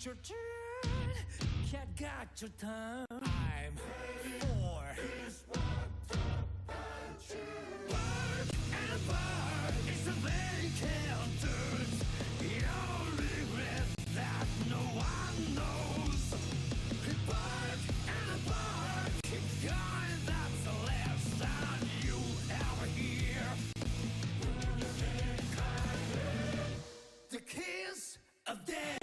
it's your turn. Cat got your time. I'm for is what the bird and a bird is a vacant. Your regret that no one knows. A bird and a bird keep going. That's the lesson you ever hear. The kiss of death.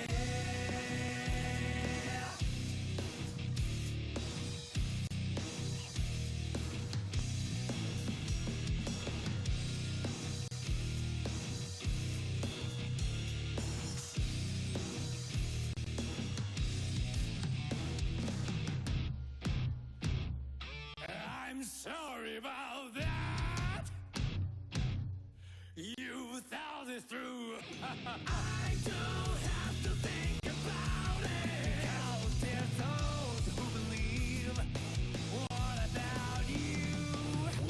I'm sorry about that. You thought this through. I don't have to think about it. 'Cause there's those who believe. What about you?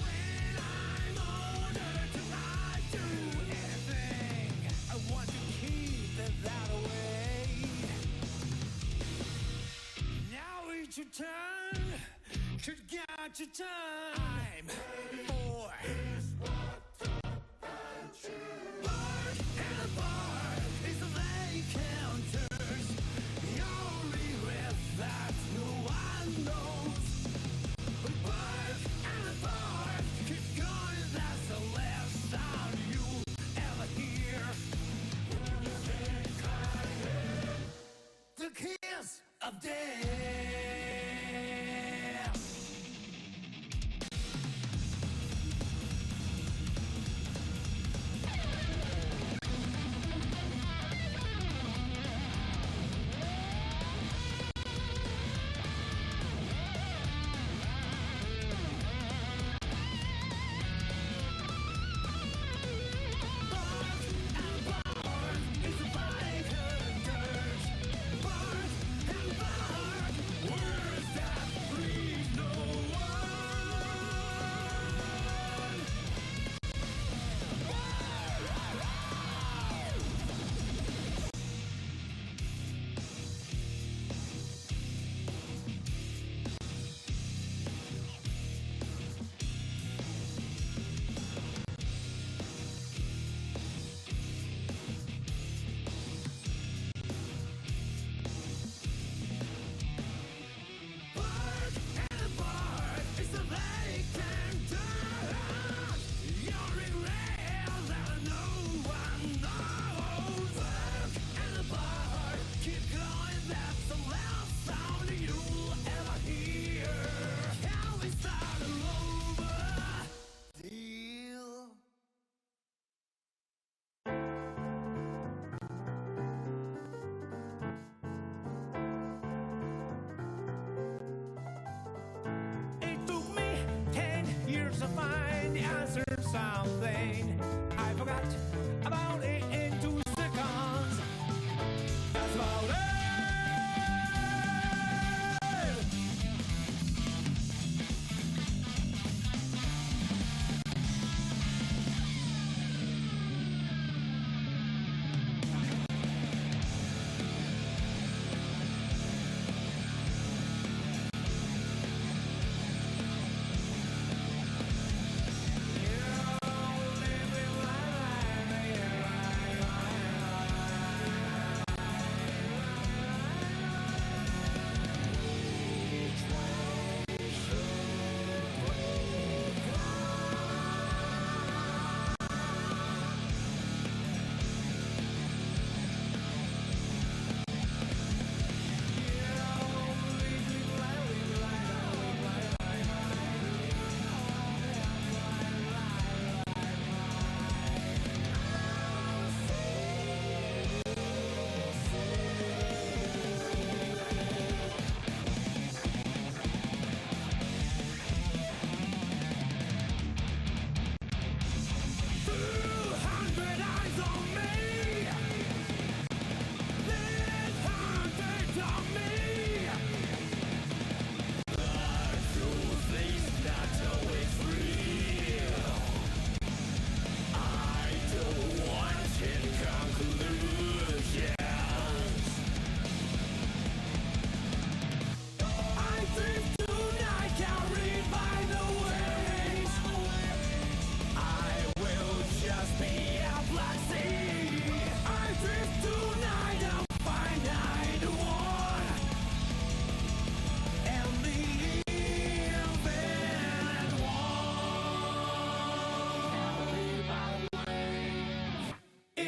When I'm older, do I do anything? I want to keep it that way. Now it's your turn. Could got your time. I'm for is what the bird and a bird is the vacanters. Your regret that no one knows. A bird and a bird keep going. That's the last sound you ever hear. The kiss of death.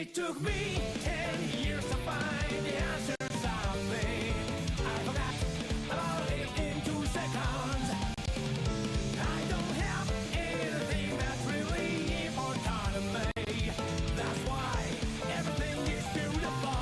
It took me 10 years to find the answers I made. I forgot about it in 2 seconds. I don't have anything that's really important to me. That's why everything is beautiful.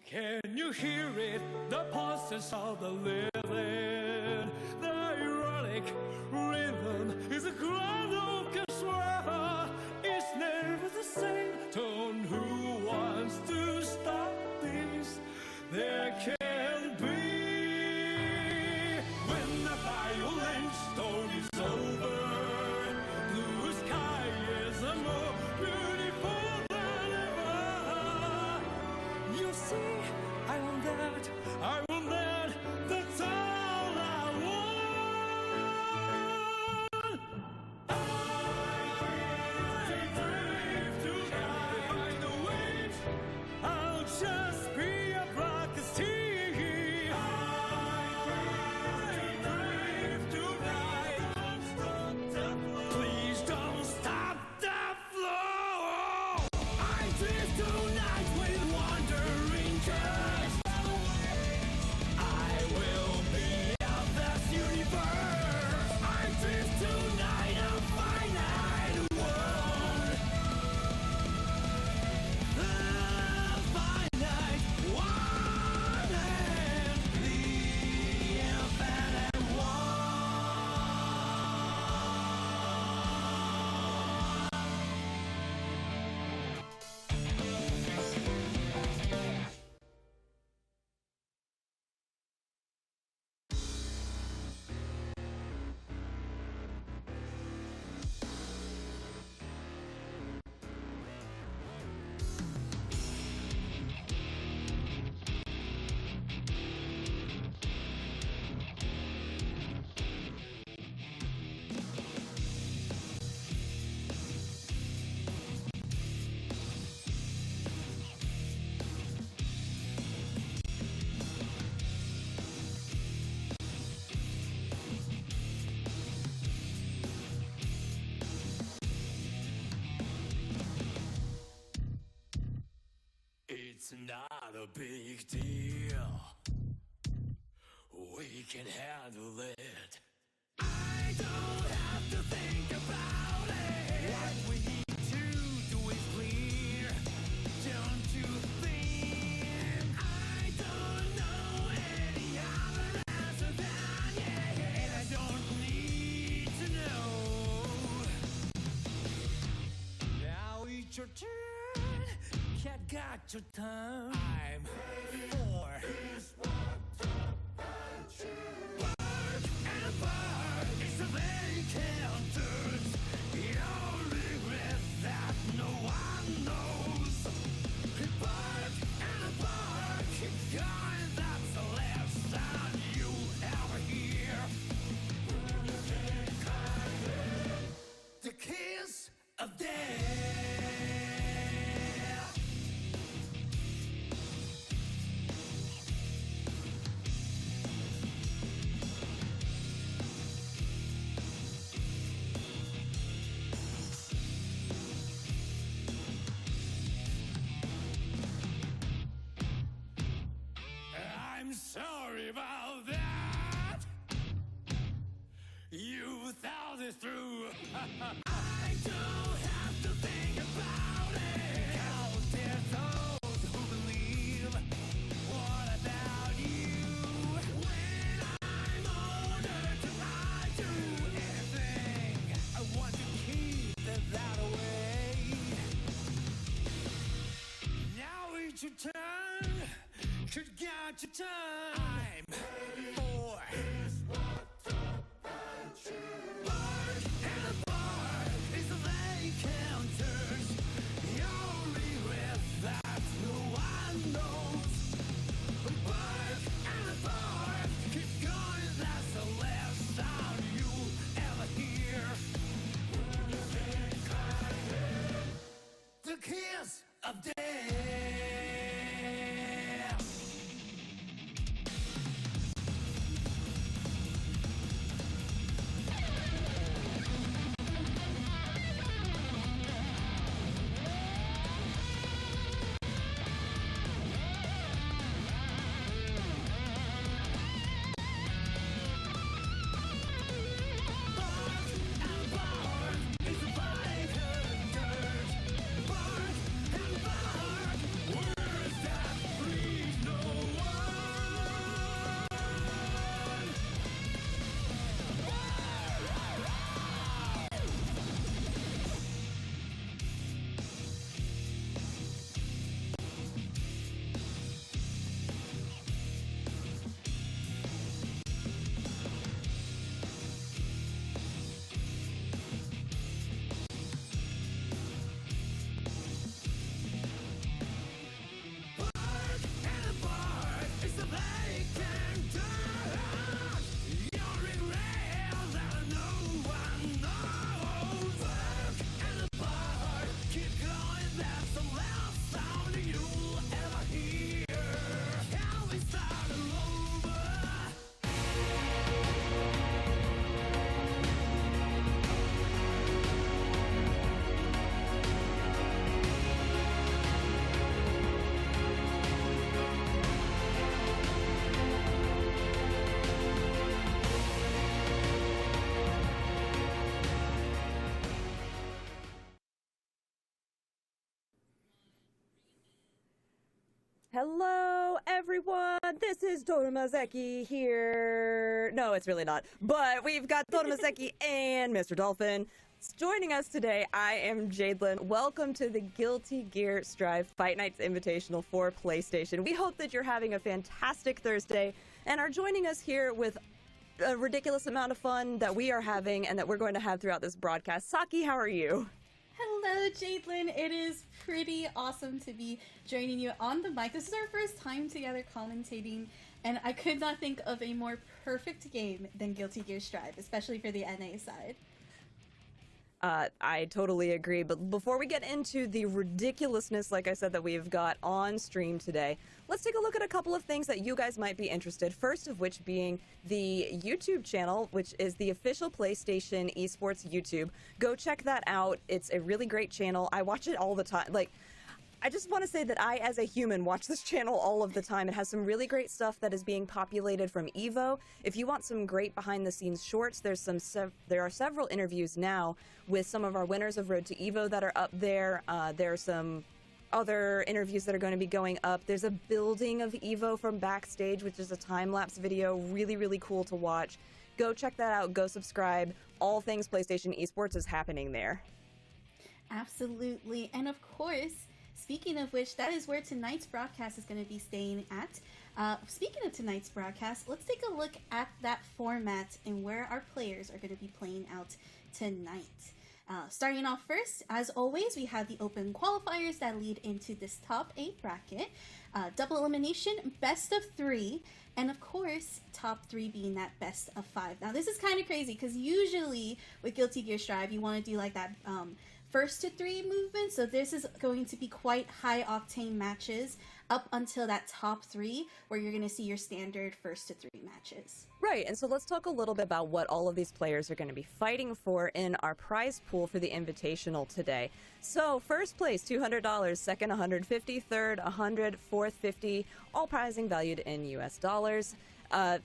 Can you hear it? The pulses of the living. The ironic rhythm is a grand orchestra. It's never the same tone. Who wants to stop this? There can be. When the violent storm is over, blue sky is more beautiful than ever. You see, I want that, I want that, that's all I want. I dream to behind the waves, I'll just be a black sea. I dream tonight, please don't stop the flow. I dream tonight with wandering church. I will be of this universe. I dream tonight a finite world. The finite one and the infinite one. It's not a big deal. We can handle it. I don't have to think about it. What we need to do is clear. Don't you think? I don't know any other answer than yeah, and I don't need to know. Now it's your turn. Cat got your tongue. I'm for Bark and bark. It's a very counters. Your regret that no one knows. Bark and bark. God, that's the lesson you sorry about that. You thought this through. I don't have to think about it. 'Cause there's those who believe. What about you? When I'm older, do I do anything? I want to keep it that way. Now it's your turn. Could got your turn. I'm ready for this one to punch you. Bark and a bark is the vacant church. Your regret that no one knows. Bark and a bark, keep going, that's the last sound you'll ever hear. The kiss of death. Hello, everyone. This is Dorgan here. No, it's really not. But we've got Dorgan and Mr. Dolphin joining us today. I am Jadelyn. Welcome to the Guilty Gear Strive Fight Nights Invitational for PlayStation. We hope that you're having a fantastic Thursday and are joining us here with a ridiculous amount of fun that we are having and that we're going to have throughout this broadcast. Saki, how are you? Hello, Jadelyn. It is pretty awesome to be joining you on the mic. This is our first time together commentating, and I could not think of a more perfect game than Guilty Gear Strive, especially for the NA side. I totally agree, but before we get into the ridiculousness, like I said, that we've got on stream today, let's take a look at a couple of things that you guys might be interested. First of which being the YouTube channel, which is the official PlayStation Esports YouTube. Go check that out. It's a really great channel. I watch it all the time. Like, I just want to say that I, as a human, watch this channel all of the time. It has some really great stuff that is being populated from EVO. If you want some great behind-the-scenes shorts, there are several interviews now with some of our winners of Road to EVO that are up there. There are some other interviews that are going to be going up. There's a building of EVO from backstage, which is a time-lapse video. Really, really cool to watch. Go check that out. Go subscribe. All things PlayStation Esports is happening there. Absolutely. And of course, speaking of which, that is where tonight's broadcast is going to be staying at. Speaking of tonight's broadcast, let's take a look at that format and where our players are going to be playing out tonight. Starting off first, as always, we have the open qualifiers that lead into this top 8 bracket. Double elimination, best of 3, and of course, top 3 being that best of 5. Now, this is kind of crazy because usually with Guilty Gear Strive, you want to do like that first to 3 movement, so this is going to be quite high octane matches. up until that top 3, where you're going to see your standard first to 3 matches. Right, and so let's talk a little bit about what all of these players are going to be fighting for in our prize pool for the Invitational today. So, first place, $200, second, $150, third, $100, fourth, $50, all prizing valued in US dollars.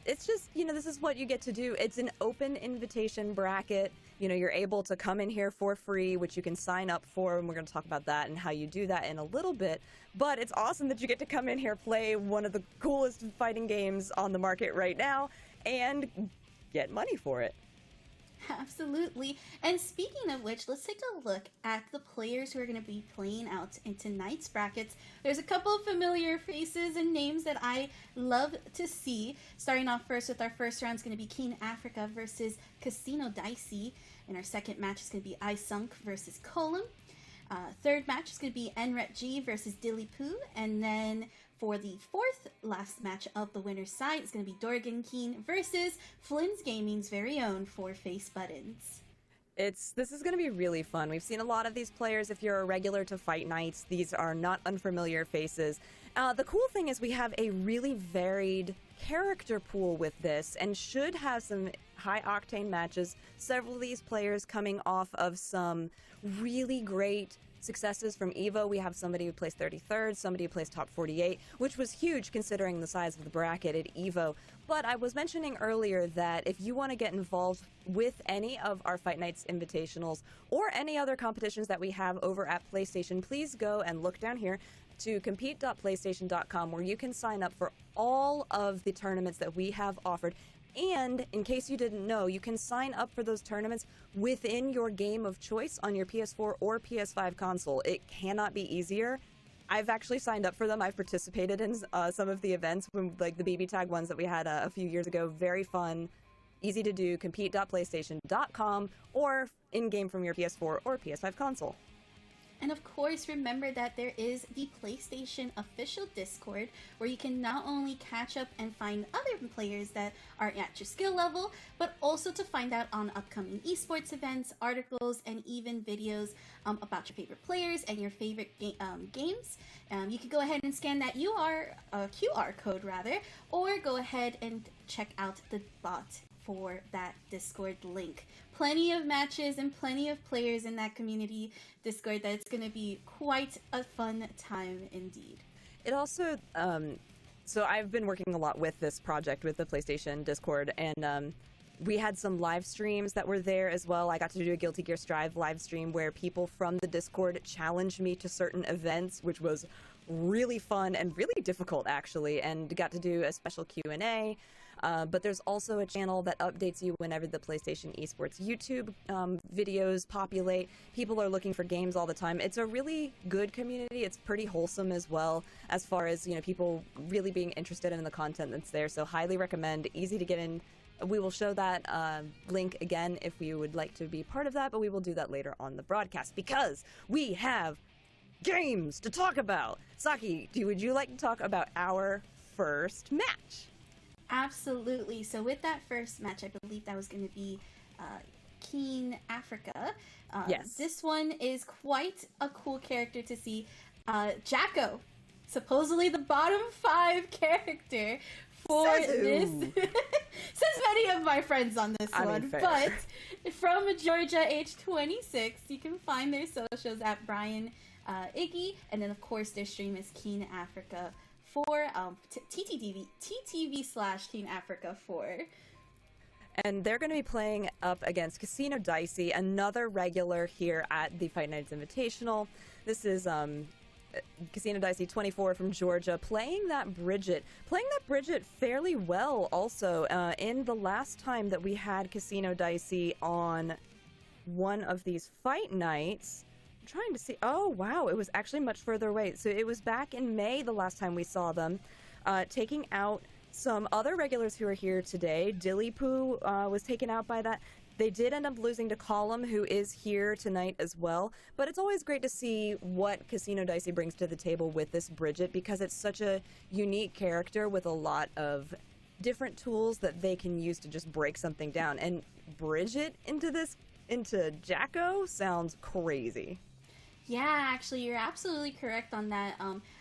It's just, this is what you get to do. It's an open invitation bracket. You're able to come in here for free, which you can sign up for, and we're going to talk about that and how you do that in a little bit. But it's awesome that you get to come in here, play one of the coolest fighting games on the market right now, and get money for it. Absolutely. And speaking of which, let's take a look at the players who are going to be playing out in tonight's brackets. There's a couple of familiar faces and names that I love to see. Starting off first with our first round is going to be Keen Africa versus Casino Dicey. And our second match is going to be iSunk versus Colum. Third match is going to be Naret G versus Dilly. And then for the fourth last match of the winner's side, it's going to be Dorgan Keen versus Flynn's Gaming's very own Four Face Buttons. This is going to be really fun. We've seen a lot of these players. If you're a regular to Fight Nights, these are not unfamiliar faces. The cool thing is we have a really varied character pool with this, and should have some high-octane matches. Several of these players coming off of some really great successes from EVO. We have somebody who placed 33rd, somebody who placed top 48, which was huge considering the size of the bracket at EVO. But I was mentioning earlier that if you want to get involved with any of our Fight Nights Invitationals or any other competitions that we have over at PlayStation, please go and look down here to compete.playstation.com, where you can sign up for all of the tournaments that we have offered. And in case you didn't know, you can sign up for those tournaments within your game of choice on your PS4 or PS5 console. It cannot be easier. I've actually signed up for them. I've participated in some of the events, like the BB Tag ones that we had a few years ago. Very fun, easy to do. Compete.playstation.com or in-game from your PS4 or PS5 console. And of course, remember that there is the PlayStation official Discord, where you can not only catch up and find other players that are at your skill level, but also to find out on upcoming esports events, articles, and even videos about your favorite players and your favorite games. You can go ahead and scan that QR code, or go ahead and check out the bot for that Discord link. Plenty of matches and plenty of players in that community Discord that it's going to be quite a fun time indeed. It also, so I've been working a lot with this project with the PlayStation Discord, and we had some live streams that were there as well. I got to do a Guilty Gear Strive live stream where people from the Discord challenged me to certain events, which was really fun and really difficult actually, and got to do a special Q&A. But there's also a channel that updates you whenever the PlayStation Esports YouTube videos populate. People are looking for games all the time. It's a really good community. It's pretty wholesome as well, as far as, people really being interested in the content that's there. So highly recommend, easy to get in. We will show that link again if you would like to be part of that, but we will do that later on the broadcast because we have games to talk about. Saki, would you like to talk about our first match? Absolutely. So with that first match, I believe that was going to be Keen Africa. Yes. This one is quite a cool character to see. Jacko, supposedly the bottom 5 character for this. Says many of my friends on this one. Fair. But from Georgia, age 26, you can find their socials at Brian Iggy. And then, of course, their stream is Keen Africa for TTV/Team Africa 4. And they're going to be playing up against Casino Dicey, another regular here at the Fight Nights Invitational. This is Casino Dicey, 24, from Georgia, playing that Bridget fairly well also. In the last time that we had Casino Dicey on one of these Fight Nights, trying to see. Oh, wow. It was actually much further away. So it was back in May the last time we saw them, taking out some other regulars who are here today. Dilly was taken out by that. They did end up losing to Colum, who is here tonight as well. But it's always great to see what Casino Dicey brings to the table with this Bridget, because it's such a unique character with a lot of different tools that they can use to just break something down. And Bridget into Jacko sounds crazy. Yeah, actually, you're absolutely correct on that.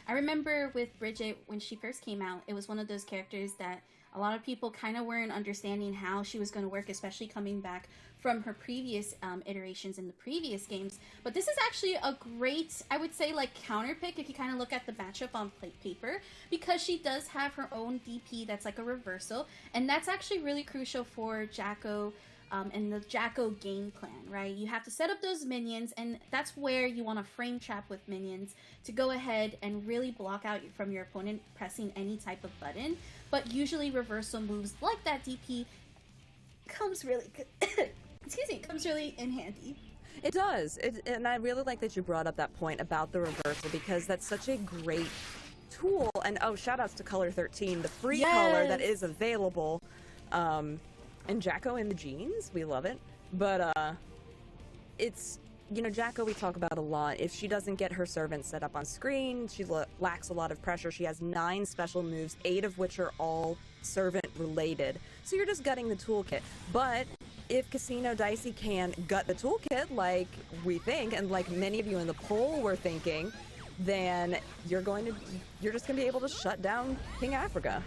I remember with Bridget, when she first came out, it was one of those characters that a lot of people kind of weren't understanding how she was going to work, especially coming back from her previous iterations in the previous games. But this is actually a great, I would say, like, counter pick if you kind of look at the matchup on paper, because she does have her own DP that's like a reversal, and that's actually really crucial for Jacko. And the Jacko game plan, right? You have to set up those minions, and that's where you want to frame trap with minions to go ahead and really block out from your opponent pressing any type of button. But usually reversal moves like that DP comes really comes really in handy. It does. And I really like that you brought up that point about the reversal, because that's such a great tool. And oh, shout outs to Color 13, the free color that is available. And Jacko in the jeans, we love it. But it's, you know, Jacko we talk about a lot. If she doesn't get her servant set up on screen, she lacks a lot of pressure. She has 9 special moves, 8 of which are all servant related. So you're just gutting the toolkit. But if Casino Dicey can gut the toolkit like we think, and like many of you in the poll were thinking, then you're just gonna be able to shut down King Africa.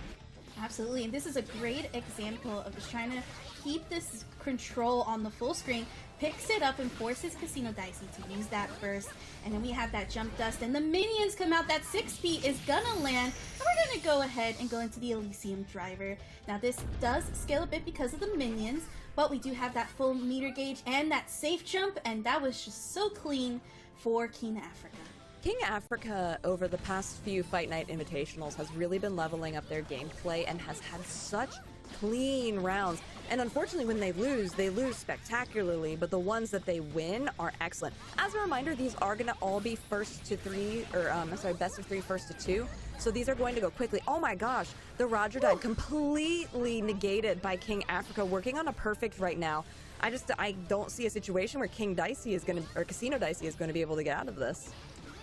Absolutely, and this is a great example of just trying to keep this control on the full screen, picks it up and forces Casino Dicey to use that burst, and then we have that jump dust, and the minions come out. That 6P is gonna land, and we're gonna go ahead and go into the Elysium driver. Now this does scale a bit because of the minions, but we do have that full meter gauge and that safe jump, and that was just so clean for King Africa. King Africa, over the past few Fight Night Invitationals, has really been leveling up their gameplay and has had such clean rounds. And unfortunately, when they lose spectacularly, but the ones that they win are excellent. As a reminder, these are going to all be best of 3, first to 2. So these are going to go quickly. Oh my gosh, the Roger died completely negated by King Africa, working on a perfect right now. I don't see a situation where Casino Dicey is going to be able to get out of this.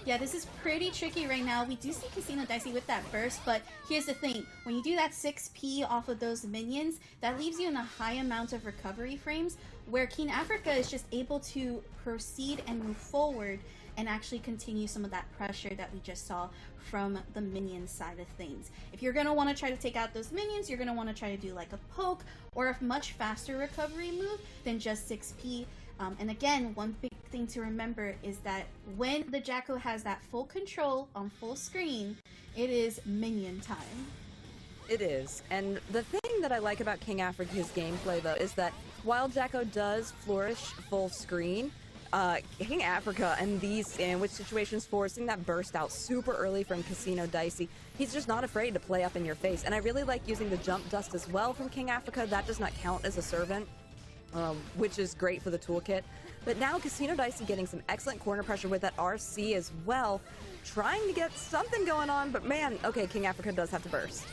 Yeah, this is pretty tricky right now. We do see Casino Dicey with that burst, but here's the thing. When you do that 6P off of those minions, that leaves you in a high amount of recovery frames, where King Africa is just able to proceed and move forward and actually continue some of that pressure that we just saw from the minion side of things. If you're going to want to try to take out those minions, you're going to want to try to do like a poke or a much faster recovery move than just 6P. And again, one big thing to remember is that when the Jacko has that full control on full screen, it is minion time. It is. And the thing that I like about King Africa's gameplay, though, is that while Jacko does flourish full screen, King Africa and these sandwich situations, forcing that burst out super early from Casino Dicey, he's just not afraid to play up in your face. And I really like using the jump dust as well from King Africa. That does not count as a servant, which is great for the toolkit. But now Casino Dicey getting some excellent corner pressure with that RC as well, trying to get something going on, but man, okay, King Africa does have to burst.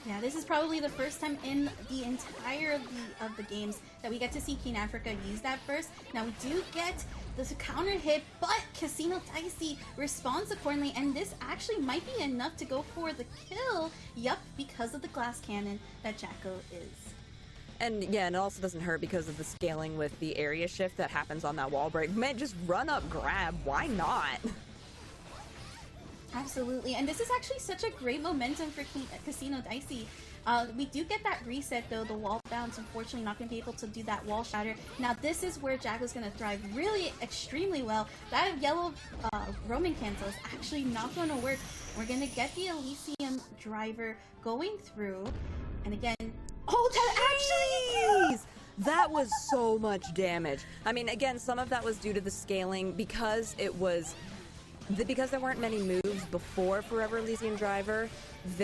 Yeah, this is probably the first time in the entire of the games that we get to see King Africa use that burst. Now we do get this counter hit, but Casino Dicey responds accordingly, and this actually might be enough to go for the kill. Yup, because of the glass cannon that Jacko is. And yeah, and it also doesn't hurt because of the scaling with the area shift that happens on that wall break. Man, just run up, grab. Why not? Absolutely, and this is actually such a great momentum for Casino Dicey. We do get that reset though, the wall bounce, unfortunately not going to be able to do that wall shatter. Now this is where Jacko's going to thrive really extremely well. That yellow Roman cancel is actually not going to work. We're going to get the Elysium driver going through, and again, oh, that actually... That was so much damage. I mean, again, some of that was due to the scaling because it was... Because there weren't many moves before Forever Elysium Driver,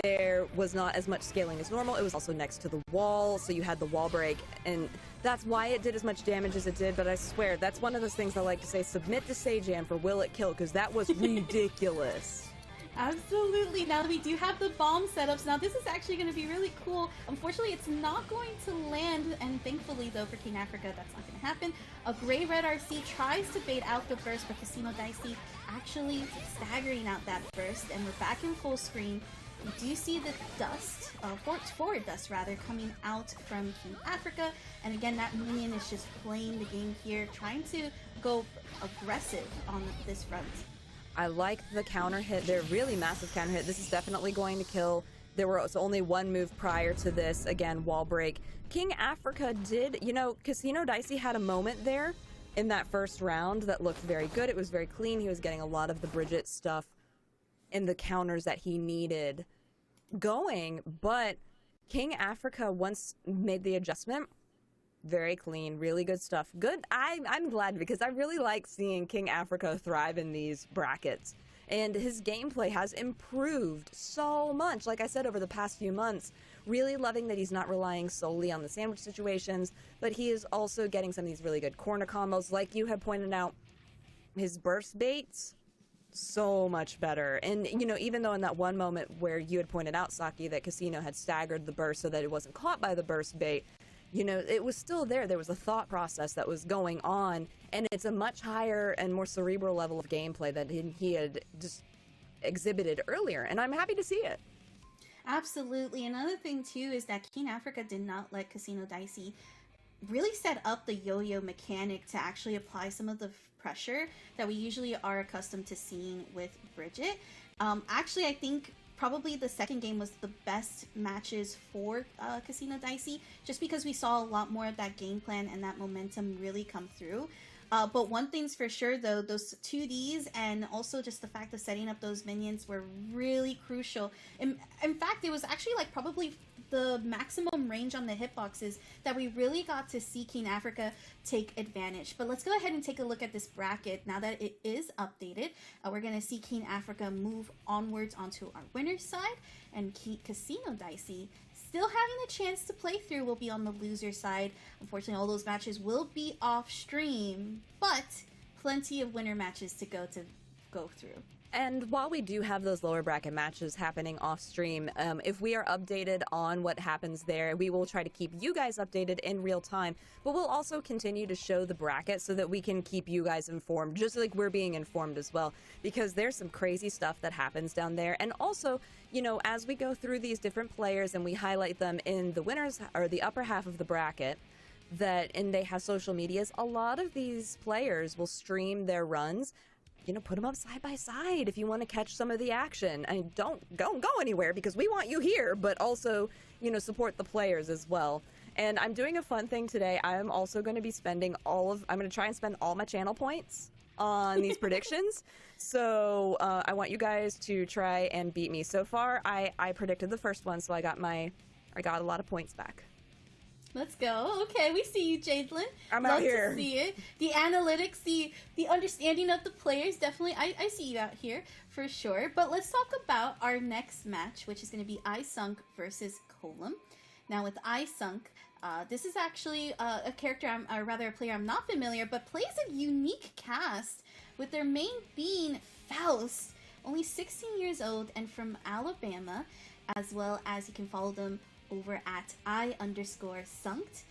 there was not as much scaling as normal. It was also next to the wall, so you had the wall break, and that's why it did as much damage as it did. But I swear, that's one of those things I like to say, submit to Sajan for will it kill, because that was ridiculous. Absolutely. Now we do have the bomb setups. Now this is actually going to be really cool. Unfortunately, it's not going to land, and thankfully though for King Africa, that's not going to happen. A gray-red RC tries to bait out the burst, but Casino Dicey actually staggering out that burst, and we're back in full screen. you do see the dust, forward dust rather, coming out from Team Africa. And again, that minion is just playing the game here, trying to go aggressive on this front. I like the counter hit. They're really massive counter hit. This is definitely going to kill. There was only one move prior to this. Again, wall break. King Africa did, Casino Dicey had a moment there in that first round that looked very good. It was very clean. He was getting a lot of the Bridget stuff and the counters that he needed going. But King Africa once made the adjustment. Very clean, really good stuff. Good. I'm glad because I really like seeing King Africa thrive in these brackets. And his gameplay has improved so much, like I said, over the past few months. Really loving that he's not relying solely on the sandwich situations, but he is also getting some of these really good corner combos. Like you had pointed out, his burst baits, so much better. And, even though in that one moment where you had pointed out, Saki, that Casino had staggered the burst so that it wasn't caught by the burst bait, it was still there. There was a thought process that was going on, and it's a much higher and more cerebral level of gameplay that he had just exhibited earlier, and I'm happy to see it. Absolutely. Another thing, too, is that King Africa did not let Casino Dicey really set up the yo-yo mechanic to actually apply some of the pressure that we usually are accustomed to seeing with Bridget. Actually, I think probably the second game was the best matches for Casino Dicey, just because we saw a lot more of that game plan and that momentum really come through. But one thing's for sure, though, those 2Ds and also just the fact of setting up those minions were really crucial. In fact, it was actually probably the maximum range on the hitboxes that we really got to see King Africa take advantage. But let's go ahead and take a look at this bracket now that it is updated. We're going to see King Africa move onwards onto our winner's side, and Casino Dicey, still having a chance to play through, will be on the loser side. Unfortunately, all those matches will be off stream, but plenty of winner matches to go through. And while we do have those lower bracket matches happening off stream, if we are updated on what happens there, we will try to keep you guys updated in real time. But we'll also continue to show the bracket so that we can keep you guys informed, just like we're being informed as well, because there's some crazy stuff that happens down there. And also, as we go through these different players and we highlight them in the winners or the upper half of the bracket, and they have social medias, a lot of these players will stream their runs. Put them up side by side if you want to catch some of the action. And don't go anywhere because we want you here, but also, support the players as well. And I'm doing a fun thing today. I'm also going to be I'm going to try and spend all my channel points on these predictions. So I want you guys to try and beat me. So far, I predicted the first one, so I got a lot of points back. Let's go. Okay, we see you, Jadelyn. I'm out here. Love to see it. The analytics, the understanding of the players, definitely. I see you out here for sure. But let's talk about our next match, which is going to be iSunk versus Colum. Now, with iSunk, this is actually a player I'm not familiar, but plays a unique cast, with their main being Faust, only 16 years old and from Alabama, as well as you can follow them over at I_Sunked.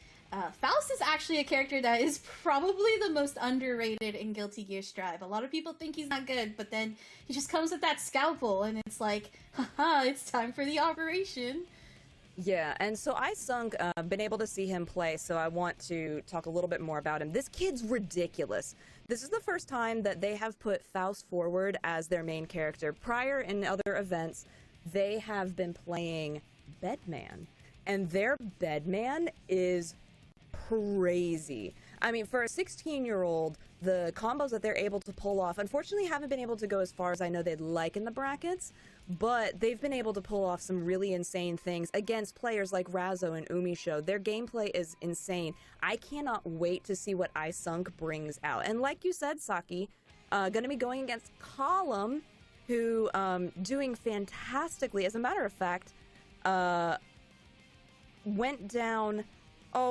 Faust is actually a character that is probably the most underrated in Guilty Gear Strive. A lot of people think he's not good, but then he just comes with that scalpel, and it's like, haha, it's time for the operation. Yeah, and so iSunk, been able to see him play, so I want to talk a little bit more about him. This kid's ridiculous. This is the first time that they have put Faust forward as their main character. Prior, in other events, they have been playing Bedman, and their Bedman is crazy. I mean, for a 16-year-old, the combos that they're able to pull off, unfortunately haven't been able to go as far as I know they'd like in the brackets, but they've been able to pull off some really insane things against players like Razzo and Umisho. Their gameplay is insane. I cannot wait to see what iSunk brings out. And like you said, Saki, gonna be going against Colum, who doing fantastically. As a matter of fact, went down,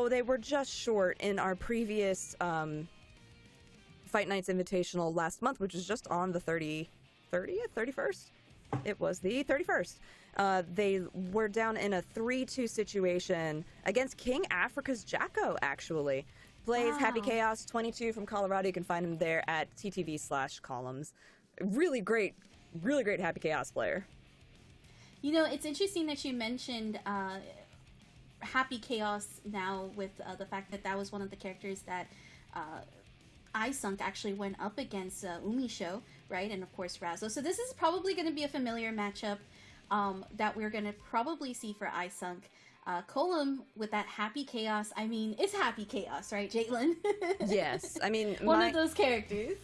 they were just short in our previous Fight Nights Invitational last month, which was just on the 31st? It was the 31st. They were down in a 3-2 situation against King Africa's Jacko, actually. Plays Happy Chaos 22 from Colorado. You can find him there at TTV/columns. Really great Happy Chaos player. You know, it's interesting that you mentioned Happy Chaos now with the fact that that was one of the characters that iSunk actually went up against Umisho, right? And of course Razo. So this is probably going to be a familiar matchup that we're going to probably see for iSunk. Colum with that Happy Chaos. I mean, it's Happy Chaos, right, Jalen? Yes, I mean, one of those characters.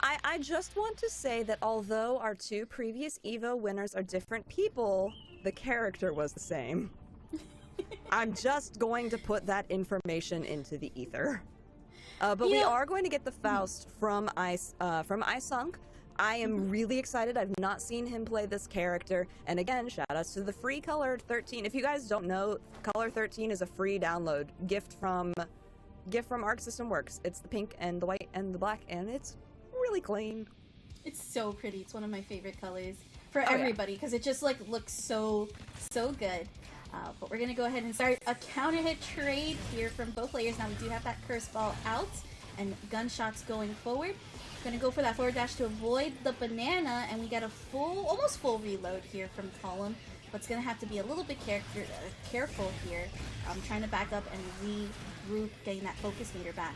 I just want to say that although our two previous EVO winners are different people, the character was the same. I'm just going to put that information into the ether. But we are going to get the Faust from iSunk. I am really excited. I've not seen him play this character. And again, shout outs to the free Color 13. If you guys don't know, Color 13 is a free download gift from Arc System Works. It's the pink and the white and the black, and it's really clean. It's so pretty. It's one of my favorite colors for everybody because it just like looks so good. But we're gonna go ahead and start a counter hit trade here from both players. Now we do have that curse ball out and gunshots going forward. Gonna go for that forward dash to avoid the banana, and we get a almost full reload here from Column. But it's gonna have to be a little bit careful here. I'm trying to back up and regroup, getting that focus meter back.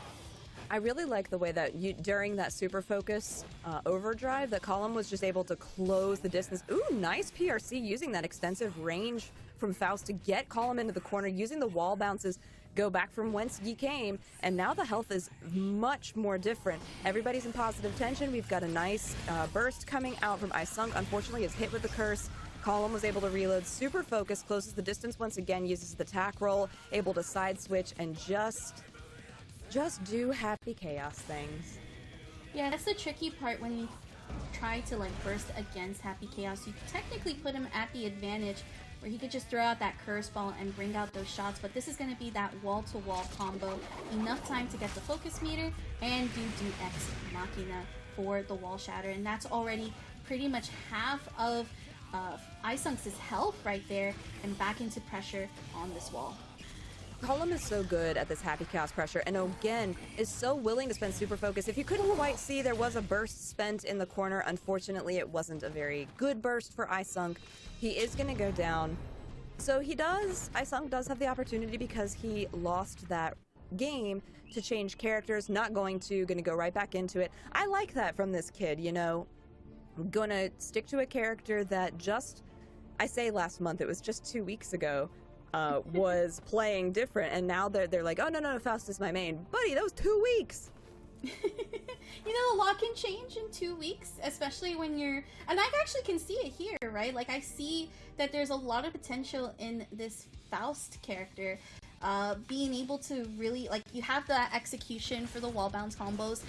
I really like the way that during that super focus overdrive, that Column was just able to close the distance. Ooh, nice PRC using that extensive range from Faust to get Column into the corner, using the wall bounces, go back from whence ye came, and now the health is much more different. Everybody's in positive tension. We've got a nice burst coming out from iSunk. Unfortunately, is hit with the curse. Column was able to reload, super focus, closes the distance once again, uses the tack roll, able to side switch, and just do Happy Chaos things. Yeah, that's the tricky part when you try to like burst against Happy Chaos. You technically put him at the advantage where he could just throw out that curse ball and bring out those shots, but this is going to be that wall-to-wall combo. Enough time to get the focus meter and do Ex Machina for the wall shatter, and that's already pretty much half of iSunk's health right there, and back into pressure on this wall. Column is so good at this Happy Chaos pressure, and again, is so willing to spend super focus. If you couldn't quite see, there was a burst spent in the corner. Unfortunately, it wasn't a very good burst for iSunk. He is going to go down. So iSunk does have the opportunity because he lost that game to change characters, going to go right back into it. I like that from this kid, you know. I'm gonna stick to a character that I say last month, it was just 2 weeks ago, was playing different, and now they're like, oh no, Faust is my main. Buddy, that was 2 weeks! You know, a lot can change in 2 weeks, especially when you're, and I actually can see it here, right? Like, I see that there's a lot of potential in this Faust character. Being able to really, like, you have the execution for the wall bounce combos.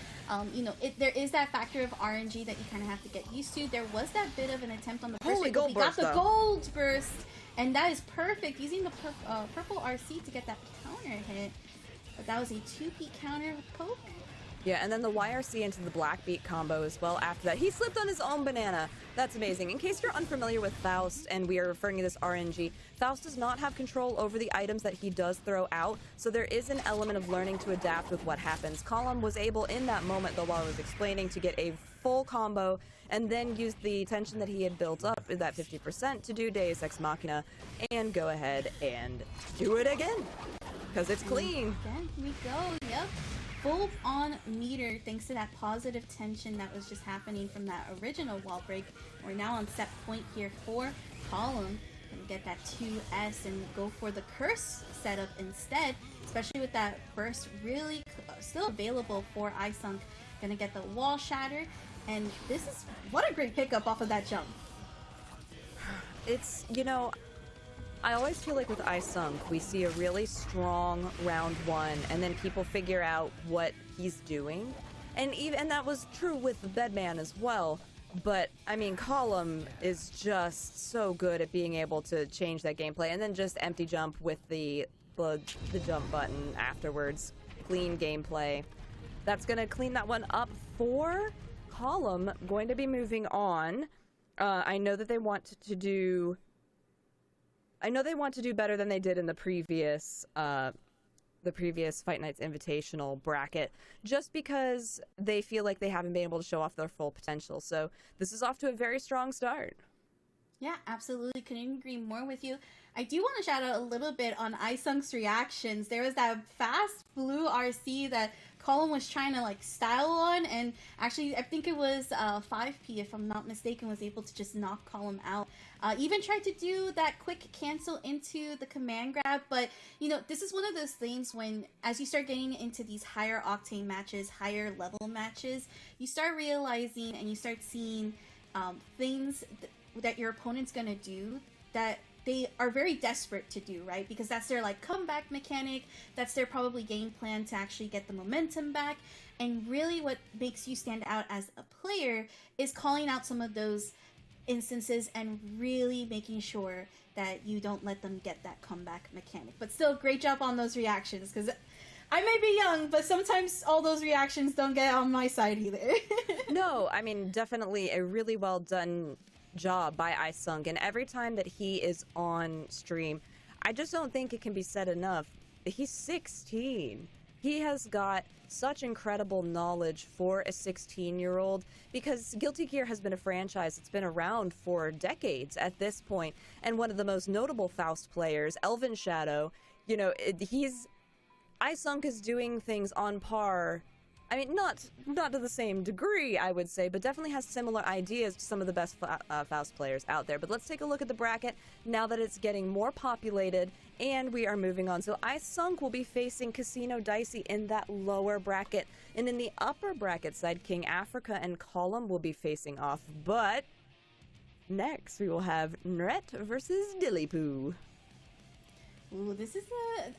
You know, there is that factor of RNG that you kind of have to get used to. There was that bit of an attempt on the first, Holy but gold we got burst, the though. gold burst, and that is perfect, using the purple RC to get that counter hit. But that was a 2-peat counter poke. Yeah, and then the YRC into the black beat combo as well after that. He slipped on his own banana. That's amazing. In case you're unfamiliar with Faust, and we are referring to this RNG, Faust does not have control over the items that he does throw out, so there is an element of learning to adapt with what happens. Column was able, in that moment, though, while I was explaining, to get a full combo, and then use the tension that he had built up, that 50%, to do Deus Ex Machina, and go ahead and do it again, because it's clean. Again, we go, yep. Full on meter thanks to that positive tension that was just happening from that original wall break. We're now on set point here for Column, and get that 2S and go for the curse setup instead, especially with that burst really still available for iSunk. Gonna get the wall shatter, and this is, what a great pickup off of that jump. It's, you know, I always feel like with iSunk, we see a really strong round one, and then people figure out what he's doing. And that was true with the Bedman as well. But, I mean, Column is just so good at being able to change that gameplay, and then just empty jump with the jump button afterwards. Clean gameplay. That's going to clean that one up for Column. Going to be moving on. I know that they want to do better than they did in the previous Fight Nights Invitational bracket, just because they feel like they haven't been able to show off their full potential. So this is off to a very strong start. Yeah, absolutely. Couldn't agree more with you. I do want to shout out a little bit on Isung's reactions. There was that fast blue RC that Colin was trying to like style on, and actually I think it was 5P, if I'm not mistaken, was able to just knock Colin out. Even tried to do that quick cancel into the command grab, but you know, this is one of those things when, as you start getting into these higher octane matches, higher level matches, you start realizing and you start seeing things that your opponent's gonna do that they are very desperate to do, right? Because that's their like comeback mechanic, that's their probably game plan to actually get the momentum back. And really what makes you stand out as a player is calling out some of those instances and really making sure that you don't let them get that comeback mechanic. But still, great job on those reactions, because I may be young, but sometimes all those reactions don't get on my side either. No, I mean, definitely a really well done job by Isung, and every time that he is on stream, I just don't think it can be said enough. He's 16. He has got such incredible knowledge for a 16-year-old, because Guilty Gear has been a franchise that's been around for decades at this point, and one of the most notable Faust players, Elvin Shadow, you know, Isung is doing things on par. I mean, not to the same degree, I would say, but definitely has similar ideas to some of the best Faust players out there. But let's take a look at the bracket now that it's getting more populated, and we are moving on. So Isung will be facing Casino Dicey in that lower bracket, and in the upper bracket side, King Africa and Column will be facing off. But next, we will have Naret versus Dilly. Ooh, this is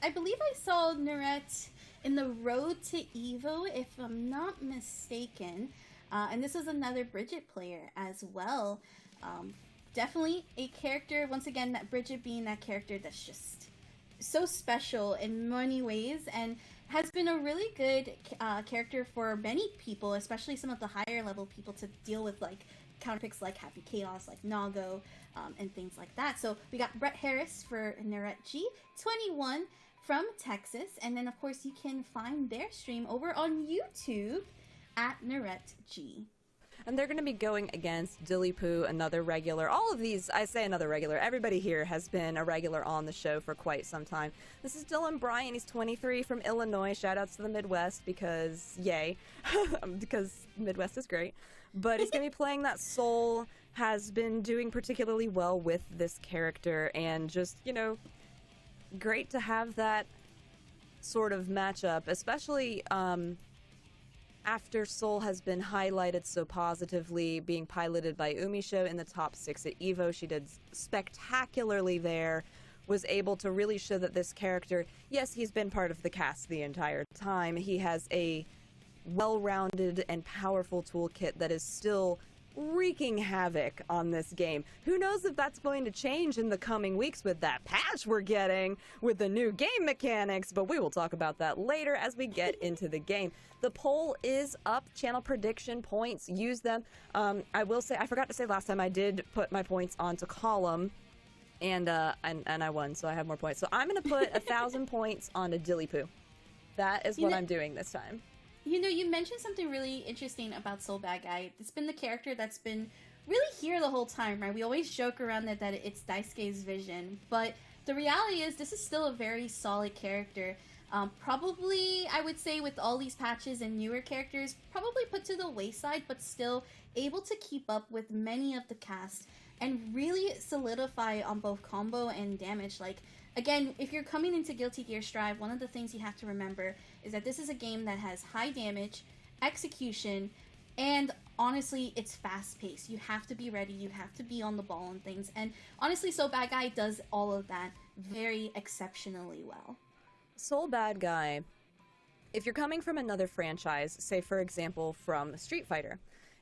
I believe I saw Naret in the Road to Evo, if I'm not mistaken. And this is another Bridget player as well. Definitely a character, once again, that Bridget being that character that's just so special in many ways, and has been a really good character for many people, especially some of the higher level people, to deal with like counterpicks like Happy Chaos, like Nago, and things like that. So we got Brett Harris for Naret G, 21, from Texas, and then of course you can find their stream over on YouTube at Naret G. And they're going to be going against Dilly Poo, another regular. All of these, I say another regular, everybody here has been a regular on the show for quite some time. This is Dylan Bryan. He's 23 from Illinois. Shout outs to the Midwest, because yay, because Midwest is great. But he's going to be playing that Soul, has been doing particularly well with this character, and just, you know, great to have that sort of matchup, especially after Soul has been highlighted so positively, being piloted by Umisho in the top 6 at EVO. She did spectacularly there, was able to really show that this character, yes, he's been part of the cast the entire time. He has a well-rounded and powerful toolkit that is still wreaking havoc on this game. Who knows if that's going to change in the coming weeks with that patch we're getting with the new game mechanics, but we will talk about that later as we get into the game. The poll is up, channel prediction points, use them. I will say, I forgot to say last time, I did put my points onto Column, and I won, so I have more points. So I'm going to put 1,000 points onto Dilly Poo. That is what I'm doing this time. You know, you mentioned something really interesting about Soul Bad Guy. It's been the character that's been really here the whole time, right? We always joke around that it's Daisuke's vision, but the reality is this is still a very solid character. Probably, I would say, with all these patches and newer characters, probably put to the wayside, but still able to keep up with many of the cast and really solidify on both combo and damage. Like, again, if you're coming into Guilty Gear Strive, one of the things you have to remember is that this is a game that has high damage, execution, and honestly, it's fast-paced. You have to be ready, you have to be on the ball and things, and honestly, Soul Bad Guy does all of that very exceptionally well. Soul Bad Guy, if you're coming from another franchise, say for example from Street Fighter,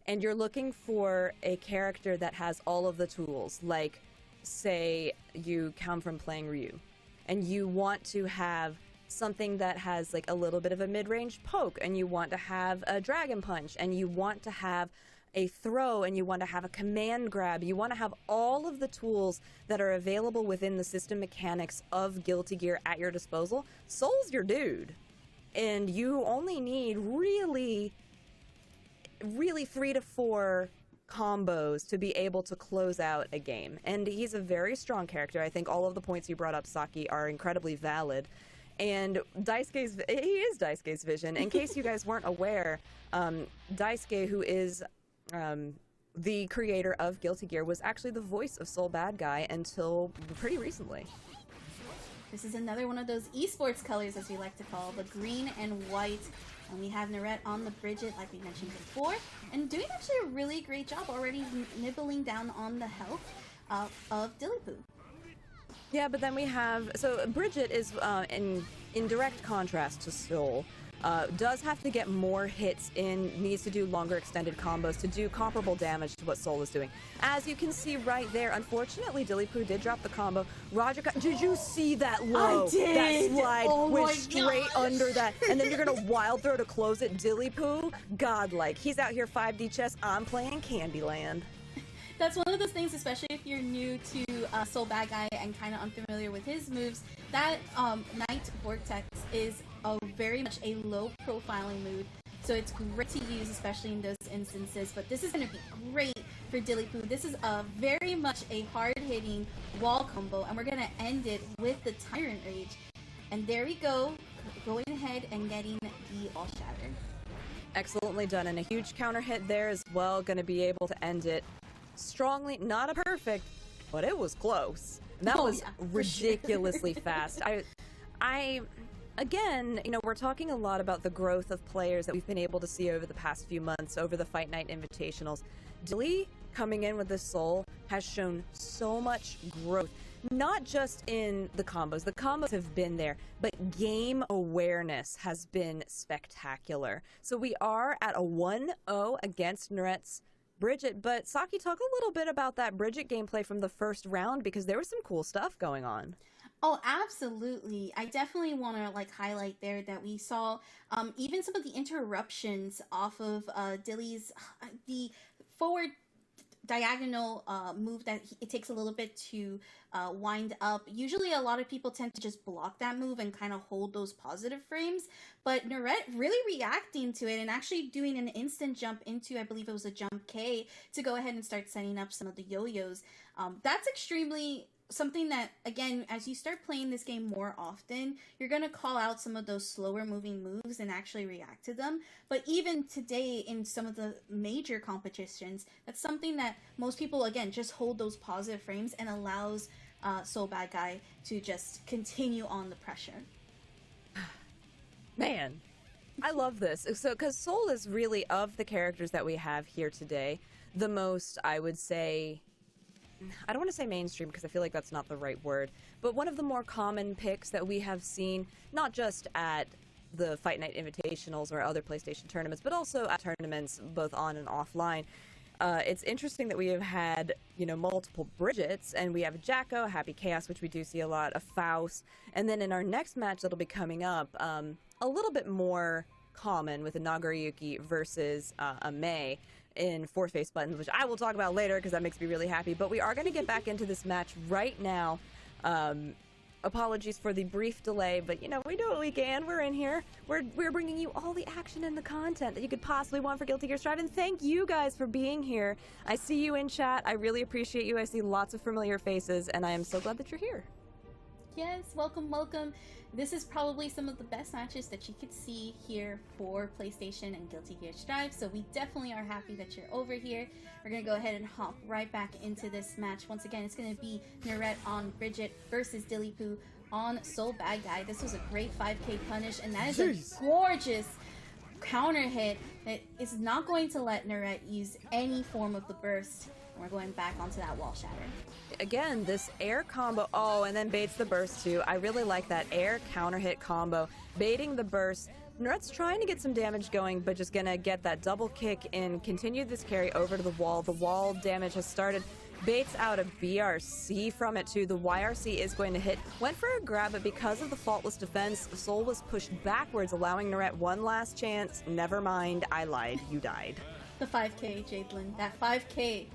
and you're looking for a character that has all of the tools, like say you come from playing Ryu, and you want to have something that has like a little bit of a mid-range poke, and you want to have a dragon punch, and you want to have a throw, and you want to have a command grab, you want to have all of the tools that are available within the system mechanics of Guilty Gear at your disposal, Soul's your dude. And you only need really 3 to 4 combos to be able to close out a game. And he's a very strong character. I think all of the points you brought up, Saki, are incredibly valid. And he is Daisuke's vision. In case you guys weren't aware, Daisuke, who is the creator of Guilty Gear, was actually the voice of Soul Bad Guy until pretty recently. This is another one of those esports colors, as we like to call, the green and white. And we have Naret on the Bridget, like we mentioned before, and doing actually a really great job already nibbling down on the health of Dilly. Yeah, but then we have... So Bridget is, in direct contrast to Soul, does have to get more hits in, needs to do longer extended combos to do comparable damage to what Soul is doing. As you can see right there, unfortunately, Dilly did drop the combo. Roger, did you see that low? I did! That slide went straight gosh. under that. And then you're going to wild throw to close it. Dilly godlike. He's out here 5D chess. I'm playing Candyland. That's one of those things, especially if you're new to Soul Bad Guy and kind of unfamiliar with his moves, that Night Vortex is very much a low profiling move, so it's great to use, especially in those instances. But this is going to be great for Dilly. This is very much a hard-hitting wall combo, and we're going to end it with the Tyrant Rage. And there we go, going ahead and getting the All Shatter. Excellently done, and a huge counter hit there as well, going to be able to end it strongly. Not a perfect, but it was close. And that was ridiculously fast. Again, we're talking a lot about the growth of players that we've been able to see over the past few months, over the Fight Night Invitationals. Dilly, coming in with this Soul, has shown so much growth. Not just in the combos have been there, but game awareness has been spectacular. So we are at a 1-0 against Naret's Bridget, but Saki, talk a little bit about that Bridget gameplay from the first round, because there was some cool stuff going on. Oh, absolutely. I definitely want to highlight there that we saw even some of the interruptions off of Dilly's the forward diagonal move that it takes a little bit to wind up. Usually a lot of people tend to just block that move and kind of hold those positive frames, but Naret really reacting to it and actually doing an instant jump into, I believe it was a jump K, to go ahead and start setting up some of the yo-yos. That's extremely something that, again, as you start playing this game more often, you're going to call out some of those slower moving moves and actually react to them. But even today in some of the major competitions, that's something that most people, again, just hold those positive frames and allows Soul Bad Guy to just continue on the pressure. Man, I love this. So, because Soul is really, of the characters that we have here today, the most, I would say, I don't want to say mainstream because I feel like that's not the right word, but one of the more common picks that we have seen, not just at the Fight Night Invitationals or other PlayStation tournaments, but also at tournaments both on and offline. It's interesting that we have had, multiple Bridgets, and we have a Jacko, a Happy Chaos, which we do see a lot, a Faust, and then in our next match that'll be coming up, a little bit more common with a Nagariyuki versus a Mei in four-face buttons, which I will talk about later because that makes me really happy. But we are going to get back into this match right now. Apologies for the brief delay, but we do what we can. We're in here. We're bringing you all the action and the content that you could possibly want for Guilty Gear Strive, and thank you guys for being here. I see you in chat. I really appreciate you. I see lots of familiar faces, and I am so glad that you're here. Yes, welcome, welcome. This is probably some of the best matches that you could see here for PlayStation and Guilty Gear Strive, so we definitely are happy that you're over here. We're going to go ahead and hop right back into this match. Once again, it's going to be Naret on Bridget versus Dilly on Soul Bad Guy. This was a great 5k punish, and that is a gorgeous counter hit that is not going to let Naret use any form of the burst. And we're going back onto that wall shatter. Again, this air combo, and then baits the burst too. I really like that air counter hit combo, baiting the burst. Naret's trying to get some damage going, but just gonna get that double kick and continue this carry over to the wall. The wall damage has started. Baits out a BRC from it too. The YRC is going to hit. Went for a grab, but because of the faultless defense, Soul was pushed backwards, allowing Naret one last chance. Never mind, I lied. You died. The 5k, Jadelyn. That 5k.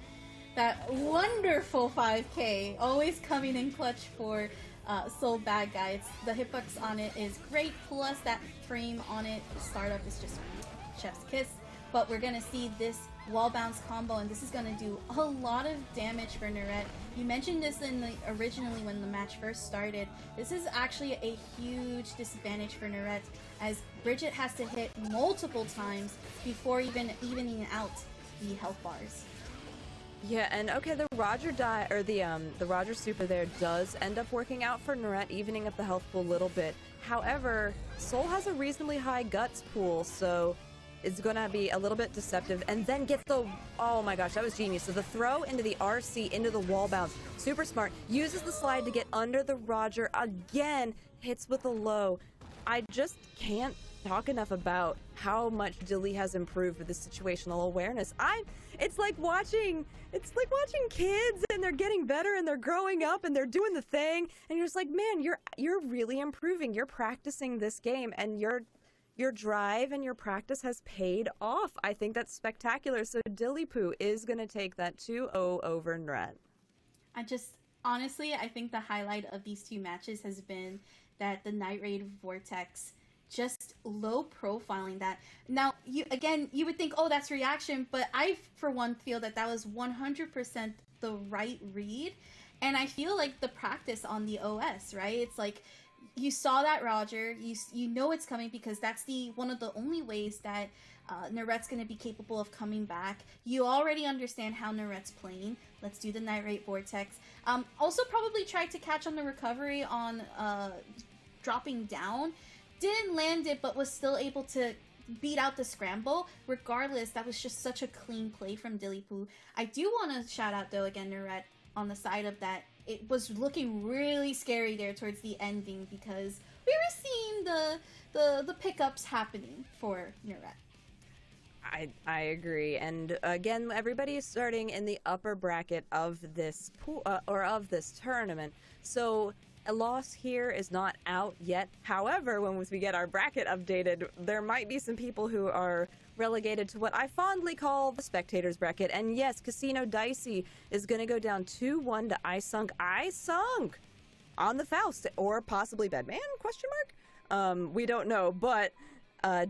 That wonderful 5k, always coming in clutch for Soul Bad Guy. The hitbox on it is great, plus that frame on it, the startup is just chef's kiss. but we're gonna see this wall bounce combo, and this is gonna do a lot of damage for Naret. You mentioned this originally when the match first started. This is actually a huge disadvantage for Naret, as Bridget has to hit multiple times before even evening out the health bars. Yeah, and okay, the Roger the Roger super there does end up working out for Naret, evening up the health pool a little bit. However, Soul has a reasonably high guts pool, so it's gonna be a little bit deceptive, and then gets the, oh my gosh, that was genius. So the throw into the RC, into the wall bounce, super smart, uses the slide to get under the Roger, again, hits with a low. I just can't talk enough about how much Dilly has improved with this situational awareness. It's like watching kids, and they're getting better, and they're growing up, and they're doing the thing, and you're just like, man, you're really improving. You're practicing this game, and your drive and your practice has paid off. I think that's spectacular. So Dilly Poo is going to take that 2-0 over Naret. Honestly, I think the highlight of these two matches has been that the Night Raid Vortex just low profiling that. Now, you would think, oh, that's reaction, but I, for one, feel that was 100% the right read. And I feel like the practice on the OS, right? It's like, you saw that Roger, you know it's coming, because that's one of the only ways that Naret's going to be capable of coming back. You already understand how Naret's playing. Let's do the Night Raid Vortex. Also probably tried to catch on the recovery on dropping down. Didn't land it, but was still able to beat out the scramble. Regardless, that was just such a clean play from Dilly Poo. I do want to shout out, though, again, Naret, on the side of that. It was looking really scary there towards the ending, because we were seeing the pickups happening for Naret. I agree, and again, everybody is starting in the upper bracket of this pool or of this tournament, so a loss here is not out yet. However, once we get our bracket updated, there might be some people who are relegated to what I fondly call the spectators bracket. And yes, Casino Dicey is going to go down 2-1 to I Sunk on the Faust, or possibly Bedman, question mark? We don't know, but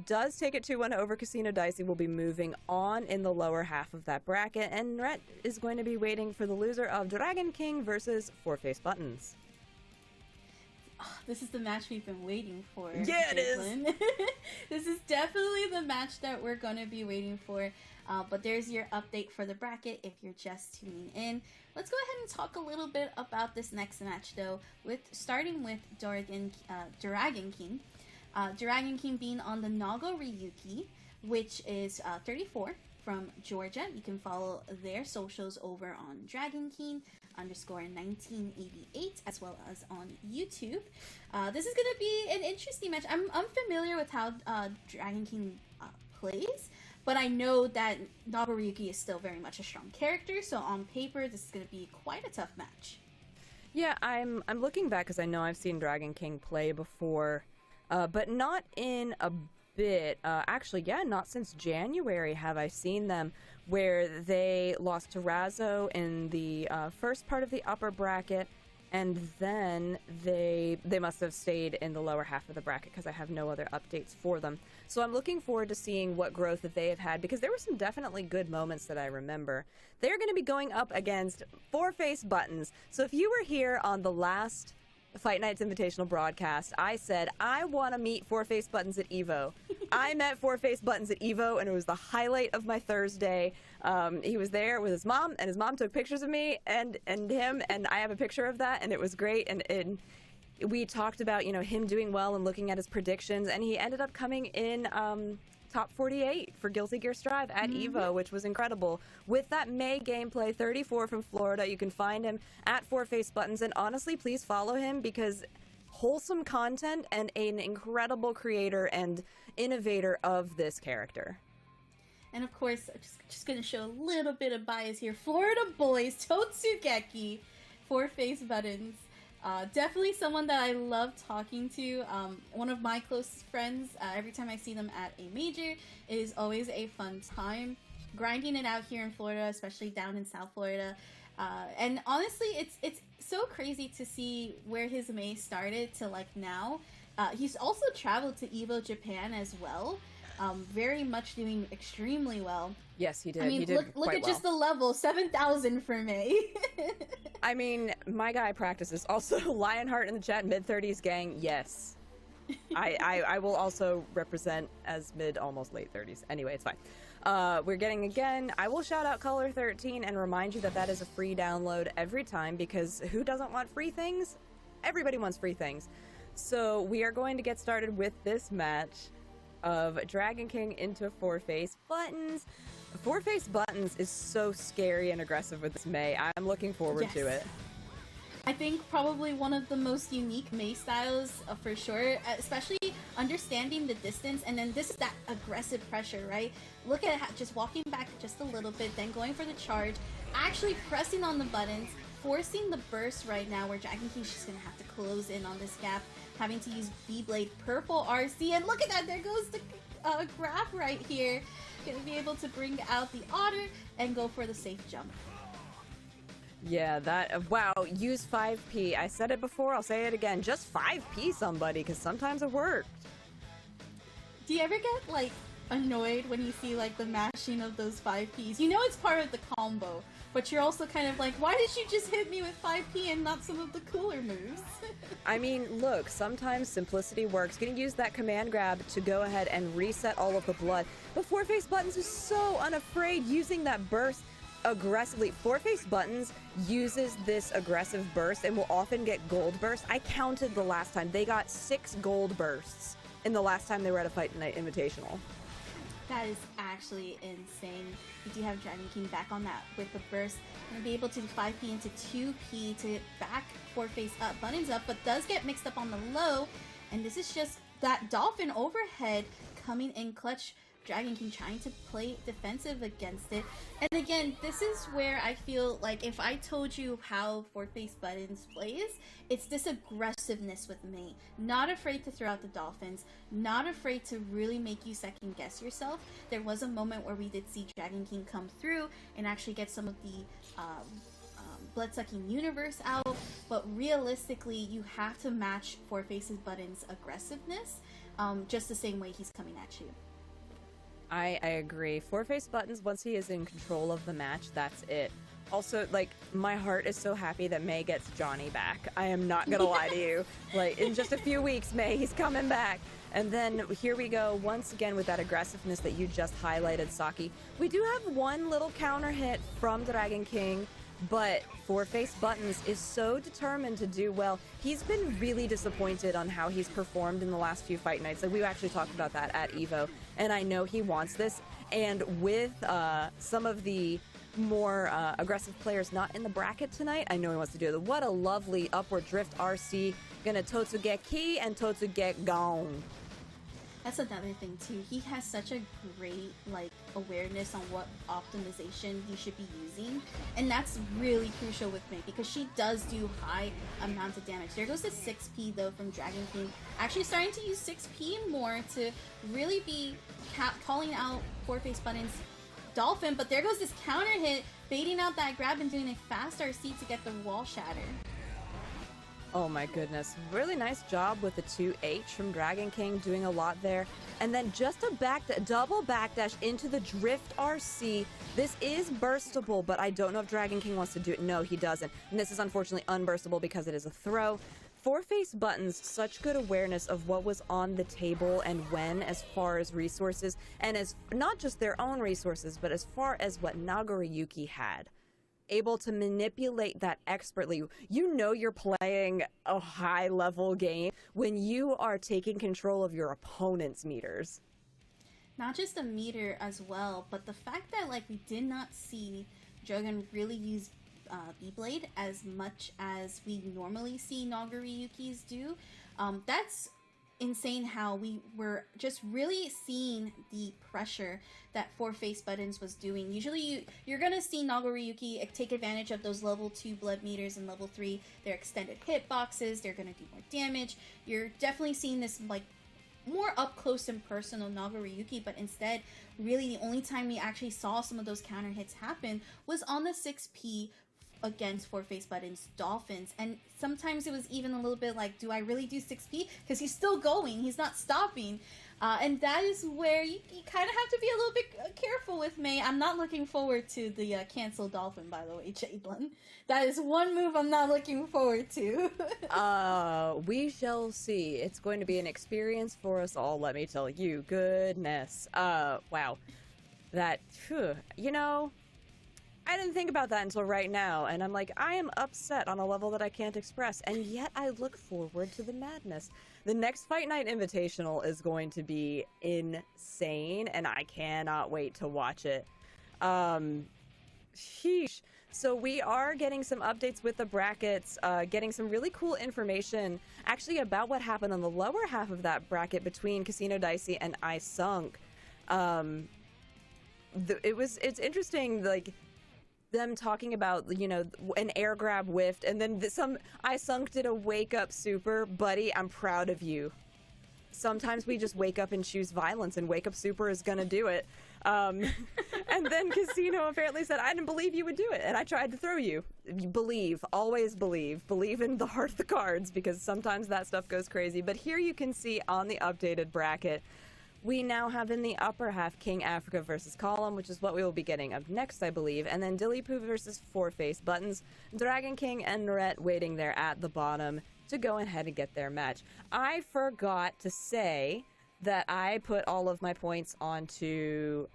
does take it 2-1 over Casino Dicey. Will be moving on in the lower half of that bracket, and Naret is going to be waiting for the loser of Dragon King versus Four Face Buttons. This is the match we've been waiting for. Yeah, it is. This is definitely the match that we're going to be waiting for. But there's your update for the bracket if you're just tuning in. Let's go ahead and talk a little bit about this next match, though, starting with Dorgan, Dragon King. Dragon King being on the Nago Ryuki, which is 34 from Georgia. You can follow their socials over on Dragon King _1988, as well as on YouTube. This is going to be an interesting match. I'm familiar with how Dragon King plays, but I know that Nagoryuki is still very much a strong character, so on paper, this is going to be quite a tough match. Yeah, I'm looking back, because I know I've seen Dragon King play before, but not in a bit. Actually, yeah, not since January have I seen them, where they lost to Razzo in the first part of the upper bracket, and then they must have stayed in the lower half of the bracket, because I have no other updates for them. So I'm looking forward to seeing what growth that they have had, because there were some definitely good moments that I remember. They're going to be going up against Four Face Buttons. So if you were here on the last Fight Nights Invitational broadcast, I said, I want to meet Four Face Buttons at EVO. I met Four Face Buttons at EVO, and it was the highlight of my Thursday. He was there with his mom, and his mom took pictures of me and him, and I have a picture of that, and it was great. And we talked about, him doing well and looking at his predictions, and he ended up coming in top 48 for Guilty Gear Strive at EVO, which was incredible. With that May gameplay, 34 from Florida, you can find him at Four Face Buttons, and honestly, please follow him, because wholesome content and an incredible creator and innovator of this character. And of course, I'm just going to show a little bit of bias here. Florida boys, Totsugeki, Four Face Buttons. Definitely someone that I love talking to. One of my closest friends. Every time I see them at a major, it is always a fun time. Grinding it out here in Florida, especially down in South Florida. And honestly, it's so crazy to see where his May started to like now. He's also traveled to EVO Japan as well. very much doing extremely well. Yes, he did. I mean, he did look quite at well. just the level, 7,000 for May. I mean, my guy practices. Also, Lionheart in the chat, mid-30s gang, yes. I will also represent as mid, almost late 30s. Anyway, it's fine. We're getting again. I will shout out Color 13 and remind you that that is a free download every time, because who doesn't want free things? Everybody wants free things. So we are going to get started with this match of Dragon King into Four Face Buttons. Four Face Buttons is so scary and aggressive with this May. I'm looking forward to it. I think probably one of the most unique Mei styles for sure, especially understanding the distance, and then this is that aggressive pressure, right? Look at just walking back just a little bit, then going for the charge, actually pressing on the buttons, forcing the burst right now where Dragon King's just gonna have to close in on this gap, having to use B-Blade, purple RC, and look at that, there goes the grab right here. Gonna be able to bring out the otter and go for the safe jump. Yeah, that, wow, use 5P. I said it before, I'll say it again. Just 5P somebody, because sometimes it works. Do you ever get, like, annoyed when you see, like, the mashing of those 5Ps? You know it's part of the combo, but you're also kind of like, why did you just hit me with 5P and not some of the cooler moves? I mean, look, sometimes simplicity works. Gonna use that command grab to go ahead and reset all of the blood. But Four Face Buttons is so unafraid using that burst aggressively. Four Face Buttons uses this aggressive burst and will often get gold bursts. I counted the last time. They got 6 gold bursts in the last time they were at a Fight Night Invitational. That is actually insane. We do have Dragon King back on that with the burst. Gonna be able to do 5P into 2P to back Four Face up, Buttons up, but does get mixed up on the low. And this is just that dolphin overhead coming in clutch. Dragon King trying to play defensive against it. And again, this is where I feel like if I told you how Four Face Buttons plays, it's this aggressiveness with me. Not afraid to throw out the dolphins, not afraid to really make you second guess yourself. There was a moment where we did see Dragon King come through and actually get some of the blood-sucking universe out, but realistically, you have to match Four Face's Buttons' aggressiveness just the same way he's coming at you. I agree. Four Face Buttons, once he is in control of the match, that's it. Also, like, my heart is so happy that May gets Johnny back. I am not gonna lie to you. Like, in just a few weeks, May, he's coming back. And then here we go, once again, with that aggressiveness that you just highlighted, Saki. We do have one little counter hit from Dragon King, but Four Face Buttons is so determined to do well. He's been really disappointed on how he's performed in the last few fight nights. Like, we actually talked about that at EVO, and I know he wants this. And with some of the more aggressive players not in the bracket tonight, I know he wants to do it. What a lovely upward drift RC. Gonna Totsugeki and Totsugek gone. That's another thing too. He has such a great like awareness on what optimization he should be using, and that's really crucial with me because she does do high amounts of damage. There goes the 6P though from Dragon King, actually starting to use 6P more to really be calling out Four Face Buttons Dolphin, but there goes this counter hit, baiting out that grab and doing a fast RC to get the wall shatter. Oh my goodness. Really nice job with the 2H from Dragon King, doing a lot there. And then just a double backdash into the drift RC. This is burstable, but I don't know if Dragon King wants to do it. No, he doesn't. And this is unfortunately unburstable because it is a throw. Four Face Buttons, such good awareness of what was on the table and when, as far as resources, and as not just their own resources, but as far as what Nagoriyuki had. Able to manipulate that expertly. You know you're playing a high-level game when you are taking control of your opponent's meters. Not just a meter as well, but the fact that like we did not see Dorgan really use B-Blade as much as we normally see Nagoriyuki's do. That's insane how we were just really seeing the pressure that Four Face Buttons was doing. Usually you're gonna see Nagoriyuki take advantage of those level 2 blood meters and level 3, their extended hitboxes, they're gonna do more damage. You're definitely seeing this like more up close and personal Nagoriyuki, but instead really the only time we actually saw some of those counter hits happen was on the 6P against Four Face Buttons Dolphins, and sometimes it was even a little bit like, do I really do 6P? Because he's still going, he's not stopping. And that is where you kind of have to be a little bit careful with May. I'm not looking forward to the cancel Dolphin, by the way, Jadlin. That is one move I'm not looking forward to. We shall see. It's going to be an experience for us all, let me tell you. Goodness. Wow. That, you know, I didn't think about that until right now, and I'm like, I am upset on a level that I can't express, and yet I look forward to the madness. The next Fight Night Invitational is going to be insane, and I cannot wait to watch it. Sheesh. So we are getting some updates with the brackets, getting some really cool information actually about what happened on the lower half of that bracket between Casino Dicey and I Sunk. It's interesting, like, them talking about, you know, an air grab whiffed, and then I Sunk did a wake up super. Buddy, I'm proud of you. Sometimes we just wake up and choose violence, and wake up super is gonna do it. And then Casino apparently said, I didn't believe you would do it, and I tried to throw you. Believe, always believe. Believe in the heart of the cards, because sometimes that stuff goes crazy. But here you can see on the updated bracket, we now have in the upper half King Africa versus Column, which is what we will be getting up next, I believe. And then Dilly Poo versus Four Face Buttons, Dragon King and Naret waiting there at the bottom to go ahead and get their match. I forgot to say that I put all of my points onto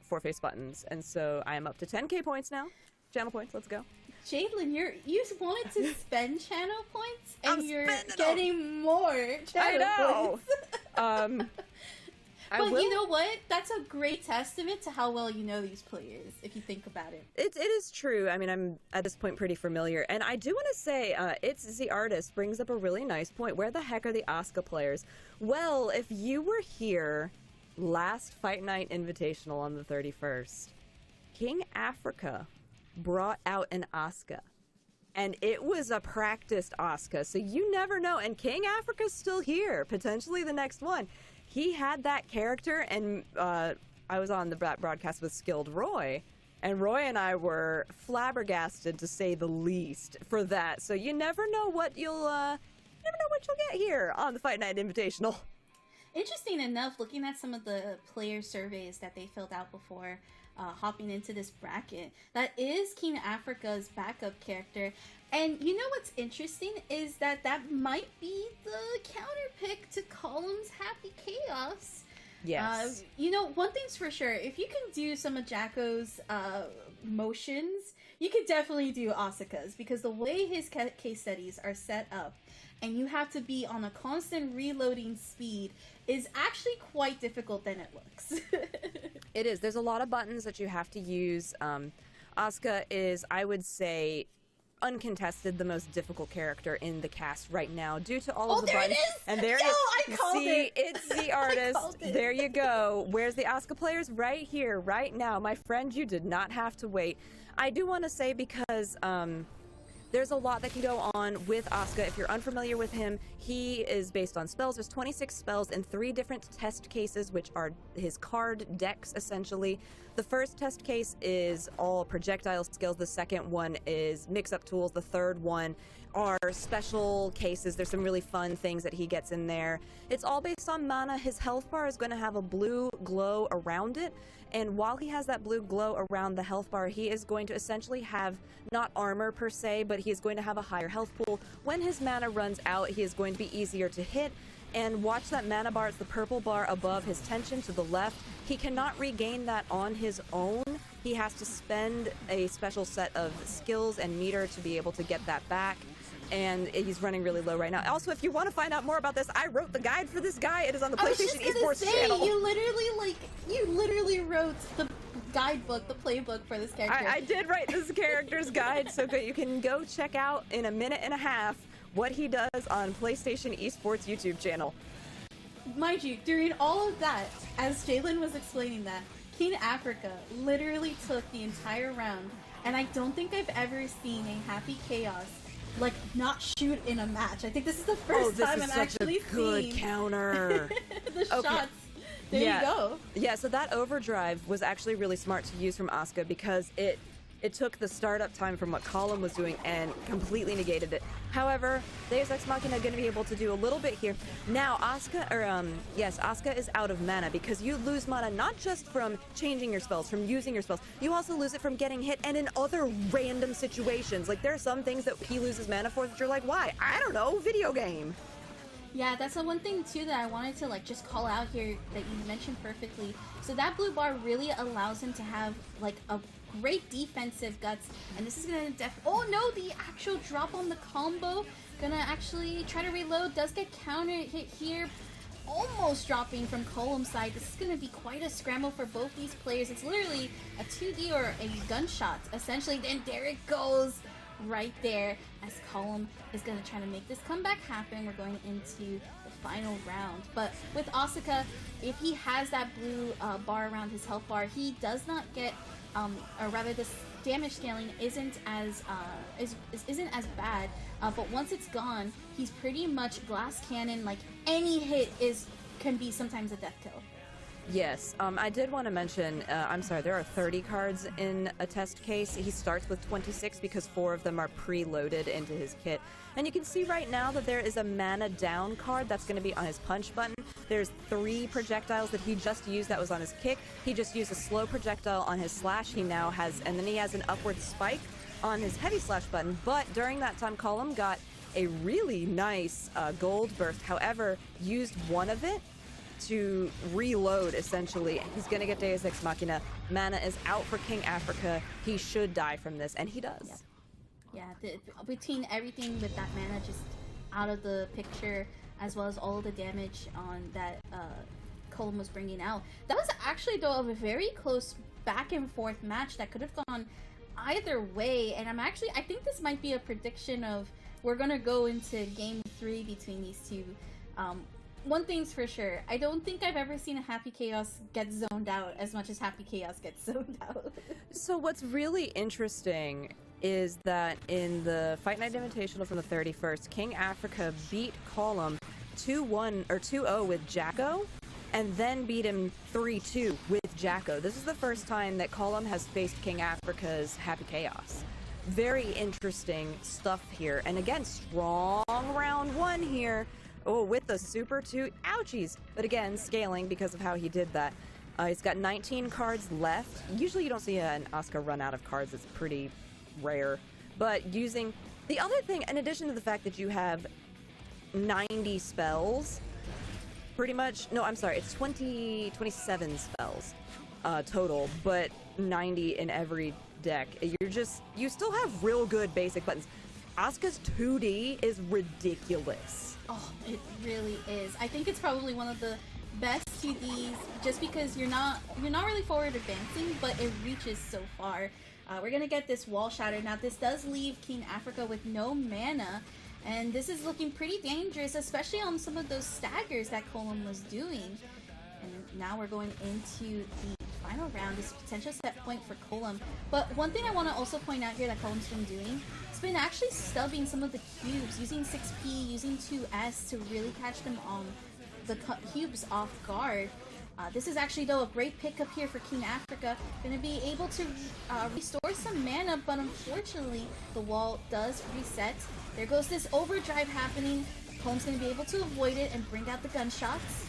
Four Face Buttons, and so I am up to 10k points now. Channel points, let's go. Jadlin, you wanted to spend channel points, and you're getting them. More channel points. But you know what? That's a great testament to how well you know these players, if you think about it. It is true. I mean, I'm at this point pretty familiar. And I do want to say, It's the Artist brings up a really nice point. Where the heck are the Asuka players? Well, if you were here last Fight Night Invitational on the 31st, King Africa brought out an Asuka. And it was a practiced Asuka, so you never know. And King Africa's still here, potentially the next one. He had that character, and I was on the broadcast with Skilled Roy, and Roy and I were flabbergasted, to say the least, for that. So you never know what you'll get here on the Fight Night Invitational. Interesting enough, looking at some of the player surveys that they filled out before hopping into this bracket, that is King Africa's backup character. And you know what's interesting is that might be the counter pick to Column's Happy Chaos. Yes. You know, one thing's for sure, if you can do some of Jacko's motions, you could definitely do Asuka's, because the way his case studies are set up, and you have to be on a constant reloading speed, is actually quite difficult than it looks. It is. There's a lot of buttons that you have to use. Asuka is, I would say, uncontested the most difficult character in the cast right now, due to all of the buttons. It is! And there Yo, it is. I called it. It's the Artist. There you go. Where's the Asuka players? Right here, right now. My friend, you did not have to wait. I do want to say, because there's a lot that can go on with Asuka. If you're unfamiliar with him, he is based on spells. There's 26 spells in 3 different test cases, which are his card decks, essentially. The first test case is all projectile skills. The second one is mix-up tools. The third one are special cases. There's some really fun things that he gets in there. It's all based on mana. His health bar is going to have a blue glow around it. And while he has that blue glow around the health bar, he is going to essentially have not armor per se, but he is going to have a higher health pool. When his mana runs out, he is going to be easier to hit. And watch that mana bar. It's the purple bar above his tension to the left. He cannot regain that on his own. He has to spend a special set of skills and meter to be able to get that back. And he's running really low right now. Also, if you want to find out more about this, I wrote the guide for this guy. It is on the PlayStation Esports channel. You literally wrote the guidebook, the playbook for this character. I did write this character's guide, so you can go check out in a minute and a half what he does on PlayStation Esports YouTube channel. Mind you, during all of that, as Jalen was explaining that, King Africa literally took the entire round, and I don't think I've ever seen a Happy Chaos like not shoot in a match. I think this is the first time I'm actually seeing good counter. the shots. There you go. Yeah, so that overdrive was actually really smart to use from Asuka, because it it took the startup time from what Column was doing and completely negated it. However, Deus Ex Machina going to be able to do a little bit here. Now, Asuka is out of mana because you lose mana not just from changing your spells, from using your spells. You also lose it from getting hit and in other random situations. Like, there are some things that he loses mana for that you're like, why? I don't know, video game. Yeah, that's the one thing too that I wanted to like just call out here that you mentioned perfectly. So that blue bar really allows him to have like a great defensive guts, and this is gonna oh no, the actual drop on the combo, gonna actually try to reload, does get counter hit here, almost dropping from Column's side. This is gonna be quite a scramble for both these players. It's literally a 2D or a gunshot essentially. Then there it goes, right there, as Column is going to try to make this comeback happen. We're going into the final round. But with Asuka, if he has that blue bar around his health bar, he does not get, or rather this damage scaling isn't as bad. But once it's gone, he's pretty much glass cannon. Like any hit can be sometimes a death kill. Yes, I did want to mention, I'm sorry, there are 30 cards in a test case. He starts with 26 because 4 of them are preloaded into his kit. And you can see right now that there is a mana down card that's going to be on his punch button. There's 3 projectiles that he just used that was on his kick. He just used a slow projectile on his slash. He now has, and then he has an upward spike on his heavy slash button. But during that time, Column got a really nice gold burst. However, used one of it to reload, essentially. He's going to get Deus Ex Machina. Mana is out for King Africa. He should die from this, and he does. Yeah, between everything with that mana just out of the picture, as well as all of the damage on that Column was bringing out, that was actually, though, a very close back and forth match that could have gone either way. And I think this might be a prediction of we're going to go into game 3 between these two. One thing's for sure, I don't think I've ever seen a Happy Chaos get zoned out as much as Happy Chaos gets zoned out. So what's really interesting is that in the Fight Night Invitational from the 31st, King Africa beat Column 2-1 or 2-0 with Jacko, and then beat him 3-2 with Jacko. This is the first time that Column has faced King Africa's Happy Chaos. Very interesting stuff here. And again, strong round 1 here. Oh, with the super 2. Ouchies. But again, scaling because of how he did that. He's got 19 cards left. Usually you don't see an Asuka run out of cards. It's pretty rare. But using... The other thing, in addition to the fact that you have 90 spells, pretty much... No, I'm sorry. It's 27 spells total, but 90 in every deck. You still have real good basic buttons. Asuka's 2D is ridiculous. Oh, it really is. I think it's probably one of the best 2Ds, just because you're not really forward advancing, but it reaches so far. We're gonna get this wall shattered. Now, this does leave King Africa with no mana, and this is looking pretty dangerous, especially on some of those staggers that Column was doing. And now we're going into the final round, this potential set point for Column. But one thing I want to also point out here that Column's been doing, it's been actually stubbing some of the cubes, using 6P, using 2S to really catch them on the cubes off guard. This is actually, though, a great pickup here for King Africa. Going to be able to restore some mana, but unfortunately, the wall does reset. There goes this overdrive happening. Column's going to be able to avoid it and bring out the gunshots.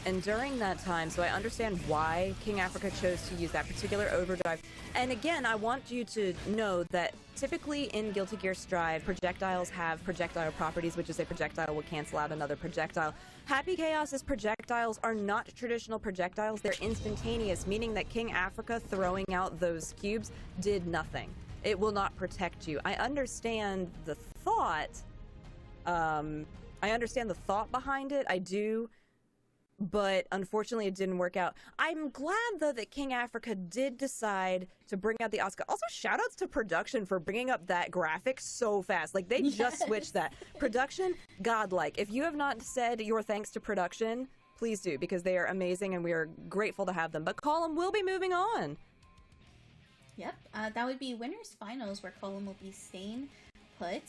And during that time, so I understand why King Africa chose to use that particular overdrive. And again, I want you to know that typically in Guilty Gear Strive, projectiles have projectile properties, which is a projectile will cancel out another projectile. Happy Chaos's projectiles are not traditional projectiles. They're instantaneous, meaning that King Africa throwing out those cubes did nothing. It will not protect you. I understand the thought. I understand the thought behind it. I do. But unfortunately, it didn't work out. I'm glad, though, that King Africa did decide to bring out the Asuka. Also, shout-outs to production for bringing up that graphic so fast. Like, they just switched that. Production, godlike. If you have not said your thanks to production, please do, because they are amazing, and we are grateful to have them. But Column will be moving on. Yep, that would be winners finals, where Column will be staying put.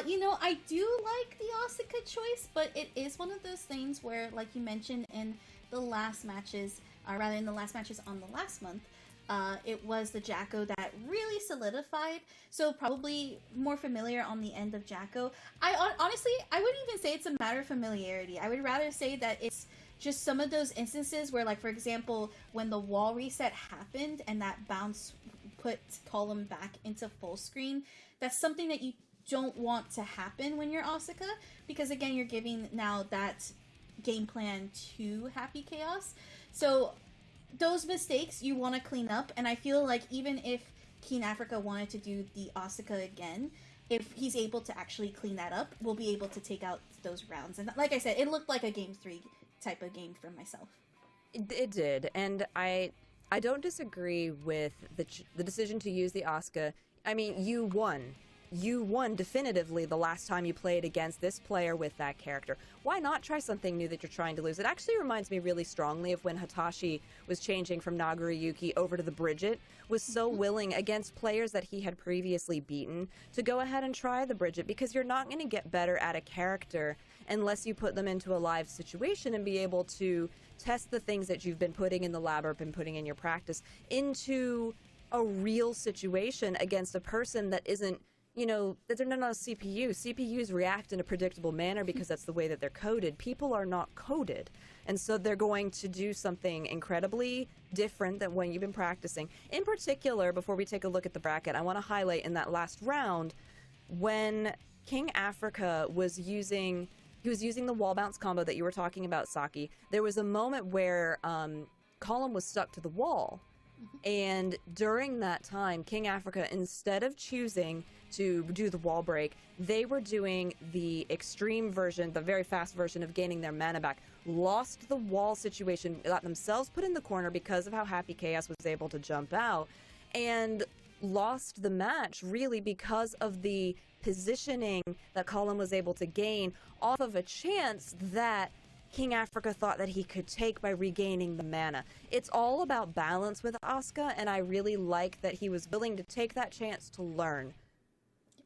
You know, I do like the Asuka choice, but it is one of those things where, like you mentioned in the last matches, rather in the last matches on the last month, it was the Jacko that really solidified. So probably more familiar on the end of Jacko. Honestly, I wouldn't even say it's a matter of familiarity. I would rather say that it's just some of those instances where, like, for example, when the wall reset happened and that bounce put Column back into full screen, that's something that you don't want to happen when you're Asuka, because again, you're giving now that game plan to Happy Chaos. So those mistakes you want to clean up, and I feel like even if King Africa wanted to do the Asuka again, if he's able to actually clean that up, we'll be able to take out those rounds. And like I said, it looked like a game 3 type of game for myself. It did, and I don't disagree with the decision to use the Asuka. I mean, you won. You won definitively the last time you played against this player with that character. Why not try something new that you're trying to lose? It actually reminds me really strongly of when Hitachi was changing from Nagoriyuki over to the Bridget, was so willing against players that he had previously beaten to go ahead and try the Bridget, because you're not going to get better at a character unless you put them into a live situation and be able to test the things that you've been putting in the lab or been putting in your practice into a real situation against a person that isn't, you know, that they're not a CPU. CPUs react in a predictable manner because that's the way that they're coded. People are not coded. And so they're going to do something incredibly different than when you've been practicing. In particular, before we take a look at the bracket, I want to highlight in that last round when King Africa was using the wall bounce combo that you were talking about, Saki. There was a moment where Column was stuck to the wall. And during that time, King Africa, instead of choosing to do the wall break, they were doing the extreme version, the very fast version of gaining their mana back, lost the wall situation, got themselves put in the corner because of how Happy Chaos was able to jump out, and lost the match really because of the positioning that Colin was able to gain off of a chance that King Africa thought that he could take by regaining the mana. It's all about balance with Asuka, and I really like that he was willing to take that chance to learn.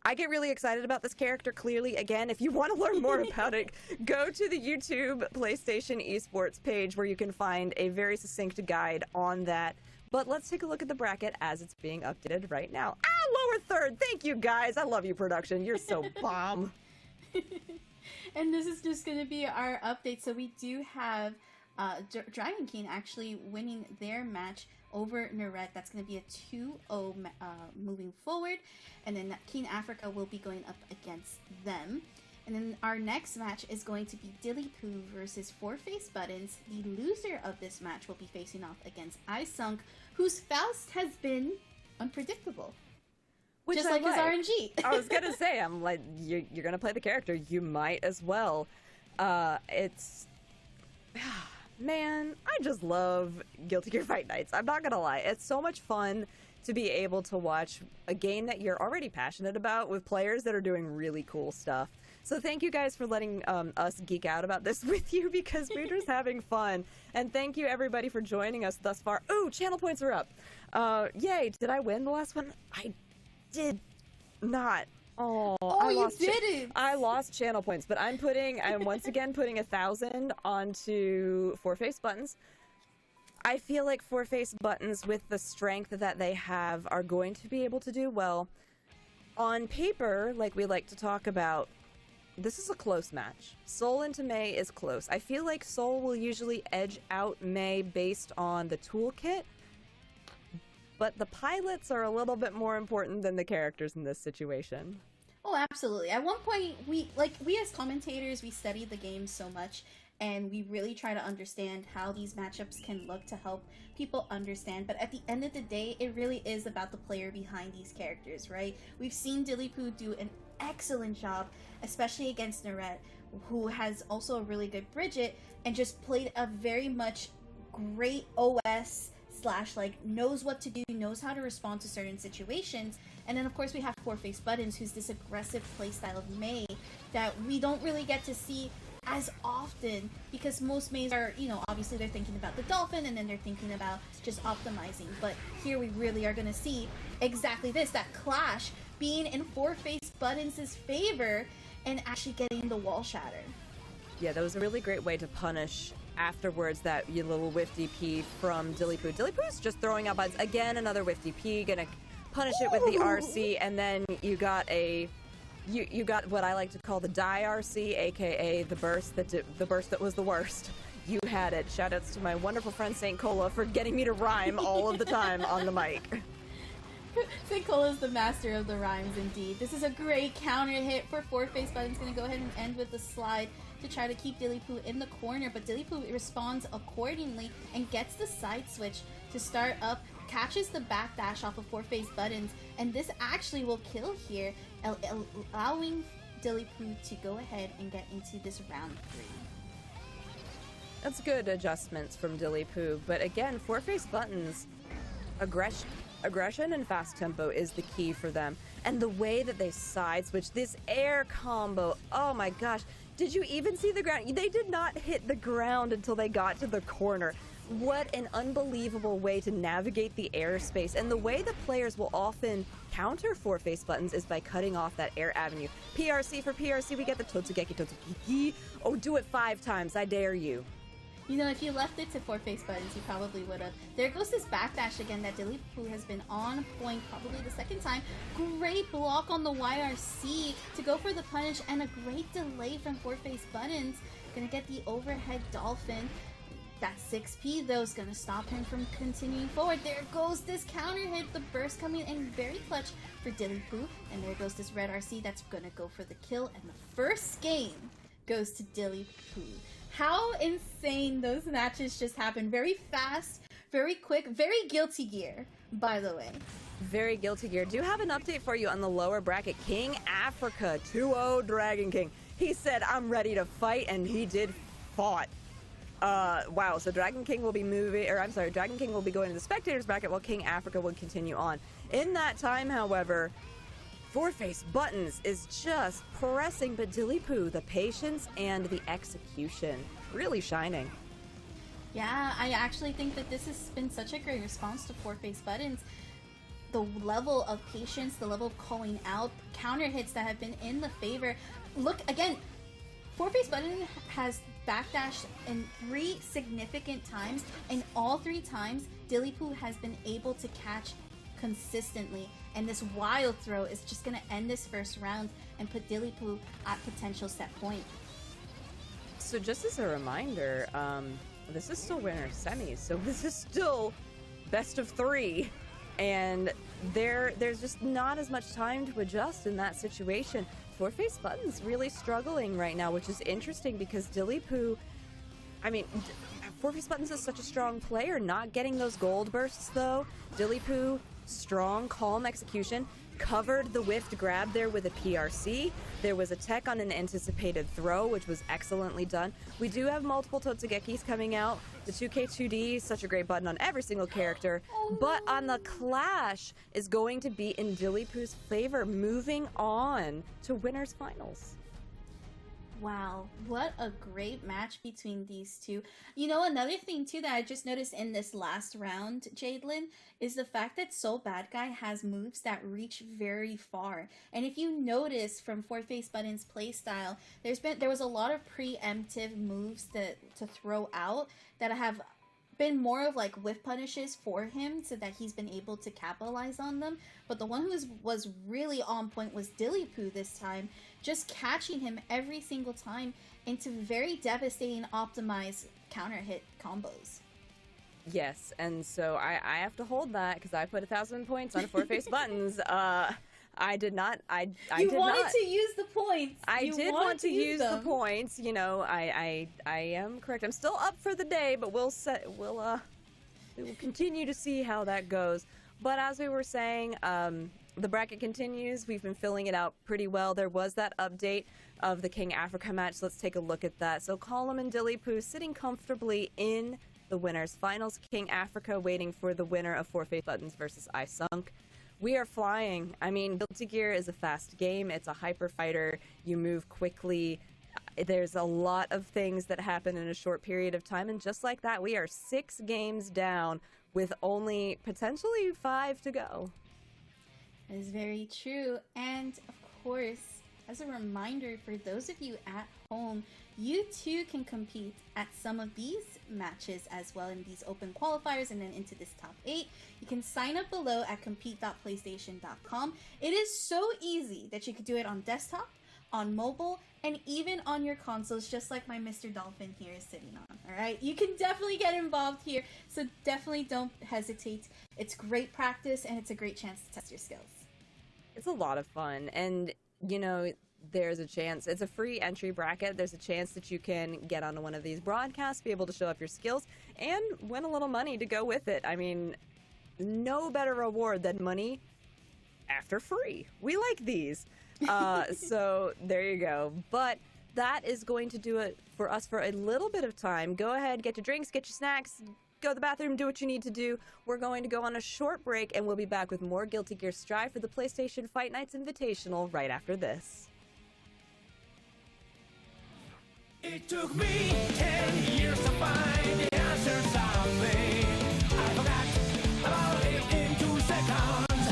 I get really excited about this character, clearly. Again, if you want to learn more about it, go to the YouTube PlayStation Esports page where you can find a very succinct guide on that. But let's take a look at the bracket as it's being updated right now. Lower third! Thank you, guys! I love you, production. You're so bomb. And this is just going to be our update. So we do have Dragon King actually winning their match over Naret. That's going to be a 2-0 moving forward. And then King Africa will be going up against them. And then our next match is going to be Dilly versus Four Face Buttons. The loser of this match will be facing off against Isunk, whose Faust has been unpredictable. Which just I like his RNG. I was gonna say, I'm like, you're gonna play the character, you might as well. It's man, I just love Guilty Gear Fight Nights. I'm not gonna lie, it's so much fun to be able to watch a game that you're already passionate about with players that are doing really cool stuff. So thank you guys for letting us geek out about this with you, because we're just having fun. And thank you everybody for joining us thus far. Ooh, channel points are up. Yay! Did I win the last one? I did not. Oh, you didn't. I lost channel points, but I'm once again putting 1,000 onto Four Face Buttons. I feel like Four Face Buttons, with the strength that they have, are going to be able to do well. On paper, like we like to talk about, this is a close match. Sol into May is close. I feel like Sol will usually edge out May based on the toolkit, but the pilots are a little bit more important than the characters in this situation. Oh, absolutely. At one point, we as commentators, we study the game so much, and we really try to understand how these matchups can look to help people understand. But at the end of the day, it really is about the player behind these characters, right? We've seen Dilly do an excellent job, especially against Naret, who has also a really good Bridget, and just played a very much great OS / like knows what to do, knows how to respond to certain situations. And then of course we have Four Face Buttons, who's this aggressive playstyle of May that we don't really get to see as often, because most Mays are, you know, obviously they're thinking about the Dolphin and then they're thinking about just optimizing. But here we really are going to see exactly this, that clash being in Four Face Buttons' favor and actually getting the wall shatter. Yeah, that was a really great way to punish afterwards that little whiff DP from Dilly Poo. Dilly Poo's just throwing out buttons. Again, another whiff DP, gonna punish it with the RC, and then you got you got what I like to call the die RC, aka the burst that was the worst. You had it. Shoutouts to my wonderful friend Saint Cola for getting me to rhyme all of the time on the mic. St. Cola is the master of the rhymes, indeed. This is a great counter hit for Face Button's going to go ahead and end with the slide to try to keep Dilly Poo in the corner, but Dilly Poo responds accordingly and gets the side switch to start up, catches the backdash off of Face Buttons, and this actually will kill here, allowing Dilly Poo to go ahead and get into this round 3. That's good adjustments from Dilly Poo, but again, Face Buttons, aggression and fast tempo is the key for them. And the way that they side switch, this air combo, oh my gosh. Did you even see the ground? They did not hit the ground until they got to the corner. What an unbelievable way to navigate the airspace. And the way the players will often counter Face Buttons is by cutting off that air avenue. PRC for PRC, we get the Totsugeki. Oh, do it 5 times, I dare you. You know, if you left it to Face Buttons, you probably would have. There goes this backdash again that Dilly Poo has been on point probably the second time. Great block on the YRC to go for the punish, and a great delay from Face Buttons. Gonna get the overhead dolphin. That 6P, though, is gonna stop him from continuing forward. There goes this counter hit, the burst coming in very clutch for Dilly Poo. And there goes this red RC that's gonna go for the kill. And the first game goes to Dilly Poo. How insane those matches just happened. Very fast, very quick, very Guilty Gear, by the way. Very Guilty Gear. Do have an update for you on the lower bracket. King Africa 2-0 Dragon King. He said, I'm ready to fight, and he did fought. Wow, so Dragon King will be Dragon King will be going to the spectators bracket while King Africa will continue on. In that time, however, Face Buttons is just pressing, but Dilly Poo, the patience and the execution, really shining. Yeah, I actually think that this has been such a great response to Face Buttons. The level of patience, the level of calling out, counter hits that have been in the favor. Look, again, Face Button has backdashed in 3 significant times, and all 3 times, Dilly Poo has been able to catch consistently, and this wild throw is just going to end this first round and put Dilly Poo at potential set point. So just as a reminder, this is still winner semis, so this is still best of 3, and there's just not as much time to adjust in that situation. Face Button's really struggling right now, which is interesting because Dilly Poo, I mean, Face Buttons is such a strong player, not getting those gold bursts though. Dilly Poo, strong, calm execution, covered the whiffed grab there with a PRC. There was a tech on an anticipated throw, which was excellently done. We do have multiple Totsugekis coming out. The 2K2D, such a great button on every single character, but on the clash is going to be in Dilly Poo's favor, moving on to winners finals. Wow, what a great match between these two. You know, another thing too that I just noticed in this last round, Jadelyn, is the fact that Soul Bad Guy has moves that reach very far. And if you notice from Face Button's playstyle, there was a lot of preemptive moves to throw out that have been more of like whiff punishes for him so that he's been able to capitalize on them. But the one who was really on point was Dilly Poo this time, just catching him every single time into very devastating optimized counter hit combos. Yes, and so I have to hold that because I put 1,000 points on Face Buttons. I did not. I you did wanted not. to use the points. I did want to use the points. You know, I am correct. I'm still up for the day, but we will continue to see how that goes. But as we were saying, the bracket continues. We've been filling it out pretty well. There was that update of the King Africa match. So let's take a look at that. So Column and Dilly Poo sitting comfortably in the winners finals. King Africa waiting for the winner of Face Buttons versus I Sunk. We are flying. I mean, Guilty Gear is a fast game. It's a hyper fighter. You move quickly. There's a lot of things that happen in a short period of time. And just like that, we are 6 games down with only potentially 5 to go. That is very true. And of course, As a reminder, for those of you at home, you too can compete at some of these matches as well in these open qualifiers and then into this top 8. You can sign up below at compete.playstation.com. It is so easy that you could do it on desktop, on mobile, and even on your consoles, just like my Mr. Dolphin here is sitting on. All right, you can definitely get involved here, so definitely don't hesitate. It's great practice and it's a great chance to test your skills. It's a lot of fun, and you know, there's a chance, it's a free entry bracket, there's a chance that you can get onto one of these broadcasts, be able to show off your skills, and win a little money to go with it. I mean, no better reward than money after free. We like these. So there you go. But that is going to do it for us for a little bit of time. Go ahead, get your drinks, get your snacks, go to the bathroom, do what you need to do. We're going to go on a short break, and we'll be back with more Guilty Gear Strive for the PlayStation Fight Nights Invitational right after this. It took me 10 years to find the answers I made. I forgot about it in 2 seconds.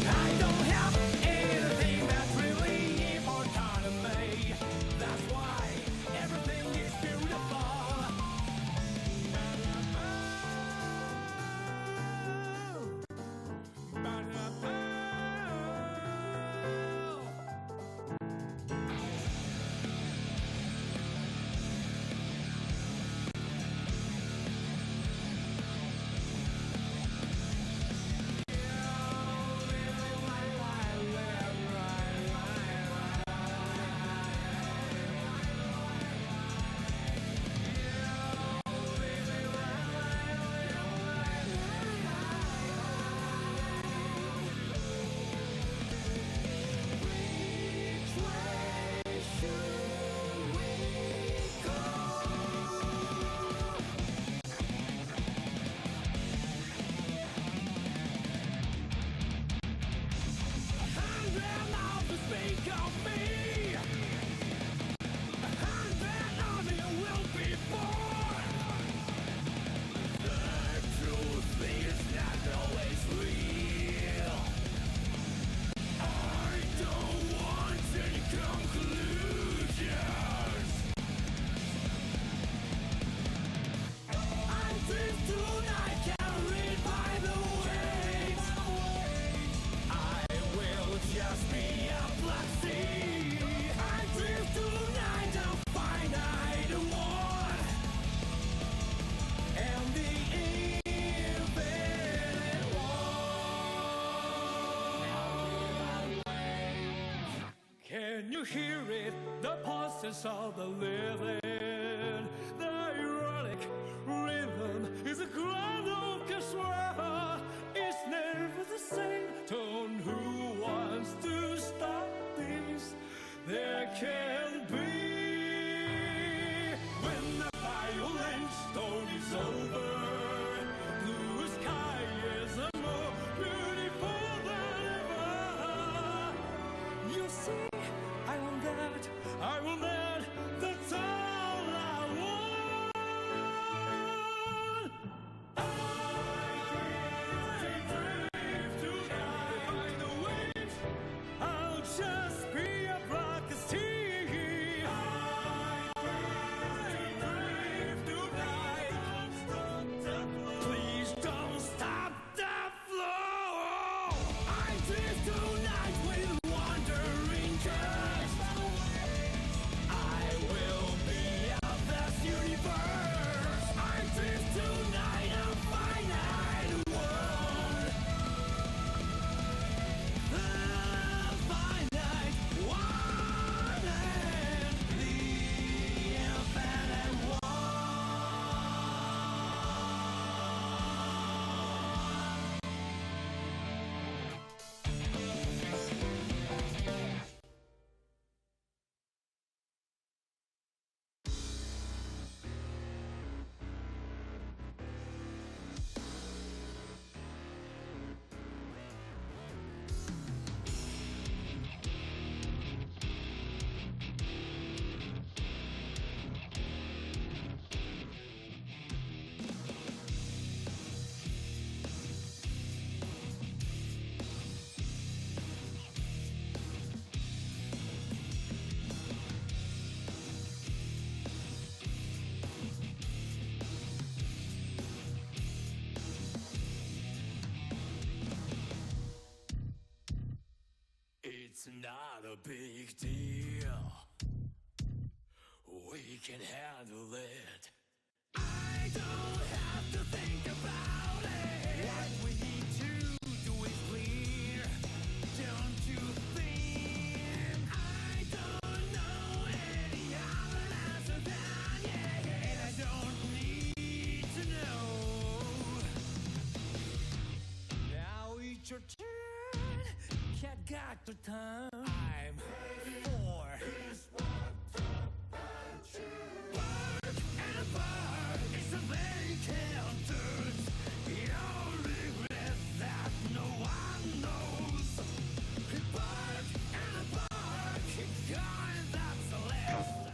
I don't have anything that's really important to me. That's why everything is beautiful. Can you hear it? The pulses of the living. The ironic rhythm is a grand orchestra. It's never the same tone. Who wants to stop this? There can be. When the violent storm is over, blue sky is more beautiful than ever. You see, I will not let the time big deal. We can handle it. I don't have to think about it. What we need to do is clear. Don't you think? I don't know any other answer than yeah. And I don't need to know. Now it's your turn. Cat got the time. I'm for his work and bark. It's a vacant dirt. Your regret that no one knows. He bark and bark. He going, that's the last.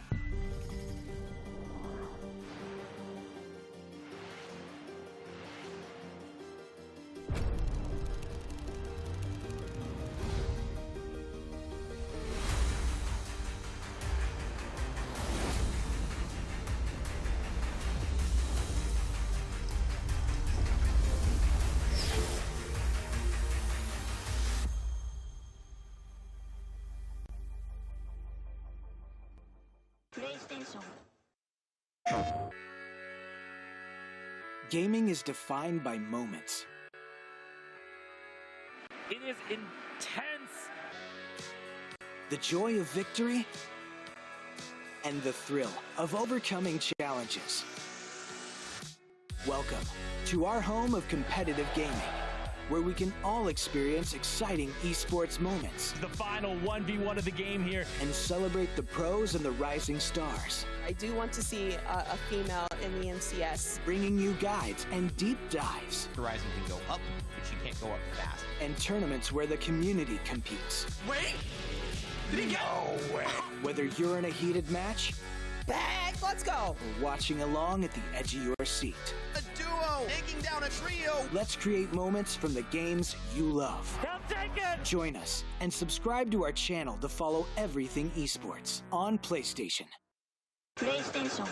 PlayStation. Gaming is defined by moments. It is intense. The joy of victory and the thrill of overcoming challenges. Welcome to our home of competitive gaming, where we can all experience exciting esports moments The final 1v1 of the game here. and celebrate the pros and the rising stars, I do want to see a female in the MCS. bringing you guides and deep dives Horizon can go up, but she can't go up fast. and tournaments where the community competes. Wait! Did he get? No way! Whether you're in a heated match Back, let's go. or watching along at the edge of your seat, A duo taking down a trio. let's create moments from the games you love. Come take it! Join us and subscribe to our channel to follow everything esports on PlayStation. PlayStation.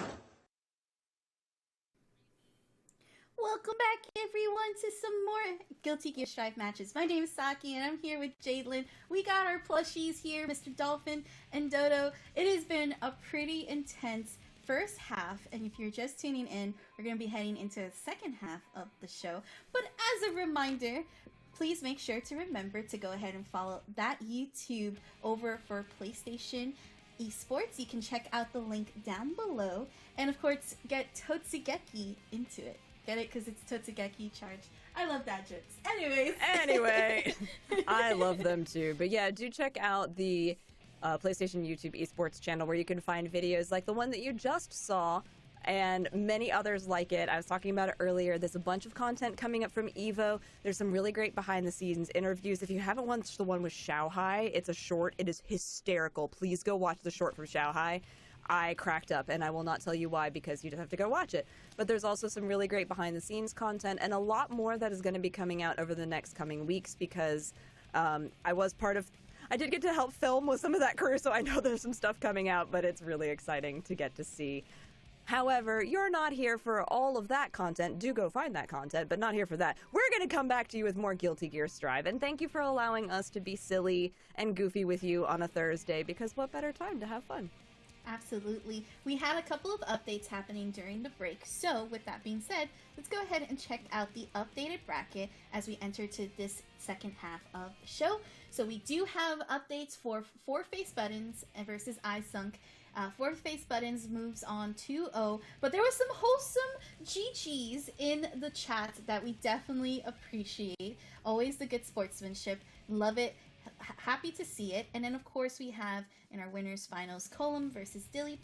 Welcome back, everyone, to some more Guilty Gear Strive matches. My name is Saki, and I'm here with Jadelyn. We got our plushies here, Mr. Dolphin and Dodo. It has been a pretty intense first half, and if you're just tuning in, we're going to be heading into the second half of the show. But as a reminder, please make sure to remember to go ahead and follow that YouTube over for PlayStation Esports. You can check out the link down below, and of course, get Totsugeki into it. Get it? Because it's Totsugeki charge. I love that jokes. Anyways. Anyway, I love them too. But yeah, do check out the PlayStation YouTube Esports channel where you can find videos like the one that you just saw and many others like it. I was talking about it earlier. There's a bunch of content coming up from EVO. There's some really great behind-the-scenes interviews. If you haven't watched the one with Xiaohai, it's a short. It is hysterical. Please go watch the short from Xiaohai. I cracked up, and I will not tell you why because you just have to go watch it. But there's also some really great behind-the-scenes content and a lot more that is going to be coming out over the next coming weeks because I did get to help film with some of that crew, so I know there's some stuff coming out, but it's really exciting to get to see. However, you're not here for all of that content. Do go find that content, but not here for that. We're going to come back to you with more Guilty Gear Strive, and thank you for allowing us to be silly and goofy with you on a Thursday, because what better time to have fun? Absolutely. We had a couple of updates happening during the break. So, with that being said, let's go ahead and check out the updated bracket as we enter to this second half of the show. So, we do have updates for Four Face Buttons versus iSunk. Four Face Buttons moves on 2-0, but there was some wholesome GGs in the chat that we definitely appreciate. Always the good sportsmanship. Love it. Happy to see it. And then, of course, we have in our winners finals Colum versus Dilly.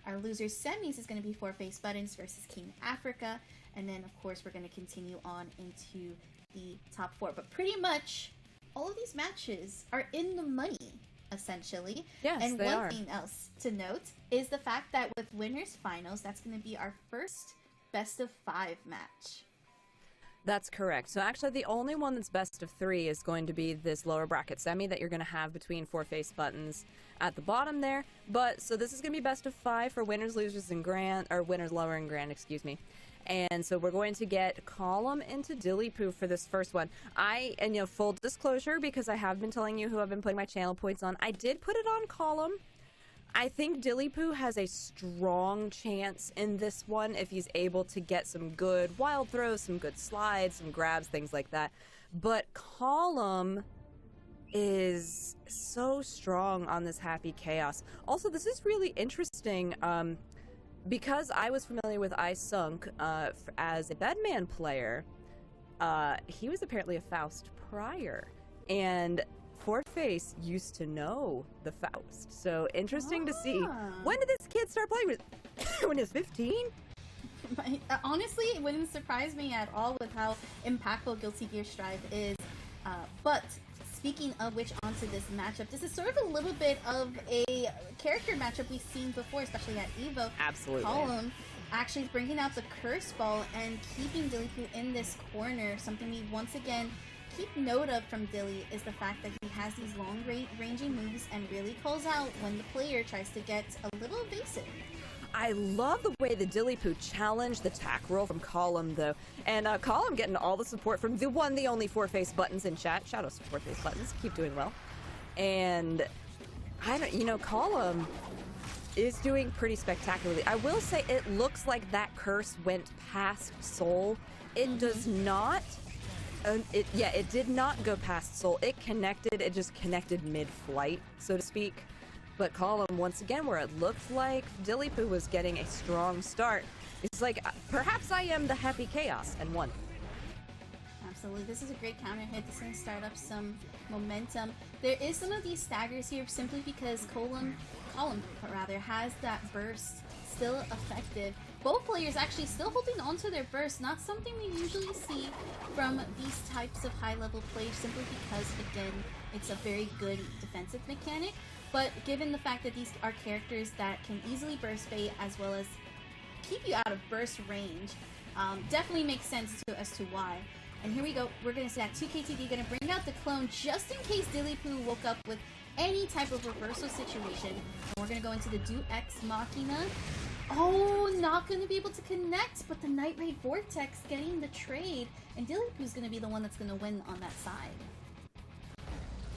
Our losers semis is going to be Four Face Buttons versus King Africa. And then, of course, we're going to continue on into the top four. But pretty much all of these matches are in the money, essentially. Yes, and they one are. thing else to note is the fact that with winners finals, that's going to be our first best of 5 match. That's correct. So actually the only one that's best of 3 is going to be this lower bracket semi that you're going to have between Four Face Buttons at the bottom there. But so this is going to be best of 5 for winners, losers, and grand, or winners, lower, and grand, excuse me. And so we're going to get Column into Dilly Poo for this first one. And full disclosure, because I have been telling you who I've been putting my channel points on, I did put it on Column. I think Dilly Poo has a strong chance in this one if he's able to get some good wild throws, some good slides, some grabs, things like that. But Column is so strong on this Happy Chaos. Also, this is really interesting because I was familiar with iSunk as a Bedman player. He was apparently a Faust prior, and Fortface used to know the Faust. So interesting to see. When did this kid start playing? When he was 15? Honestly, it wouldn't surprise me at all with how impactful Guilty Gear Strive is. But speaking of which, onto this matchup, this is sort of a little bit of a character matchup we've seen before, especially at EVO. Absolutely. Column actually bringing out the Curse Ball and keeping Dilly Poo in this corner. Something we once again keep note of from Dilly is the fact that he has these long-ranging moves and really calls out when the player tries to get a little evasive. I love the way the Dilly Poo challenged the tack roll from Column, though. And Column getting all the support from the one, the only Four-Face Buttons in chat. Shout out to Four-Face Buttons. Keep doing well. And, Column is doing pretty spectacularly. I will say it looks like that curse went past Soul. It does not. It did not go past Soul. It just connected mid-flight, so to speak. But Column, once again, where it looked like Dilly Poo was getting a strong start, it's like, perhaps I am the Happy Chaos, and won. Absolutely. This is a great counter hit. This is going to start up some momentum. There is some of these staggers here simply because Column has that burst still effective. Both players actually still holding on to their burst, not something we usually see from these types of high-level plays, simply because, again, it's a very good defensive mechanic. But given the fact that these are characters that can easily burst bait as well as keep you out of burst range, definitely makes sense as to why. And here we go. We're going to see that 2KTD going to bring out the clone just in case Dilly Poo woke up with any type of reversal situation. And we're going to go into the Do Ex Machina. Oh, not going to be able to connect, but the Night Raid Vortex getting the trade. And Dilly Poo's going to be the one that's going to win on that side.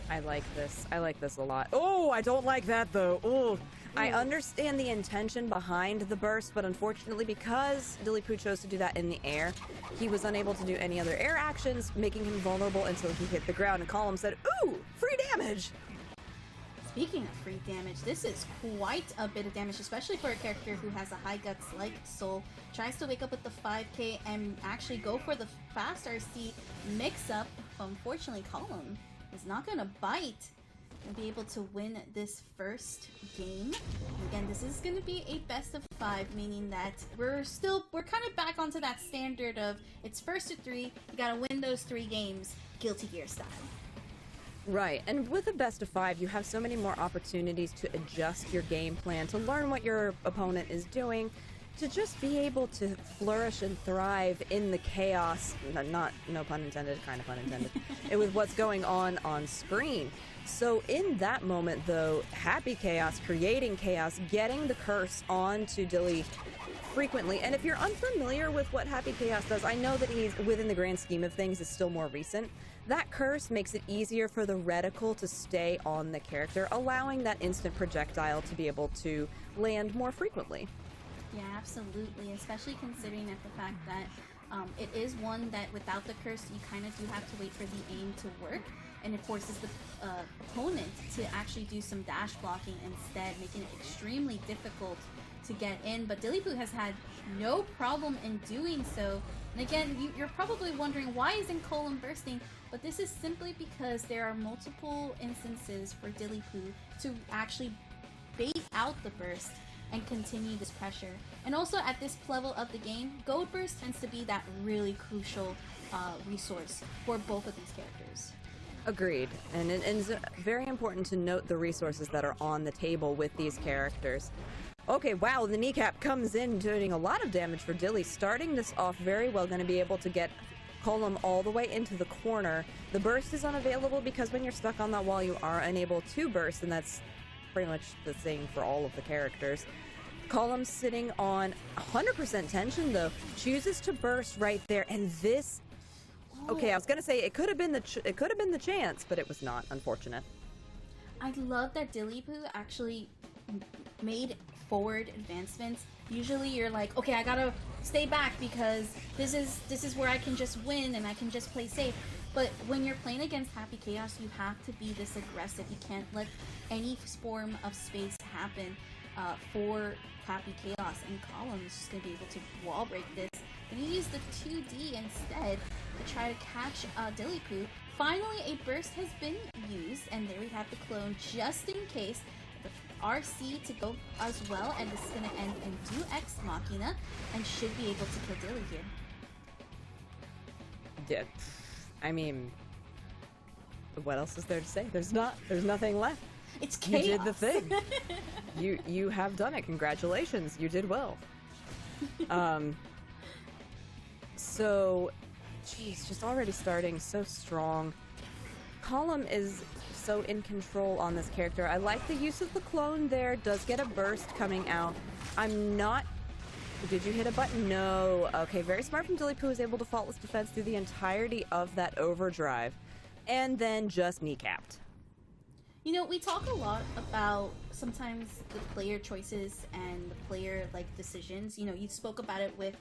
I like this. I like this a lot. Oh, I don't like that, though. Oh, I understand the intention behind the burst, but unfortunately, because Dilly Poo chose to do that in the air, he was unable to do any other air actions, making him vulnerable until he hit the ground. And Column said, ooh, free damage! Speaking of free damage, this is quite a bit of damage, especially for a character who has a high guts like Soul. Tries to wake up with the 5k and actually go for the fast RC mix-up. Unfortunately, Column is not going to bite and be able to win this first game. And again, this is going to be a best of 5, meaning that we're kind of back onto that standard of it's first to 3, you got to win those 3 games, Guilty Gear style. Right, and with a best of 5, you have so many more opportunities to adjust your game plan, to learn what your opponent is doing, to just be able to flourish and thrive in the chaos, no pun intended, kind of pun intended, with what's going on screen. So in that moment, though, Happy Chaos, creating chaos, getting the curse onto Dilly frequently. And if you're unfamiliar with what Happy Chaos does, I know that he's, within the grand scheme of things, is still more recent. That curse makes it easier for the reticle to stay on the character, allowing that instant projectile to be able to land more frequently. Yeah, absolutely, especially considering at the fact that it is one that without the curse, you kind of do have to wait for the aim to work, and it forces the opponent to actually do some dash blocking instead, making it extremely difficult to get in. But Dilly Poo has had no problem in doing so. And again, you're probably wondering, why isn't Column bursting? But this is simply because there are multiple instances for Dilly Poo to actually bait out the burst and continue this pressure. And also at this level of the game, Gold Burst tends to be that really crucial resource for both of these characters. Agreed. And it's very important to note the resources that are on the table with these characters. Okay, wow, the kneecap comes in doing a lot of damage for Dilly, starting this off very well, going to be able to get Column all the way into the corner. The burst is unavailable because when you're stuck on that wall, you are unable to burst, and that's pretty much the same for all of the characters. Column sitting on 100% tension though, chooses to burst right there, and this. Okay, I was gonna say it could have been the chance, but it was not. Unfortunate. I love that Dilly actually made forward advancements. Usually you're like, okay, I gotta stay back because this is where I can just win and I can just play safe. But when you're playing against Happy Chaos, you have to be this aggressive. You can't let any form of space happen for Happy Chaos. And Column is just gonna be able to wall break this. Gonna use the 2D instead to try to catch Dilly. Finally, a burst has been used, and there we have the clone just in case. The RC to go as well, and this is going to end in Do Ex Machina, and should be able to kill Dilly here. Yeah, I mean, what else is there to say? There's nothing left. It's chaos. You did the thing. you have done it. Congratulations. You did well. So, geez, just already starting so strong. Column is so in control on this character. I like the use of the clone there. Does get a burst coming out. I'm not... Did you hit a button? No. Okay, very smart from Dilly Poo, is able to faultless defense through the entirety of that overdrive. And then just kneecapped. You know, we talk a lot about sometimes the player choices and the player decisions. You know, you spoke about it with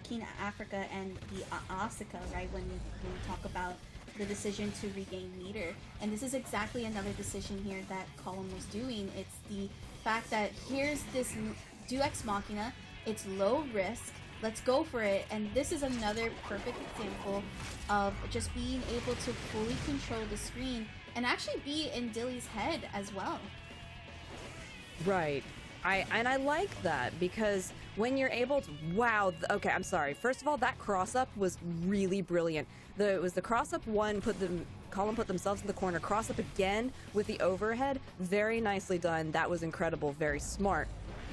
Keen Africa and the Asuka, right? When we talk about the decision to regain meter, and this is exactly another decision here that Column was doing. It's the fact that here's this Do Ex Machina. It's low risk. Let's go for it. And this is another perfect example of just being able to fully control the screen and actually be in Dilly's head as well. Right. I like that, because when you're able to... Wow. Okay, I'm sorry. First of all, that cross-up was really brilliant. It was the cross-up one, Column put themselves in the corner, cross-up again with the overhead. Very nicely done. That was incredible. Very smart.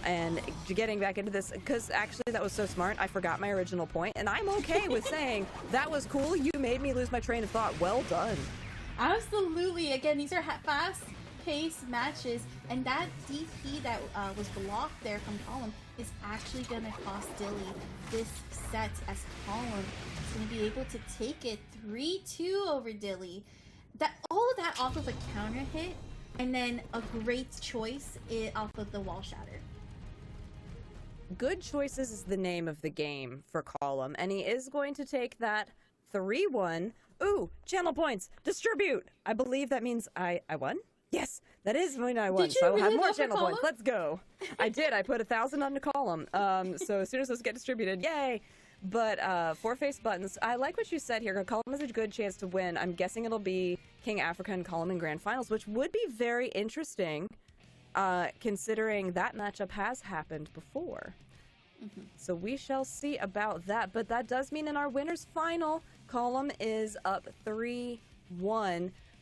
And getting back into this, because actually that was so smart, I forgot my original point, and I'm okay with saying, that was cool, you made me lose my train of thought. Well done. Absolutely. Again, these are fast-paced matches, and that DP that was blocked there from Column is actually going to cost Dilly this set, as Column is going to be able to take it 3-2 over Dilly. All of that off of a counter hit, and then a great choice off of the wall shatter. Good choices is the name of the game for Column, and he is going to take that 3-1. Ooh, channel points, distribute. I believe that means I won. Yes, that is when I won. So I'll have more channel points. Let's go. I did. I put 1,000 on the Column. So as soon as those get distributed, yay. But 4-face buttons. I like what you said here. Column has a good chance to win. I'm guessing it'll be King Africa and Column in grand finals, which would be very interesting, considering that matchup has happened before. Mm-hmm. So we shall see about that. But that does mean in our winners final, Column is up 3-1,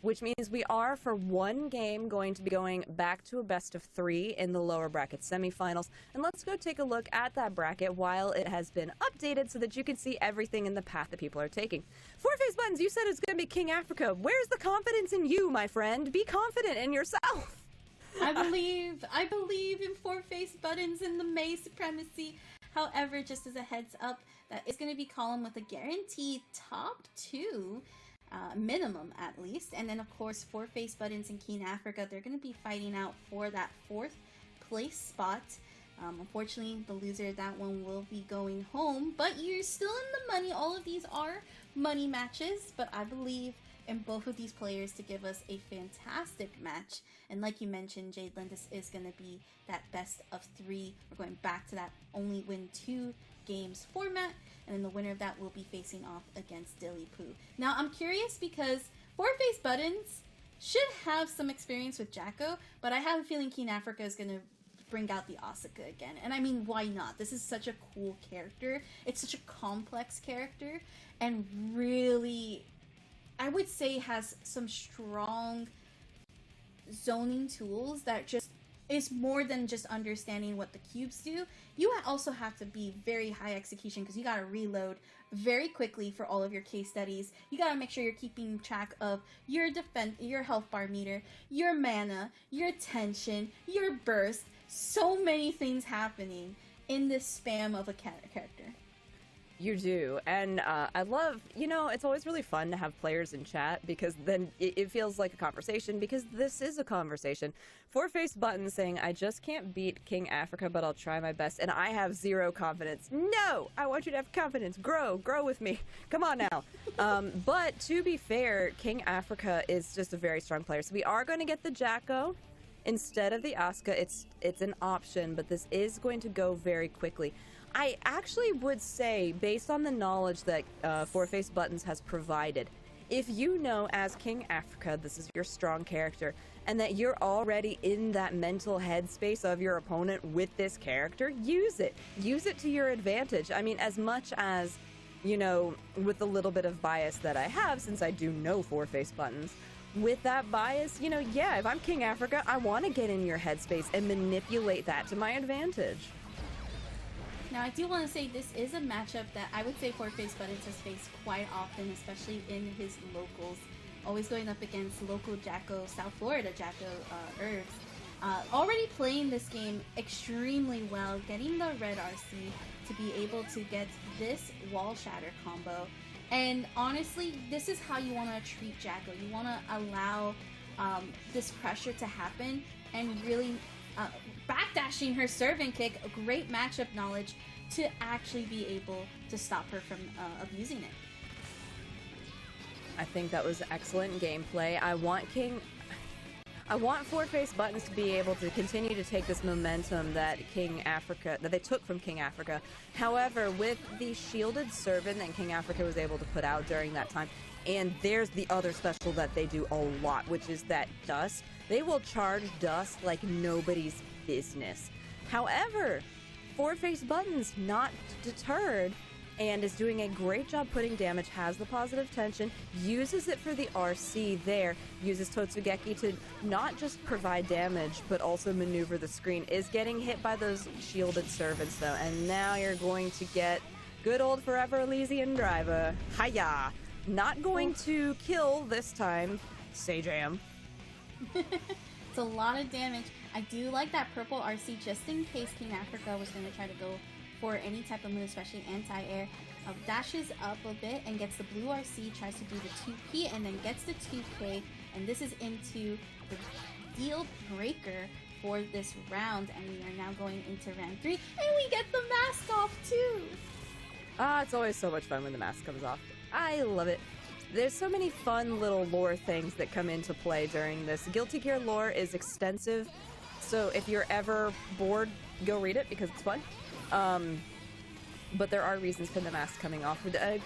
which means we are for one game going to be going back to a best of 3 in the lower bracket semifinals. And let's go take a look at that bracket while it has been updated so that you can see everything in the path that people are taking. 4-face buttons, you said it's going to be King Africa. Where's the confidence in you, my friend? Be confident in yourself. I believe in 4-face buttons and the May supremacy. However, just as a heads up, that is going to be Column with a guaranteed top 2, minimum at least. And then, of course, 4-face buttons in Keen Africa, they're going to be fighting out for that 4th place spot. Unfortunately, the loser of that one will be going home, but you're still in the money. All of these are money matches, but I believe in both of these players to give us a fantastic match. And like you mentioned, Jadelyn, this is going to be that best of 3. We're going back to that only win 2 games format, and then the winner of that will be facing off against Dilly Poo. Now, I'm curious because 4-face buttons should have some experience with Jacko, but I have a feeling Keen Africa is going to bring out the Asuka again. And I mean, why not? This is such a cool character. It's such a complex character, and really, I would say has some strong zoning tools that just is more than just understanding what the cubes do. You also have to be very high execution because you got to reload very quickly for all of your case studies. You got to make sure you're keeping track of your defense, your health bar meter, your mana, your tension, your burst. so many things happening in this spam of a character. You do. And I love, it's always really fun to have players in chat because then it feels like a conversation, because this is a conversation. Four-Faced Button saying, I just can't beat King Africa, but I'll try my best. And I have zero confidence. No! I want you to have confidence. Grow with me. Come on now. But to be fair, King Africa is just a very strong player. So we are going to get the Jacko instead of the Asuka. It's an option, but this is going to go very quickly. I actually would say, based on the knowledge that Four-Faced Buttons has provided, if you know as King Africa this is your strong character, and that you're already in that mental headspace of your opponent with this character, use it. Use it to your advantage. I mean, as much as, with the little bit of bias that I have, since I do know Four-Faced Buttons, with that bias, yeah, if I'm King Africa, I want to get in your headspace and manipulate that to my advantage. Now, I do want to say this is a matchup that I would say Four-Faced Buttons has faced quite often, especially in his locals. Always going up against local Jacko, South Florida Jacko Herbs. Already playing this game extremely well, getting the red RC to be able to get this wall shatter combo. And honestly, this is how you want to treat Jacko. You want to allow this pressure to happen and really backdashing her serve and kick, a great matchup knowledge to actually be able to stop her from abusing it. I think that was excellent gameplay. I want Four-Faced Buttons to be able to continue to take this momentum that they took from King Africa. However, with the shielded servant that King Africa was able to put out during that time, and there's the other special that they do a lot, which is that dust. They will charge dust like nobody's business. However, Four-Faced Buttons not deterred and is doing a great job putting damage, has the positive tension, uses it for the RC there, uses Totsugeki to not just provide damage, but also maneuver the screen, is getting hit by those shielded servants though, and now you're going to get good old Forever Elysian Driver. Hiya! Not going to kill this time, Sajam. It's a lot of damage. I do like that purple RC just in case King Africa was going to try to go for any type of move, especially anti-air. Dashes up a bit and gets the blue RC, tries to do the 2P and then gets the 2K, and this is into the deal breaker for this round, and we are now going into round 3, and we get the mask off too! It's always so much fun when the mask comes off. I love it. There's so many fun little lore things that come into play during this. Guilty Gear lore is extensive, so if you're ever bored, go read it because it's fun. But there are reasons for the mask coming off.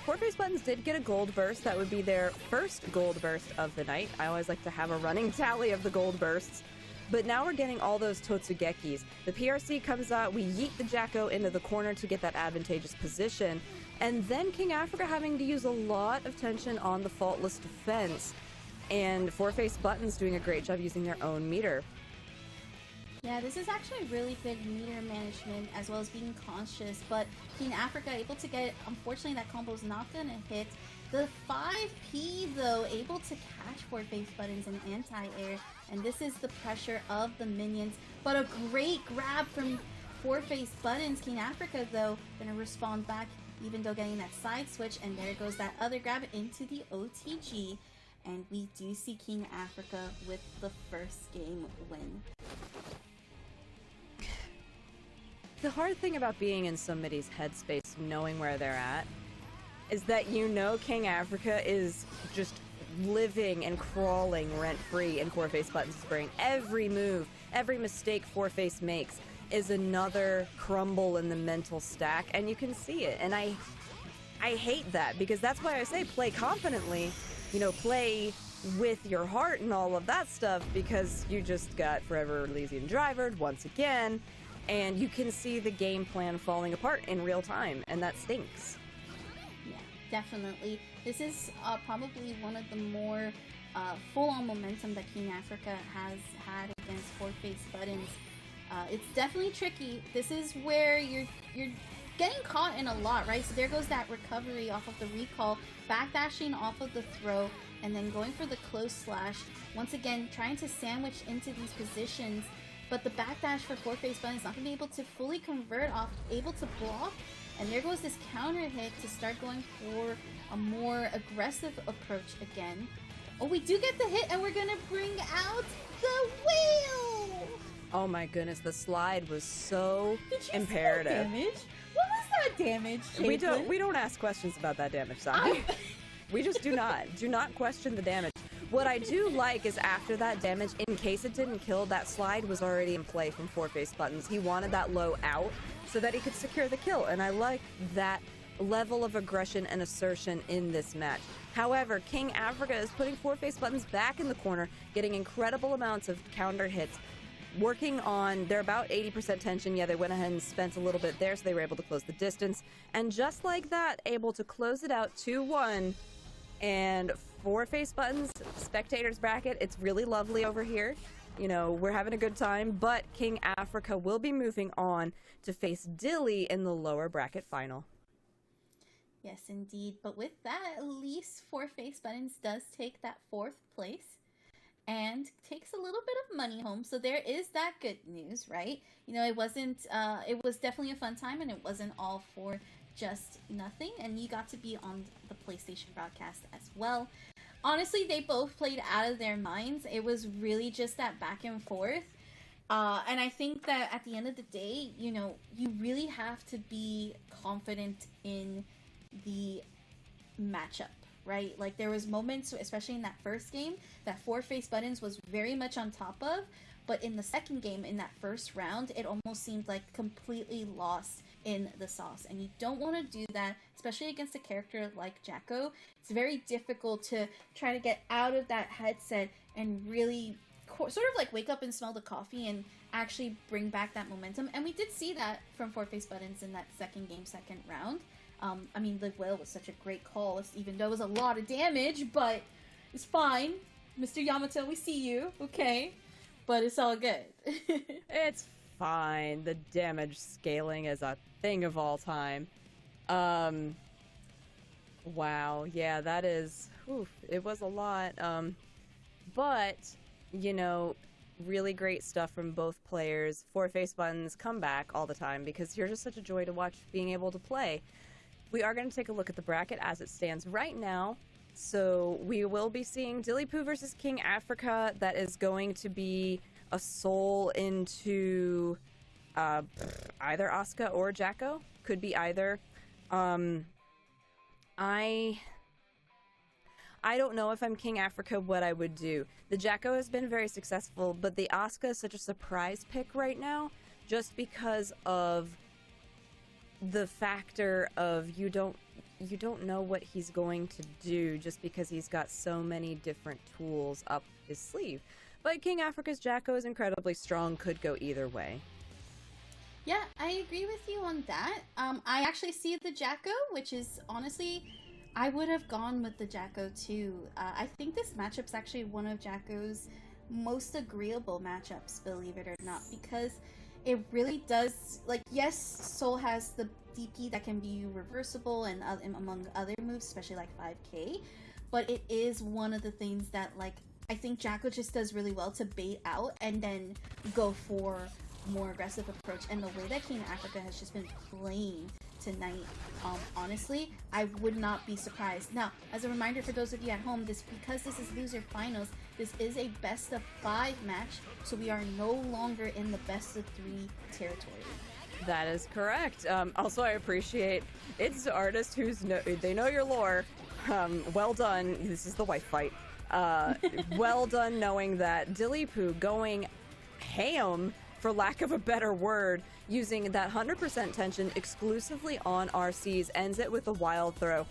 Four-Faced Buttons did get a gold burst. That would be their first gold burst of the night. I always like to have a running tally of the gold bursts. But now we're getting all those Totsugekis. The PRC comes out, we yeet the Jacko into the corner to get that advantageous position, and then King Africa having to use a lot of tension on the faultless defense, and Four-Faced Buttons doing a great job using their own meter. Yeah, this is actually really good meter management as well as being conscious, but King Africa able to get, unfortunately that combo is not going to hit. The 5P though, able to catch Four-Faced Buttons and anti-air, and this is the pressure of the minions, but a great grab from Four-Faced Buttons. King Africa though, going to respond back even though getting that side switch, and there goes that other grab into the OTG, and we do see King Africa with the first game win. The hard thing about being in somebody's headspace, knowing where they're at, is that King Africa is just living and crawling rent-free in Four-Faced Buttons' brain. Every move, every mistake Four-Face makes is another crumble in the mental stack, and you can see it. And I hate that, because that's why I say play confidently, play with your heart and all of that stuff, because you just got Forever Elysian Drivered once again, and you can see the game plan falling apart in real time, and that stinks. Yeah, definitely. This is probably one of the more full-on momentum that King Africa has had against Four-Faced Buttons. It's definitely tricky. This is where you're getting caught in a lot, right? So there goes that recovery off of the recall, backdashing off of the throw, and then going for the close slash. Once again, trying to sandwich into these positions but the backdash for four-face button is not going to be able to fully convert off, able to block, and there goes this counter hit to start going for a more aggressive approach again. Oh, we do get the hit, and we're going to bring out the whale! Oh my goodness, the slide was so Did you imperative. see that damage? What was that damage, Caitlin? We don't ask questions about that damage, Sami. We just do not question the damage. What I do like is after that damage, in case it didn't kill, that slide was already in play from four-face buttons. He wanted that low out so that he could secure the kill, and I like that level of aggression and assertion in this match. However, King Africa is putting four-face buttons back in the corner, getting incredible amounts of counter hits, working on, they're about 80% tension. Yeah, they went ahead and spent a little bit there, so they were able to close the distance. And just like that, able to close it out 2-1. And four-face buttons, spectators bracket, it's really lovely over here. You know, we're having a good time, but King Africa will be moving on to face Dilly in the lower bracket final. Yes, indeed. But with that, at least four-face buttons does take that 4th place and takes a little bit of money home. So there is that good news, right? You know, it was definitely a fun time, and it wasn't all for just nothing, and you got to be on the PlayStation broadcast as well. Honestly, they both played out of their minds. It was really just that back and forth. And I think that at the end of the day, you know, you really have to be confident in the matchup, right? Like, there was moments, especially in that first game, that four-face buttons was very much on top of, but in the second game, in that first round, it almost seemed like completely lost in the sauce, and you don't want to do that, especially against a character like Jacko. It's very difficult to try to get out of that headset and really sort of like wake up and smell the coffee and actually bring back that momentum. And we did see that from four-face buttons in that second game, second round. I mean, the whale was such a great call, even though it was a lot of damage, but it's fine. Mr. Yamato, we see you, okay? But it's all good. It's fine. The damage scaling is a thing of all time. Wow, yeah, that is, it was a lot. But, you know, really great stuff from both players. Four-face buttons come back all the time because you're just such a joy to watch being able to play. We are going to take a look at the bracket as it stands right now. So we will be seeing Dilly Poo versus King Africa. That is going to be a soul into either Asuka or Jacko. Could be either. I don't know if I'm King Africa what I would do. The Jacko has been very successful, but the Asuka is such a surprise pick right now just because of the factor of you don't know what he's going to do just because he's got so many different tools up his sleeve. But King Africa's Jacko is incredibly strong, could go either way. Yeah, I agree with you on that. I actually see the Jacko, which is honestly, I would have gone with the Jacko too. I think this matchup's actually one of Jacko's most agreeable matchups, believe it or not, because it really does, like, yes, Soul has the DP that can be reversible and among other moves, especially like 5K, but it is one of the things that, like, I think Jacko just does really well to bait out and then go for more aggressive approach. And the way that King Africa has just been playing tonight, honestly, I would not be surprised. Now, as a reminder for those of you at home, because this is loser finals, this is a best of 5 match, so we are no longer in the best of 3 territory. That is correct. Also, I appreciate it's the artist they know your lore. Well done. This is the wife fight. Well done knowing that Dilly Poo going ham, for lack of a better word, using that 100% tension exclusively on RCs, ends it with a wild throw.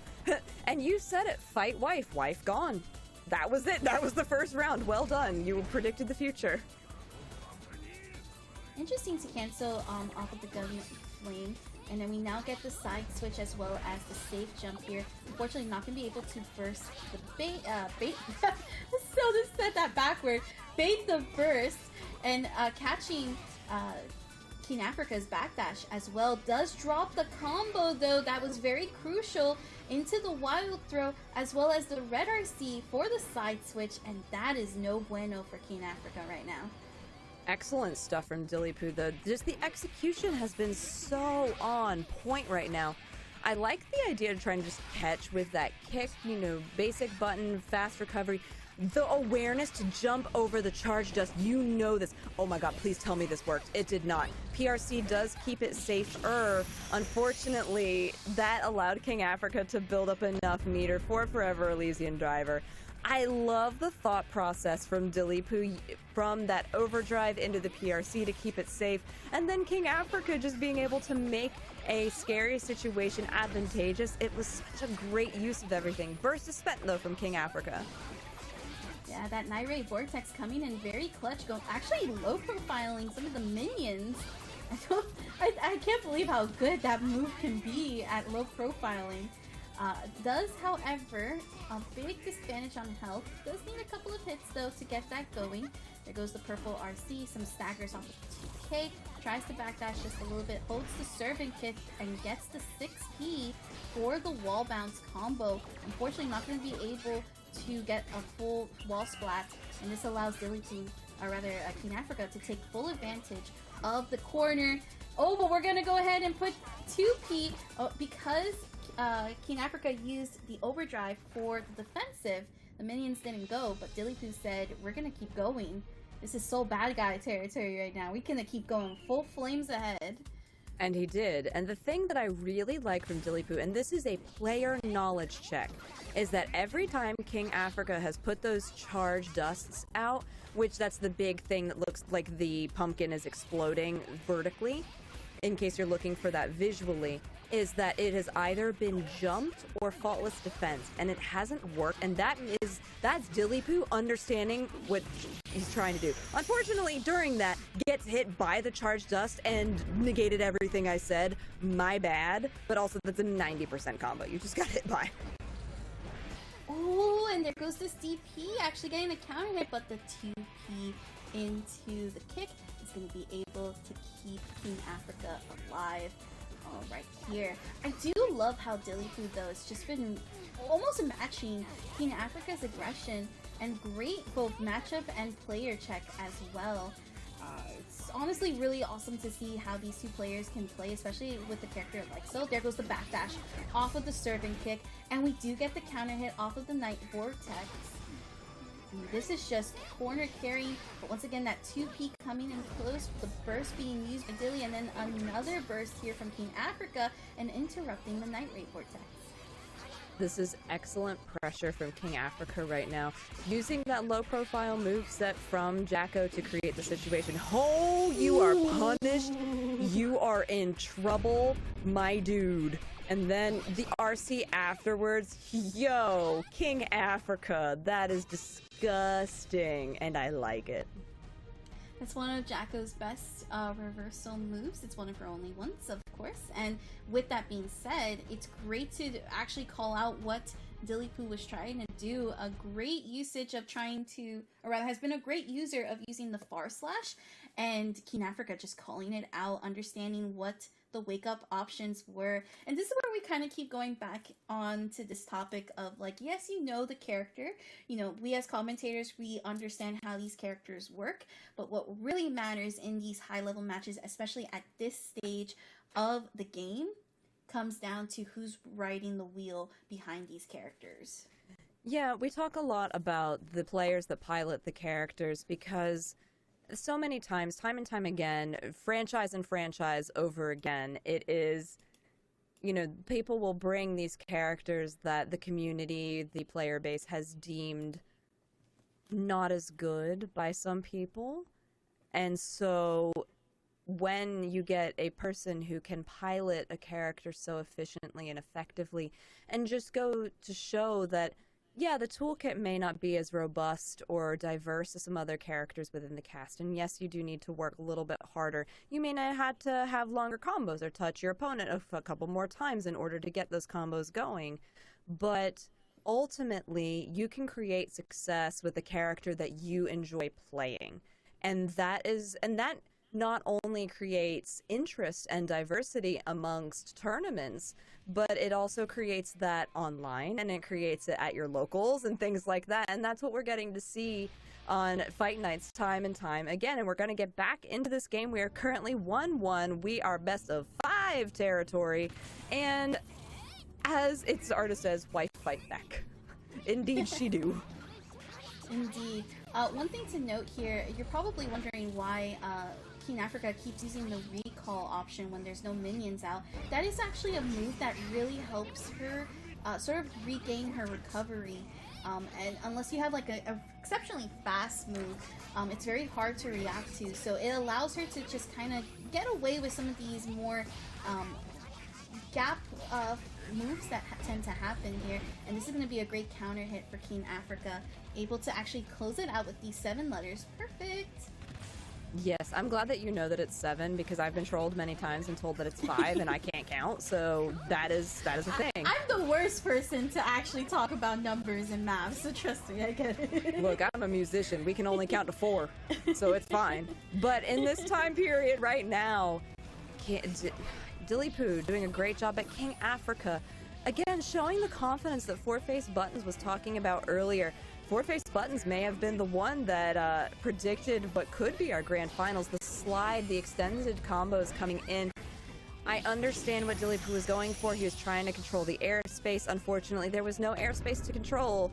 And you said it, fight wife, wife gone. That was it. That was the first round. Well done. You predicted the future. Interesting to cancel off of the gun flame, and then we now get the side switch as well as the safe jump here. Unfortunately, not gonna be able to burst the bait. So just said that backward. Bait the burst, and catching King Africa's backdash as well. Does drop the combo though. That was very crucial into the wild throw as well as the red RC for the side switch, and that is no bueno for King Africa right now. Excellent stuff from Dilly Poo, though. Just the execution has been so on point right now. I like the idea of trying to just catch with that kick, basic button, fast recovery. The awareness to jump over the charge dust, this. Oh my god, please tell me this worked. It did not. PRC does keep it safer. Unfortunately, that allowed King Africa to build up enough meter for Forever Elysian Driver. I love the thought process from Dilly Poo, from that overdrive into the PRC to keep it safe, and then King Africa just being able to make a scary situation advantageous. It was such a great use of everything. Burst is spent, though, from King Africa. Yeah, that Naret Vortex coming in very clutch, actually low profiling some of the minions. I can't believe how good that move can be at low profiling. Does, however, a big disadvantage on health. Does need a couple of hits, though, to get that going. There goes the purple RC, some staggers off of 2K, tries to backdash just a little bit, holds the servant kit, and gets the 6P for the wall bounce combo. Unfortunately, not going to be able to get a full wall splat, and this allows Dilly Poo, or rather King Africa, to take full advantage of the corner. Oh, but we're going to go ahead and put 2P, because King Africa used the overdrive for the defensive. The minions didn't go, but Dilly Poo said, we're gonna keep going. This is so bad guy territory right now. We can keep going full flames ahead. And he did. And the thing that I really like from Dilly Poo, and this is a player knowledge check, is that every time King Africa has put those charge dusts out, which that's the big thing that looks like the pumpkin is exploding vertically, in case you're looking for that visually, is that it has either been jumped or faultless defense, and it hasn't worked, and that's Dilly Poo understanding what he's trying to do. Unfortunately, during that, gets hit by the charged dust and negated everything I said. My bad. But also, that's a 90% combo you just got hit by. Oh, and there goes this DP, actually getting the counter hit, but the 2P into the kick is going to be able to keep King Africa alive. Right here. I do love how Dilly Poo, though, has just been almost matching King Africa's aggression, and great both matchup and player check as well. It's honestly really awesome to see how these two players can play, especially with the character like so. There goes the backdash off of the servant kick, and we do get the counter hit off of the Night Vortex. This is just corner carry, but once again that 2P coming in close, the burst being used by Dilly, and then another burst here from King Africa and interrupting the Night Raid Vortex. This is excellent pressure from King Africa right now, using that low profile moveset from Jacko to create the situation. Oh, you are punished. You are in trouble, my dude. And then the RC afterwards. Yo, King Africa, that is disgusting, and I like it. It's one of Jacko's best reversal moves. It's one of her only ones, of course. And with that being said, it's great to actually call out what Dilly Poo was trying to do. A great usage of trying to, or rather has been a great user of using the far slash, and King Africa just calling it out, understanding what the wake up options were. And this is where we kind of keep going back on to this topic of like, yes, you know the character, we as commentators, we understand how these characters work, but what really matters in these high level matches, especially at this stage of the game, comes down to who's riding the wheel behind these characters. Yeah, we talk a lot about the players that pilot the characters, because so many times, time and time again, franchise and franchise over again, it is, people will bring these characters that the community, the player base has deemed not as good by some people. And so when you get a person who can pilot a character so efficiently and effectively, and just go to show that, yeah, the toolkit may not be as robust or diverse as some other characters within the cast, and yes, you do need to work a little bit harder. You may not have to have longer combos or touch your opponent a couple more times in order to get those combos going, but ultimately, you can create success with a character that you enjoy playing, and that not only creates interest and diversity amongst tournaments, but it also creates that online, and it creates it at your locals and things like that. And that's what we're getting to see on Fight Nights time and time again. And we're going to get back into this game. We are currently 1-1. We are best of 5 territory. And as its artist says, wife fight back. Indeed she do. Indeed. One thing to note here, you're probably wondering why King Africa keeps using the recall option when there's no minions out. That is actually a move that really helps her sort of regain her recovery. And unless you have like a exceptionally fast move, it's very hard to react to. So it allows her to just kind of get away with some of these more gap moves that tend to happen here. And this is going to be a great counter hit for King Africa, able to actually close it out with these 7 letters. Perfect. Yes, I'm glad that you know that it's 7, because I've been trolled many times and told that it's 5 and I can't count, so that is a thing. I'm the worst person to actually talk about numbers and math, so trust me, I get it. Look, I'm a musician. We can only count to 4, so it's fine. But in this time period right now, Dilly doing a great job at King Africa. Again, showing the confidence that Four-Face Buttons was talking about earlier. Four-Face Buttons may have been the one that predicted what could be our grand finals. The slide, the extended combos coming in. I understand what Dilly was going for. He was trying to control the airspace. Unfortunately, there was no airspace to control.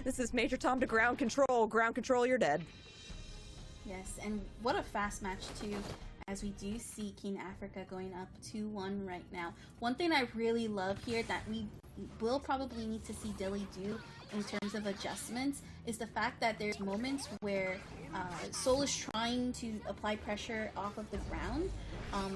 This is Major Tom to ground control. Ground control, you're dead. Yes, and what a fast match, too, as we do see King Africa going up 2-1 right now. One thing I really love here that we will probably need to see Dilly do in terms of adjustments is the fact that there's moments where Soul is trying to apply pressure off of the ground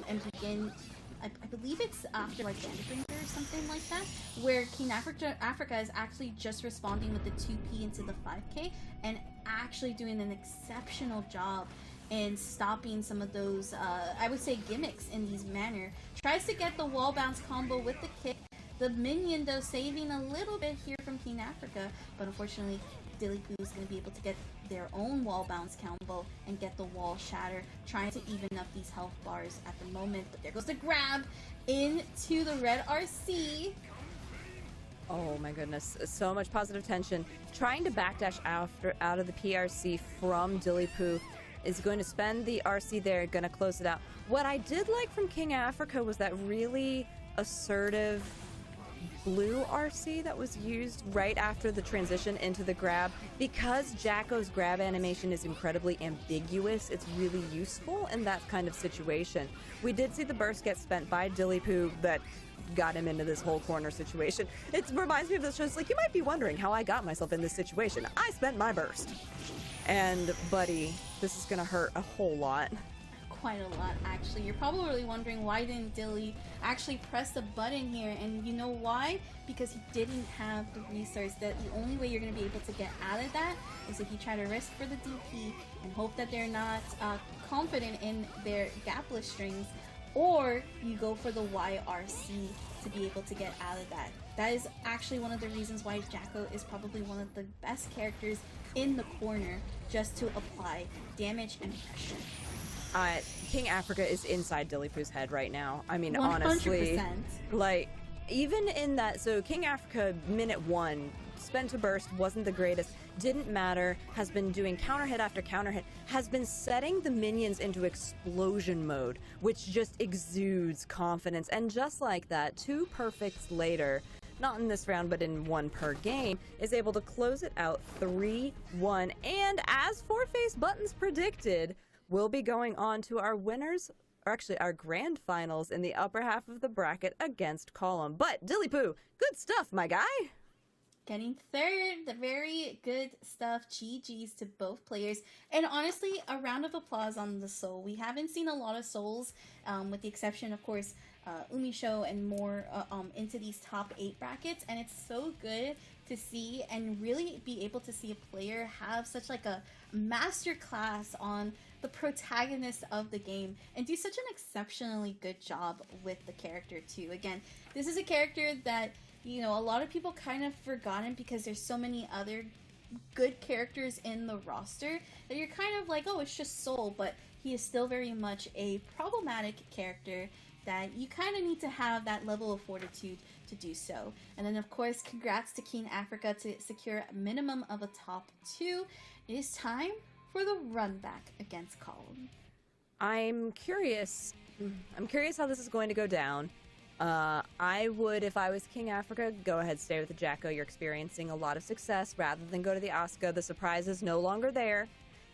and begin, I believe it's after like Vanderbringer or something like that, where King Africa is actually just responding with the 2P into the 5K and actually doing an exceptional job in stopping some of those, I would say, gimmicks in these manner. Tries to get the wall bounce combo with the kick. The minion, though, saving a little bit here from King Africa, but unfortunately, Dilly is going to be able to get their own wall bounce combo and get the wall shatter, trying to even up these health bars at the moment. But there goes the grab into the red RC. Oh my goodness, so much positive tension. Trying to backdash out of the PRC from Dilly is going to spend the RC there, going to close it out. What I did like from King Africa was that really assertive blue RC that was used right after the transition into the grab. Because Jacko's grab animation is incredibly ambiguous, it's really useful in that kind of situation. We did see the burst get spent by Dilly that got him into this whole corner situation. It reminds me of this show. It's like, you might be wondering how I got myself in this situation. I spent my burst. And buddy, this is gonna hurt a whole lot. Quite a lot, actually. You're probably wondering why didn't Dilly actually press the button here, and you know why? Because he didn't have the resource. That the only way you're going to be able to get out of that is if you try to risk for the DP and hope that they're not confident in their gapless strings, or you go for the YRC to be able to get out of that. That is actually one of the reasons why Jacko is probably one of the best characters in the corner, just to apply damage and pressure. King Africa is inside Dilly head right now. I mean, 100%. honestly, like, even in that, so King Africa, minute 1, spent a burst, wasn't the greatest, didn't matter, has been doing counter hit after counter hit, has been setting the minions into explosion mode, which just exudes confidence. And just like that, 2 perfects later, not in this round, but in 1 per game, is able to close it out 3-1. And as Four-Face Buttons predicted, we'll be going on to our winners, or actually our grand finals in the upper half of the bracket against Column. But Dilly good stuff, my guy. Getting third, very good stuff. GG's to both players. And honestly, a round of applause on the Soul. We haven't seen a lot of Souls, with the exception, of course, Umisho and more into these top 8 brackets. And it's so good to see and really be able to see a player have such like a master class on the protagonist of the game and do such an exceptionally good job with the character too. Again, this is a character that, you know, a lot of people kind of forgotten because there's so many other good characters in the roster that you're kind of like, oh, it's just Soul, but he is still very much a problematic character that you kind of need to have that level of fortitude to do so. And then, of course, congrats to King Africa to secure a minimum of a top 2. It is time for the run back against Column. I'm curious. I'm curious how this is going to go down. I would, if I was King Africa, go ahead, stay with the Jacko. You're experiencing a lot of success rather than go to the Asuka. The surprise is no longer there.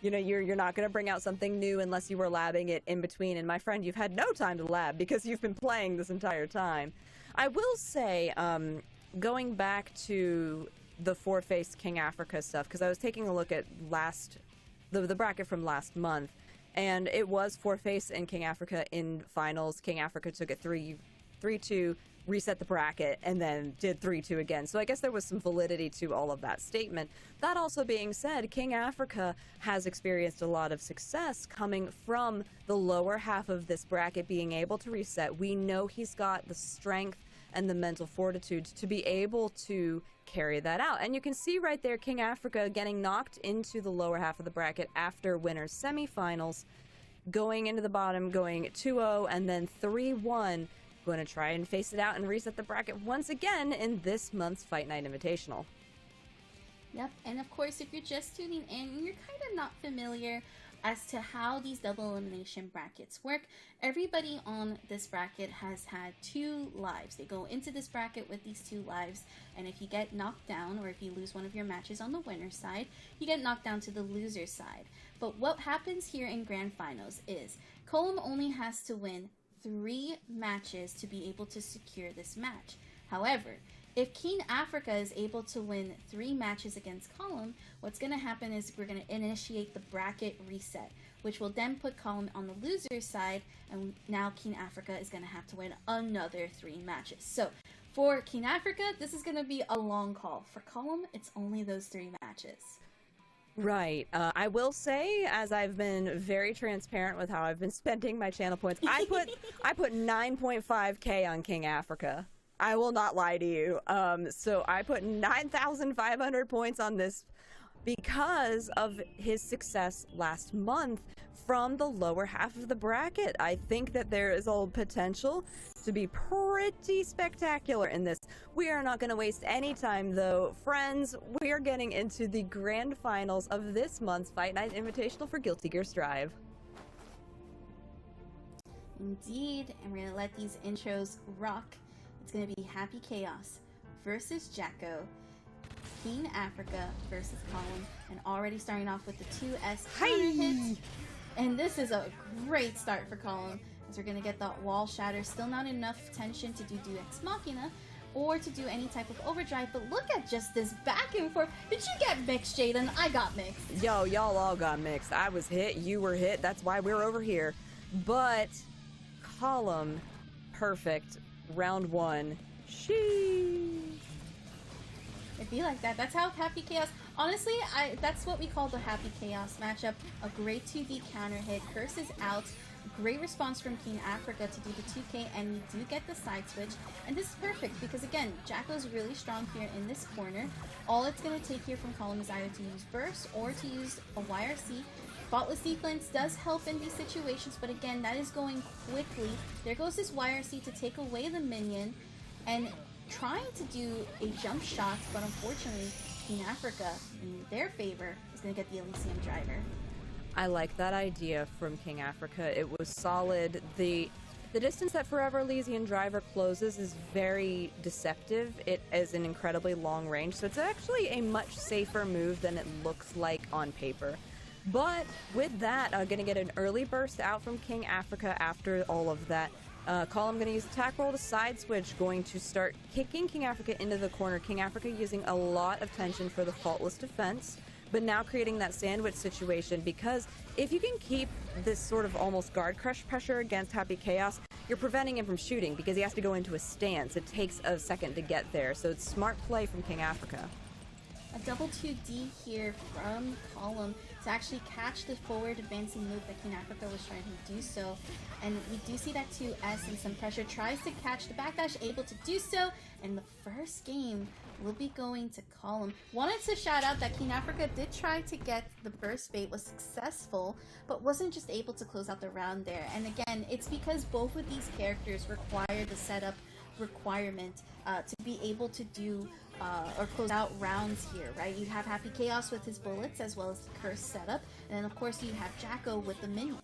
You know, you're not going to bring out something new unless you were labbing it in between. And my friend, you've had no time to lab because you've been playing this entire time. I will say, going back to the four-faced King Africa stuff, because I was taking a look at the bracket from last month, and it was four-face in King Africa in finals. King Africa took it 3-2, reset the bracket, and then did 3-2 again. So I guess there was some validity to all of that statement. That also being said, King Africa has experienced a lot of success coming from the lower half of this bracket being able to reset. We know he's got the strength and the mental fortitude to be able to carry that out. And you can see right there King Africa getting knocked into the lower half of the bracket after winners semifinals, going into the bottom, going 2-0 and then 3-1. Going to try and face it out and reset the bracket once again in this month's Fight Night Invitational. Yep, and of course, if you're just tuning in and you're kind of not familiar as to how these double elimination brackets work, everybody on this bracket has had 2 lives. They go into this bracket with these 2 lives, and if you get knocked down or if you lose one of your matches on the winner's side, you get knocked down to the loser's side. But what happens here in Grand Finals is Colum only has to win 3 matches to be able to secure this match. However, if King Africa is able to win 3 matches against Column, what's going to happen is we're going to initiate the bracket reset, which will then put Column on the loser's side, and now King Africa is going to have to win another 3 matches. So for King Africa, this is going to be a long call. For Column, it's only those 3 matches. Right. I will say, as I've been very transparent with how I've been spending my channel points, I put 9.5K on King Africa. I will not lie to you. So I put 9,500 points on this because of his success last month from the lower half of the bracket. I think that there is all potential to be pretty spectacular in this. We are not going to waste any time, though. Friends, we are getting into the grand finals of this month's Fight Night Invitational for Guilty Gear Strive. Indeed, and we're going to let these intros rock. It's going to be Happy Chaos versus Jacko, King Africa versus Column, and already starting off with the 2S counter hits. And this is a great start for Column, as we're going to get that wall shatter. Still not enough tension to do Ex Machina or to do any type of overdrive, but look at just this back and forth. Did you get mixed, Jaden? I got mixed. Yo, y'all all got mixed. I was hit, you were hit, that's why we're over here. But Column, perfect. Round 1. Sheesh. It'd be like that. That's how Happy Chaos... Honestly, that's what we call the Happy Chaos matchup. A great 2D counter hit. Curse is out. Great response from King Africa to do the 2K, and we do get the side switch. And this is perfect because, again, Jacko's really strong here in this corner. All it's going to take here from Column is either to use Burst or to use a YRC. Faultless Sequence does help in these situations, but again, that is going quickly. There goes this YRC to take away the minion, and trying to do a jump shot, but unfortunately, King Africa, in their favor, is going to get the Elysium driver. I like that idea from King Africa. It was solid. The distance that Forever Elysian Driver closes is very deceptive. It is an incredibly long range, so it's actually a much safer move than it looks like on paper. But with that, going to get an early burst out from King Africa after all of that. Column going to use attack roll to side switch, going to start kicking King Africa into the corner. King Africa using a lot of tension for the faultless defense, but now creating that sandwich situation, because if you can keep this sort of almost guard crush pressure against Happy Chaos, you're preventing him from shooting because he has to go into a stance. It takes a second to get there, so it's smart play from King Africa. A double 2D here from Column to actually catch the forward advancing move that King Africa was trying to do so. And we do see that 2S and some pressure tries to catch the backdash, able to do so. And the first game will be going to Column. Wanted to shout out that King Africa did try to get the burst bait, was successful, but wasn't just able to close out the round there. And again, it's because both of these characters require the setup requirement to be able to do or close out rounds here, right? You have Happy Chaos with his bullets as well as the curse setup, and then of course you have Jacko with the minions.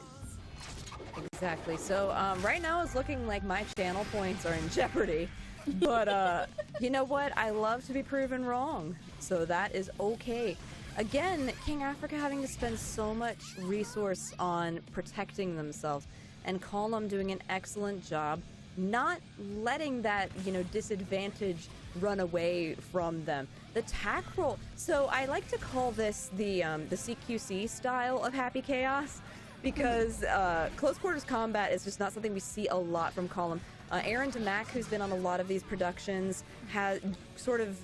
Exactly. So right now it's looking like my channel points are in jeopardy. But you know what? I love to be proven wrong. So that is okay. Again, King Africa having to spend so much resource on protecting themselves, and Column doing an excellent job not letting that, disadvantage run away from them. The tack roll. So I like to call this the CQC style of Happy Chaos, because close quarters combat is just not something we see a lot from Column. Aaron DeMack, who's been on a lot of these productions, has sort of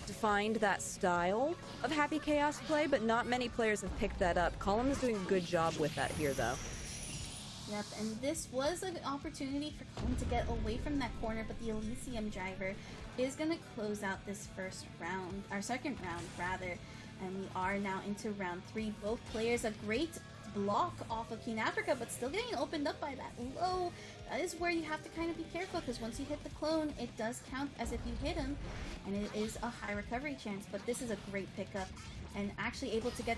defined that style of Happy Chaos play, but not many players have picked that up. Column is doing a good job with that here, though. Yep, and this was an opportunity for Column to get away from that corner, but the Elysium driver is going to close out this first round, our second round rather, and we are now into round 3. Both players a great block off of King Africa, but still getting opened up by that low. That is where you have to kind of be careful, because once you hit the clone, it does count as if you hit him, and it is a high recovery chance. But this is a great pickup, and actually able to get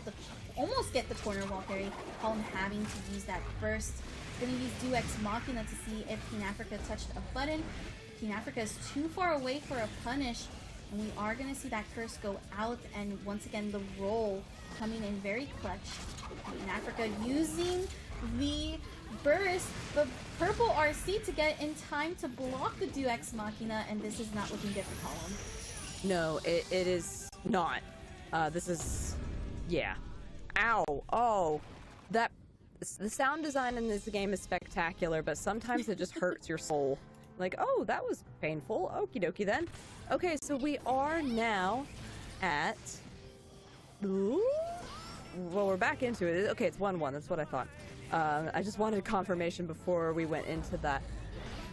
almost get the corner wall carry. Column having to use that burst. Gonna use Do Ex Machina to see if King Africa touched a button. King Africa is too far away for a punish, and we are gonna see that curse go out, and once again the roll coming in very clutch. King Africa using the burst, but purple RC to get in time to block the Do Ex Machina, and this is not looking good for Column. No, it is not. This is, yeah. Ow. Oh, the sound design in this game is spectacular, but sometimes it just hurts your soul. Like, oh, that was painful. Okie dokie then. Okay, so we are now at... Ooh? Well, we're back into it. Okay, it's 1-1. That's what I thought. I just wanted confirmation before we went into that.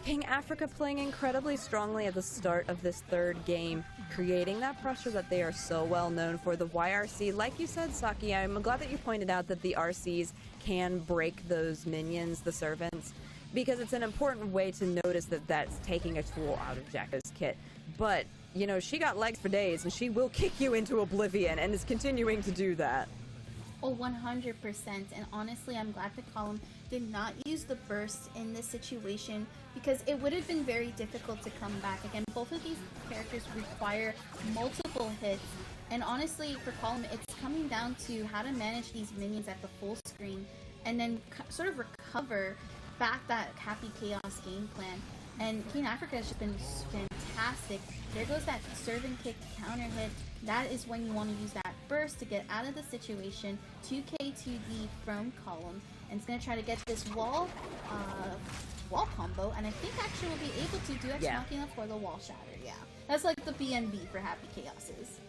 King Africa playing incredibly strongly at the start of this third game, creating that pressure that they are so well known for. The YRC, like you said, Saki, I'm glad that you pointed out that the RCs can break those minions, the servants, because it's an important way to notice that that's taking a tool out of Jacko's kit. But, she got legs for days, and she will kick you into oblivion, and is continuing to do that. Oh, 100%. And honestly, I'm glad that Column did not use the burst in this situation, because it would have been very difficult to come back. Again, both of these characters require multiple hits. And honestly, for Column, it's coming down to how to manage these minions at the full screen and then sort of recover back that Happy Chaos game plan. And King Africa has just been fantastic. There goes that servant kick counter hit. That is when you want to use that burst to get out of the situation. 2K2D from Column. And it's going to try to get this wall combo. And I think actually we'll be able to do Ex Machina for the wall shatter. Yeah. That's like the BNB for Happy Chaoses.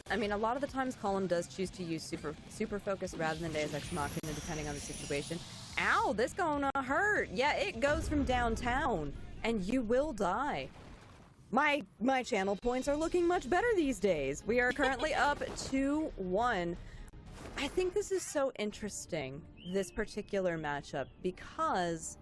I mean, a lot of the times Column does choose to use super focus rather than Deus Ex Machina, depending on the situation. Ow, this gonna hurt. Yeah, it goes from downtown, and you will die. My channel points are looking much better these days. We are currently up 2-1. I think this is so interesting, this particular matchup, because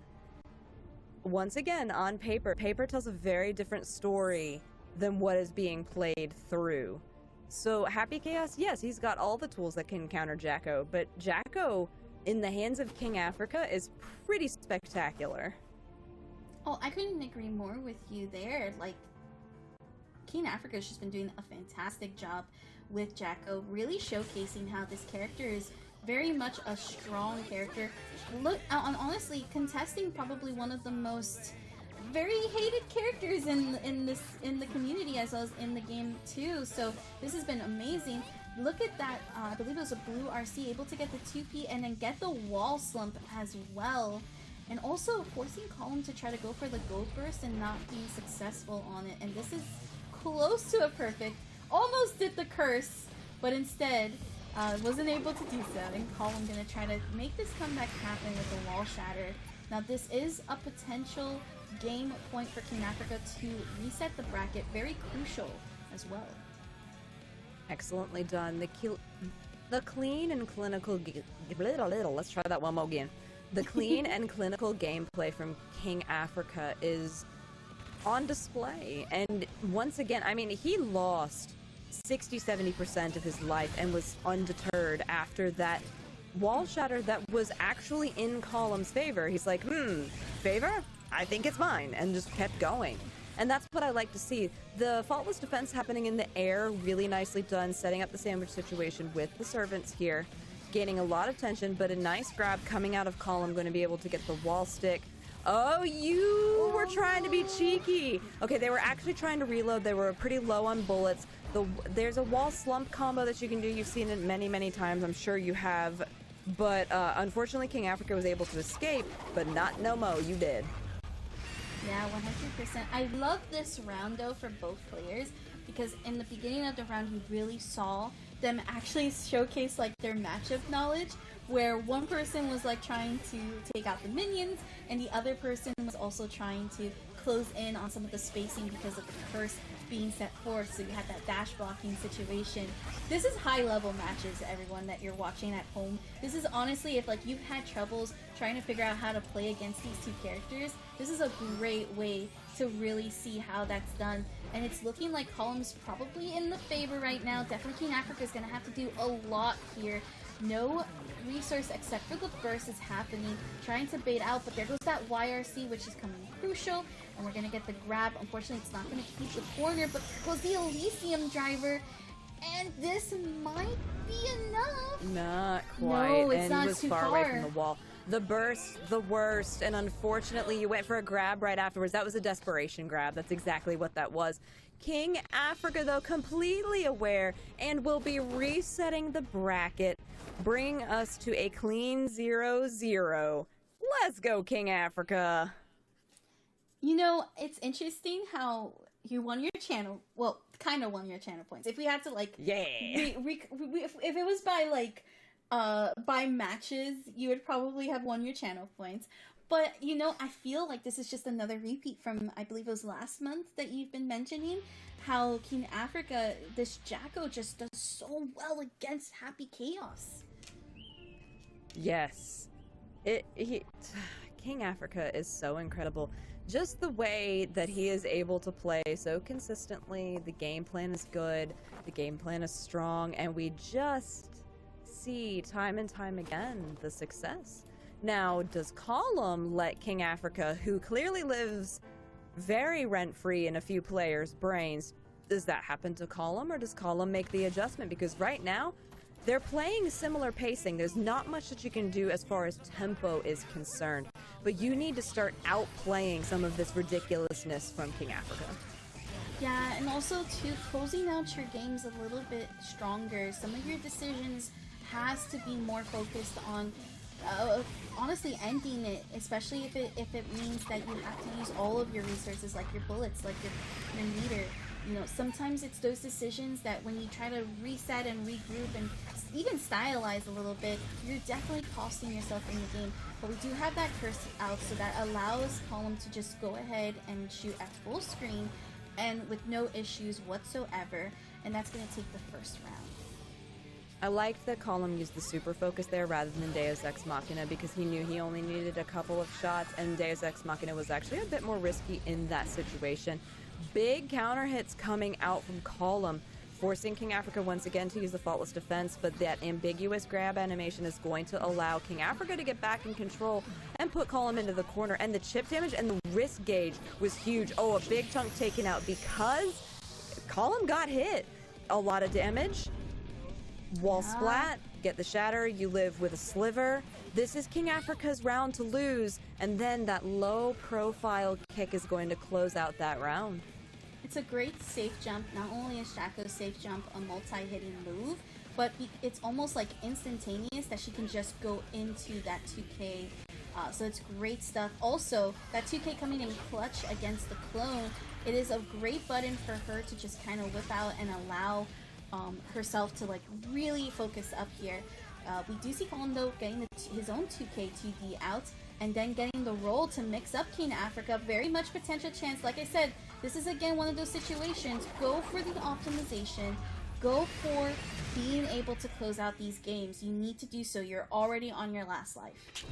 once again, on paper tells a very different story than what is being played through. So Happy Chaos, yes, he's got all the tools that can counter Jacko, but Jacko in the hands of King Africa is pretty spectacular. Oh, I couldn't agree more with you there. Like, King Africa's just been doing a fantastic job with Jacko, really showcasing how this character is very much a strong character. Look, honestly, contesting probably one of the most very hated characters in the community as well as in the game too. So this has been amazing. Look at that, I believe it was a blue RC, able to get the 2P and then get the wall slump as well. And also forcing Column to try to go for the gold burst and not being successful on it. And this is close to a perfect. Almost did the curse, but instead Wasn't able to do so, and Column gonna try to make this comeback happen with the wall shatter. Now this is a potential game point for King Africa to reset the bracket, very crucial as well. Excellently done. The clean and clinical... Let's try that one more again. The clean and clinical gameplay from King Africa is on display. And once again, I mean, he lost 60-70% of his life and was undeterred after that wall shatter that was actually in Column's favor. He's like, favor? I think it's mine, and just kept going. And that's what I like to see. The faultless defense happening in the air, really nicely done, setting up the sandwich situation with the servants here, gaining a lot of tension, but a nice grab coming out of Column, going to be able to get the wall stick. Oh, you were trying to be cheeky. Okay, they were actually trying to reload. They were pretty low on bullets. There's a wall slump combo that you can do. You've seen it many, many times. I'm sure you have. But unfortunately, King Africa was able to escape, but not no mo. You did. Yeah, 100%. I love this round, though, for both players, because in the beginning of the round, you really saw them actually showcase, like, their matchup knowledge, where one person was, like, trying to take out the minions, and the other person was also trying to close in on some of the spacing because of the curse being set forth, so you had that dash blocking situation. This is high level matches, everyone that you're watching at home. This is honestly, if like you've had troubles trying to figure out how to play against these two characters, this is a great way to really see how that's done. And it's looking like Column's probably in the favor right now. Definitely King Africa is going to have to do a lot here. No resource except for the burst is happening, trying to bait out, but there goes that YRC, which is coming crucial, and we're going to get the grab. Unfortunately, it's not going to keep the corner, but there goes the Elysium driver, and this might be enough. Not quite, no, it's and not he was too far away from the wall. The burst, the worst, and unfortunately you went for a grab right afterwards. That was a desperation grab. That's exactly what that was. King Africa, though, completely aware and will be resetting the bracket, bringing us to a clean 0-0. Let's go, King Africa. You know, it's interesting how you won your channel, well, kind of won your channel points. If we had to, like, yeah, if it was by, like, by matches, you would probably have won your channel points. But, you know, I feel like this is just another repeat from, I believe it was last month that you've been mentioning, how King Africa, this Jacko just does so well against Happy Chaos. Yes. King Africa is so incredible. Just the way that he is able to play so consistently, the game plan is good, the game plan is strong, and we just see time and time again the success. Now, does Column let King Africa, who clearly lives very rent-free in a few players' brains, does that happen to Column, or does Column make the adjustment? Because right now, they're playing similar pacing. There's not much that you can do as far as tempo is concerned, but you need to start outplaying some of this ridiculousness from King Africa. Yeah, and also, too, closing out your games a little bit stronger. Some of your decisions has to be more focused on honestly ending it, especially if it means that you have to use all of your resources, like your bullets, like your meter. You know, sometimes it's those decisions that when you try to reset and regroup and even stylize a little bit, you're definitely costing yourself in the game. But we do have that curse out, so that allows Column to just go ahead and shoot at full screen and with no issues whatsoever, and that's going to take the first round. I liked that Column used the super focus there rather than Deus Ex Machina, because he knew he only needed a couple of shots, and Deus Ex Machina was actually a bit more risky in that situation. Big counter hits coming out from Column, forcing King Africa once again to use the faultless defense, but that ambiguous grab animation is going to allow King Africa to get back in control and put Column into the corner, and the chip damage and the risk gauge was huge. Oh, a big chunk taken out because Column got hit. A lot of damage. Wall splat, get the shatter, you live with a sliver. This is King Africa's round to lose, and then that low profile kick is going to close out that round. It's a great safe jump. Not only is Shaco's safe jump a multi-hitting move, but it's almost like instantaneous that she can just go into that 2K. So it's great stuff. Also, that 2K coming in clutch against the clone, it is a great button for her to just kind of whip out and allow herself to like really focus up here. We do see Colin though getting his own 2K 2D out, and then getting the roll to mix up King Africa. Very much potential chance. Like I said, this is again one of those situations. Go for the optimization. Go for being able to close out these games. You need to do so. You're already on your last life.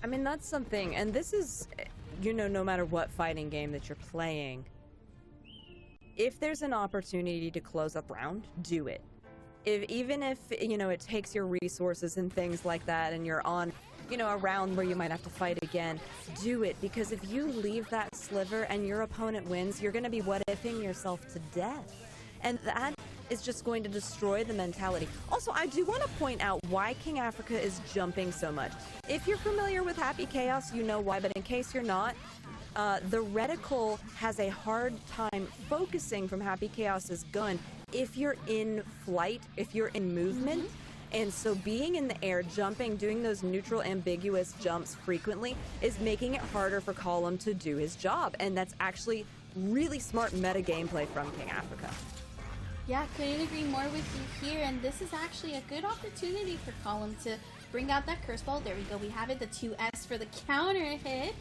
I mean, that's something, and this is, you know, no matter what fighting game that you're playing, if there's an opportunity to close up round, do it. Even if, you know, it takes your resources and things like that, and you're on, you know, a round where you might have to fight again, do it. Because if you leave that sliver and your opponent wins, you're going to be what-ifing yourself to death. And that is just going to destroy the mentality. Also, I do want to point out why King Africa is jumping so much. If you're familiar with Happy Chaos, you know why, but in case you're not, the reticle has a hard time focusing from Happy Chaos's gun if you're in flight, if you're in movement. And so being in the air, jumping, doing those neutral ambiguous jumps frequently is making it harder for Column to do his job. And that's actually really smart meta gameplay from King Africa. Yeah, couldn't agree more with you here, and this is actually a good opportunity for Column to bring out that curse ball. There we go, we have it, the 2S for the counter hit.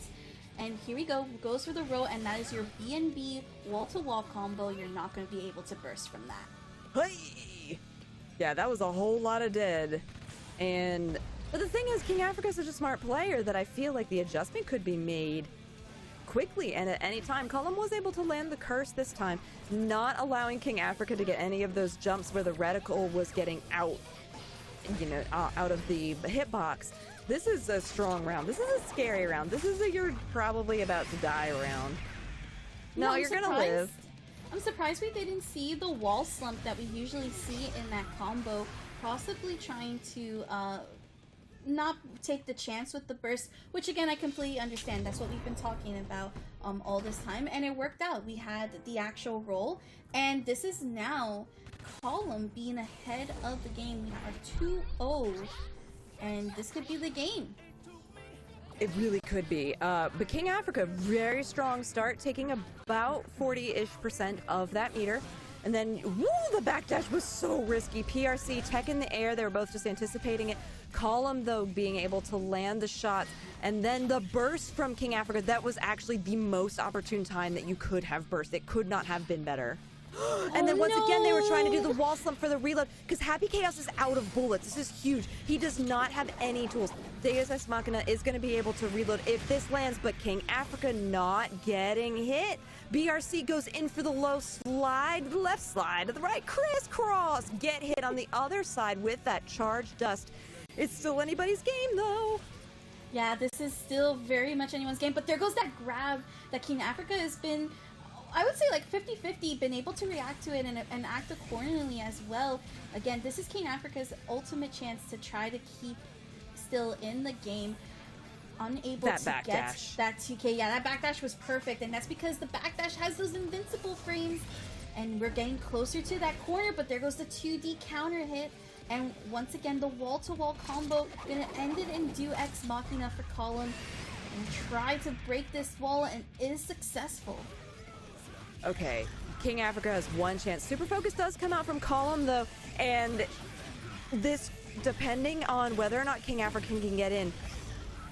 And here we go, goes for the roll, and that is your B&B wall-to-wall combo. You're not going to be able to burst from that. Hey! Yeah, that was a whole lot of dead. But the thing is, King Africa is such a smart player that I feel like the adjustment could be made quickly and at any time. Column was able to land the curse this time, not allowing King Africa to get any of those jumps where the reticle was getting out, you know, out of the hitbox. This is a strong round. This is a scary round. This is a you're probably about to die round. No, you're gonna live. I'm surprised we didn't see the wall slump that we usually see in that combo, possibly trying to not take the chance with the burst, which again I completely understand. That's what we've been talking about all this time, and it worked out. We had the actual roll, and this is now Column being ahead of the game. We are 2-0, and this could be the game. It really could be. But King Africa, very strong start, taking about 40-ish% of that meter. And then, woo, the backdash was so risky. PRC, tech in the air, they were both just anticipating it. Column, though, being able to land the shots. And then the burst from King Africa, that was actually the most opportune time that you could have burst. It could not have been better. And then once again, they were trying to do the wall slump for the reload, because Happy Chaos is out of bullets. This is huge. He does not have any tools. Deus Ex Machina is going to be able to reload if this lands, but King Africa not getting hit. BRC goes in for the low slide, the left slide, to the right, crisscross. Get hit on the other side with that charged dust. It's still anybody's game, though. Yeah, this is still very much anyone's game, but there goes that grab that King Africa has been, I would say, like 50-50, been able to react to it and act accordingly as well. Again, this is King Africa's ultimate chance to try to keep still in the game. Unable to get that 2K. Yeah, that backdash was perfect, and that's because the backdash has those invincible frames, and we're getting closer to that corner, but there goes the 2D counter hit, and once again, the wall-to-wall combo gonna end it in Deus Ex Machina for Column, and try to break this wall, and is successful. Okay, King Africa has one chance. Super Focus does come out from Column, though, and this, depending on whether or not King Africa can get in,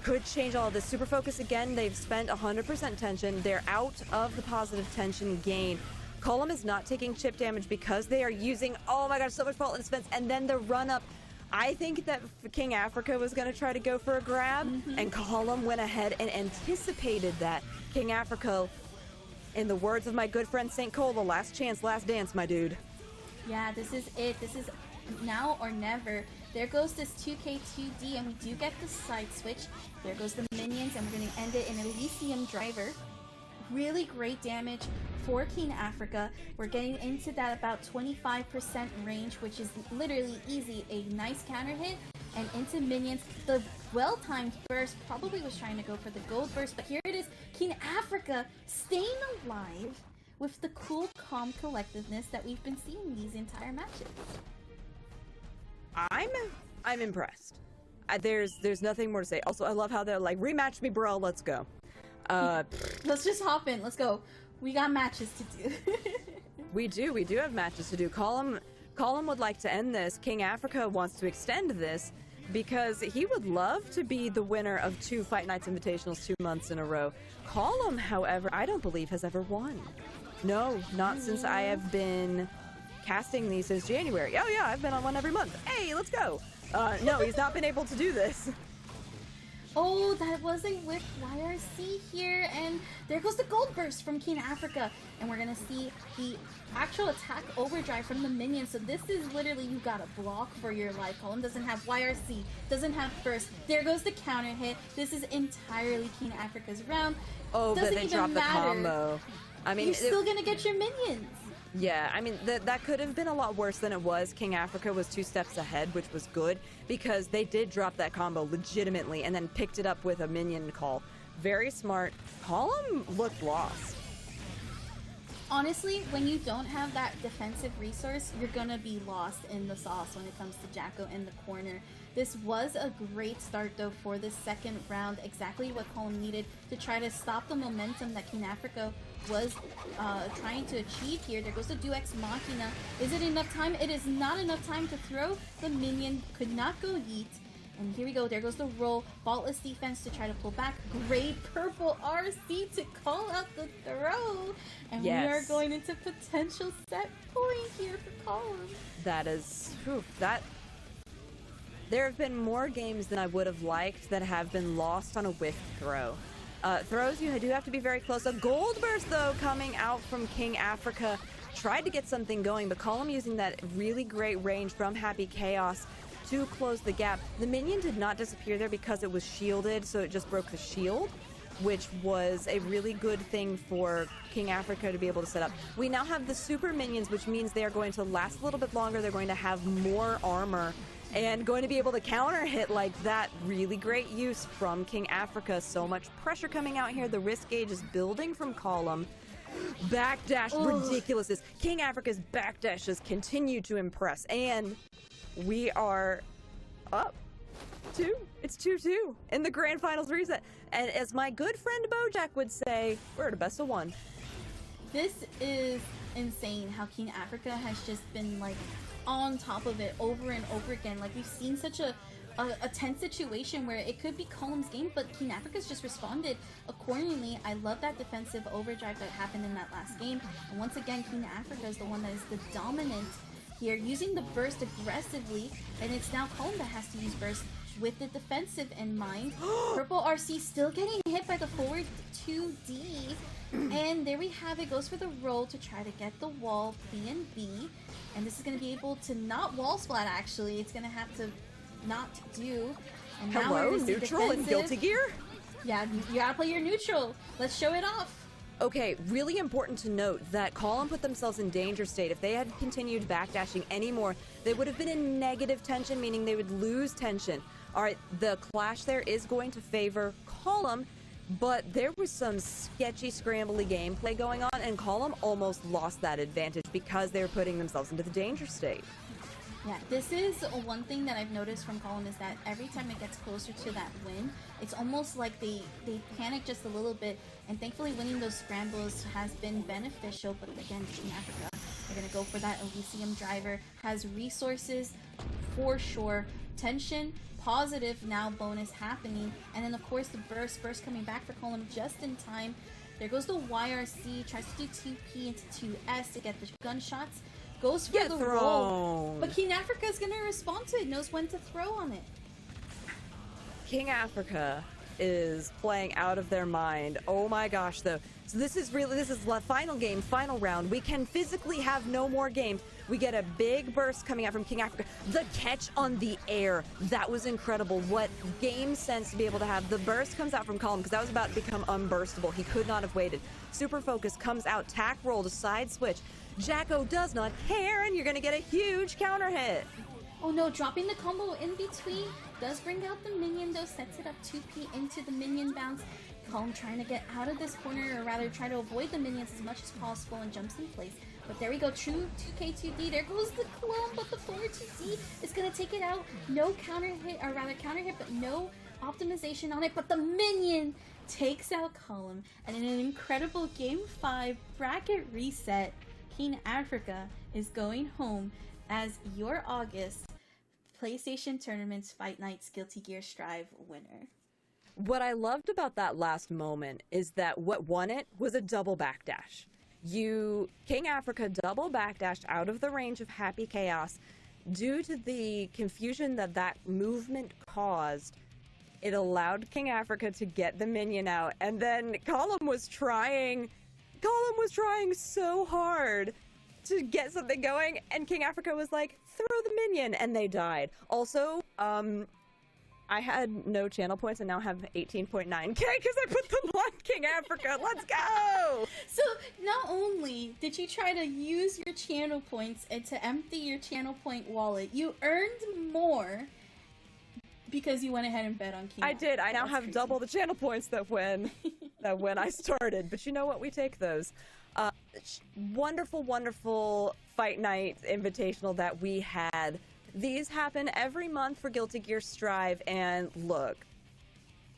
could change all of this. Super Focus, again, they've spent 100% tension. They're out of the positive tension gain. Column is not taking chip damage because they are using, oh my gosh, so much fault and defense, and then the run-up. I think that King Africa was going to try to go for a grab, and Column went ahead and anticipated that. King Africa, in the words of my good friend St. Cole, the last chance, last dance, my dude. Yeah, this is it. This is now or never. There goes this 2K2D, and we do get the side switch. There goes the minions, and we're going to end it in Elysium Driver. Really great damage for King Africa. We're getting into that about 25% range, which is literally easy. A nice counter hit, and into minions. The well-timed burst probably was trying to go for the gold burst, but here it is. King Africa staying alive with the cool, calm collectiveness that we've been seeing these entire matches. I'm impressed. There's nothing more to say. Also, I love how they're like, rematch me, bro, let's go. Let's just hop in. Let's go. We got matches to do. We do have matches to do. Column would like to end this. King Africa wants to extend this because he would love to be the winner of 2 Fight Nights Invitationals 2 months in a row. Column, however, I don't believe has ever won. No, not since I have been casting these since January. Oh yeah, I've been on one every month. Hey, let's go. No, he's not been able to do this. Oh, that was a whiff YRC here, and there goes the gold burst from King Africa, and we're gonna see the actual attack overdrive from the minions. So this is literally, you gotta block for your life. Column doesn't have YRC, doesn't have burst. There goes the counter hit. This is entirely King Africa's round. Oh, Doesn't but they even dropped the matter. combo. I mean, You're still gonna get your minions. yeah, I mean, that could have been a lot worse than it was. King Africa was 2 steps ahead, which was good, because they did drop that combo legitimately and then picked it up with a minion call. Very smart. Column looked lost. Honestly, when you don't have that defensive resource, you're gonna be lost in the sauce when it comes to Jacko in the corner. This was a great start, though, for this second round. Exactly what Column needed to try to stop the momentum that King Africa was trying to achieve here. There goes the Duex Machina. Is it enough time? It is not enough time to throw. The minion could not go yeet. And here we go. There goes the roll. Faultless defense to try to pull back. Great purple RC to call out the throw. And we are going into potential set point here for Column. That is... Whew, that... There have been more games than I would have liked that have been lost on a whiff throw. Throws, you do have to be very close. A gold burst, though, coming out from King Africa. Tried to get something going, but Column using that really great range from Happy Chaos to close the gap. The minion did not disappear there because it was shielded, so it just broke the shield, which was a really good thing for King Africa to be able to set up. We now have the super minions, which means they are going to last a little bit longer. They're going to have more armor and going to be able to counter hit like that. Really great use from King Africa. So much pressure coming out here. The risk gauge is building from Column. Backdash ridiculousness. King Africa's backdashes continue to impress, and we are up 2. It's 2-2 in the grand finals reset. And as my good friend Bojack would say, we're at a best of 1. This is insane how King Africa has just been like on top of it over and over again. Like, we've seen such a tense situation where it could be Column's game, but King Africa's just responded accordingly. I love that defensive overdrive that happened in that last game. And once again, King Africa is the one that is the dominant here, using the burst aggressively, and it's now Column that has to use burst with the defensive in mind. Purple RC still getting hit by the forward 2D, and there we have it. Goes for the roll to try to get the wall B&B, and this is going to be able to not wall splat. Actually, it's going to have to not do. And now Hello, we're neutral and Guilty Gear? Yeah, you gotta play your neutral. Let's show it off. Okay, really important to note that Column put themselves in danger state. If they had continued backdashing anymore, they would have been in negative tension, meaning they would lose tension. All right, the clash there is going to favor Column, but there was some sketchy, scrambly gameplay going on, and Column almost lost that advantage because they were putting themselves into the danger state. Yeah, this is one thing that I've noticed from Column, is that every time it gets closer to that win, it's almost like they panic just a little bit, and thankfully winning those scrambles has been beneficial. But again, Team Africa, they're going to go for that Elysium driver, has resources for sure, tension, positive now bonus happening, and then of course the burst coming back for Column just in time. There goes the YRC, tries to do 2P into 2S to get the gunshots. Goes for the roll, but King Africa is going to respond to it, knows when to throw on it. King Africa is playing out of their mind. Oh my gosh, though. So this is the final game, final round. We can physically have no more games. We get a big burst coming out from King Africa. The catch on the air, that was incredible. What game sense to be able to have. The burst comes out from Column because that was about to become unburstable. He could not have waited. Super focus comes out, tack roll to side switch. Jacko does not care, and you're going to get a huge counter hit. Oh no, dropping the combo in between does bring out the minion, though, sets it up 2P into the minion bounce. Column trying to get out of this corner, or rather try to avoid the minions as much as possible, and jumps in place. But there we go, true 2K2D, there goes the clone, but the forward 2D is going to take it out. No counter hit, or rather counter hit, but no optimization on it, but the minion takes out Column, and in an incredible Game 5 bracket reset, King Africa is going home as your August PlayStation Tournament's Fight Nights Guilty Gear Strive winner. What I loved about that last moment is that what won it was a double backdash. King Africa double backdashed out of the range of Happy Chaos. Due to the confusion that movement caused, it allowed King Africa to get the minion out, and then Column was trying so hard to get something going, and King Africa was like, throw the minion, and they died. Also, I had no channel points and now have 18.9k because I put them on King Africa. Let's go! So not only did you try to use your channel points and to empty your channel point wallet, you earned more because you went ahead and bet on King I Africa. did. I now That's have crazy. double the channel points that when I started. But you know what? We take those. Wonderful, wonderful Fight Night Invitational that we had. These happen every month for Guilty Gear Strive, and look,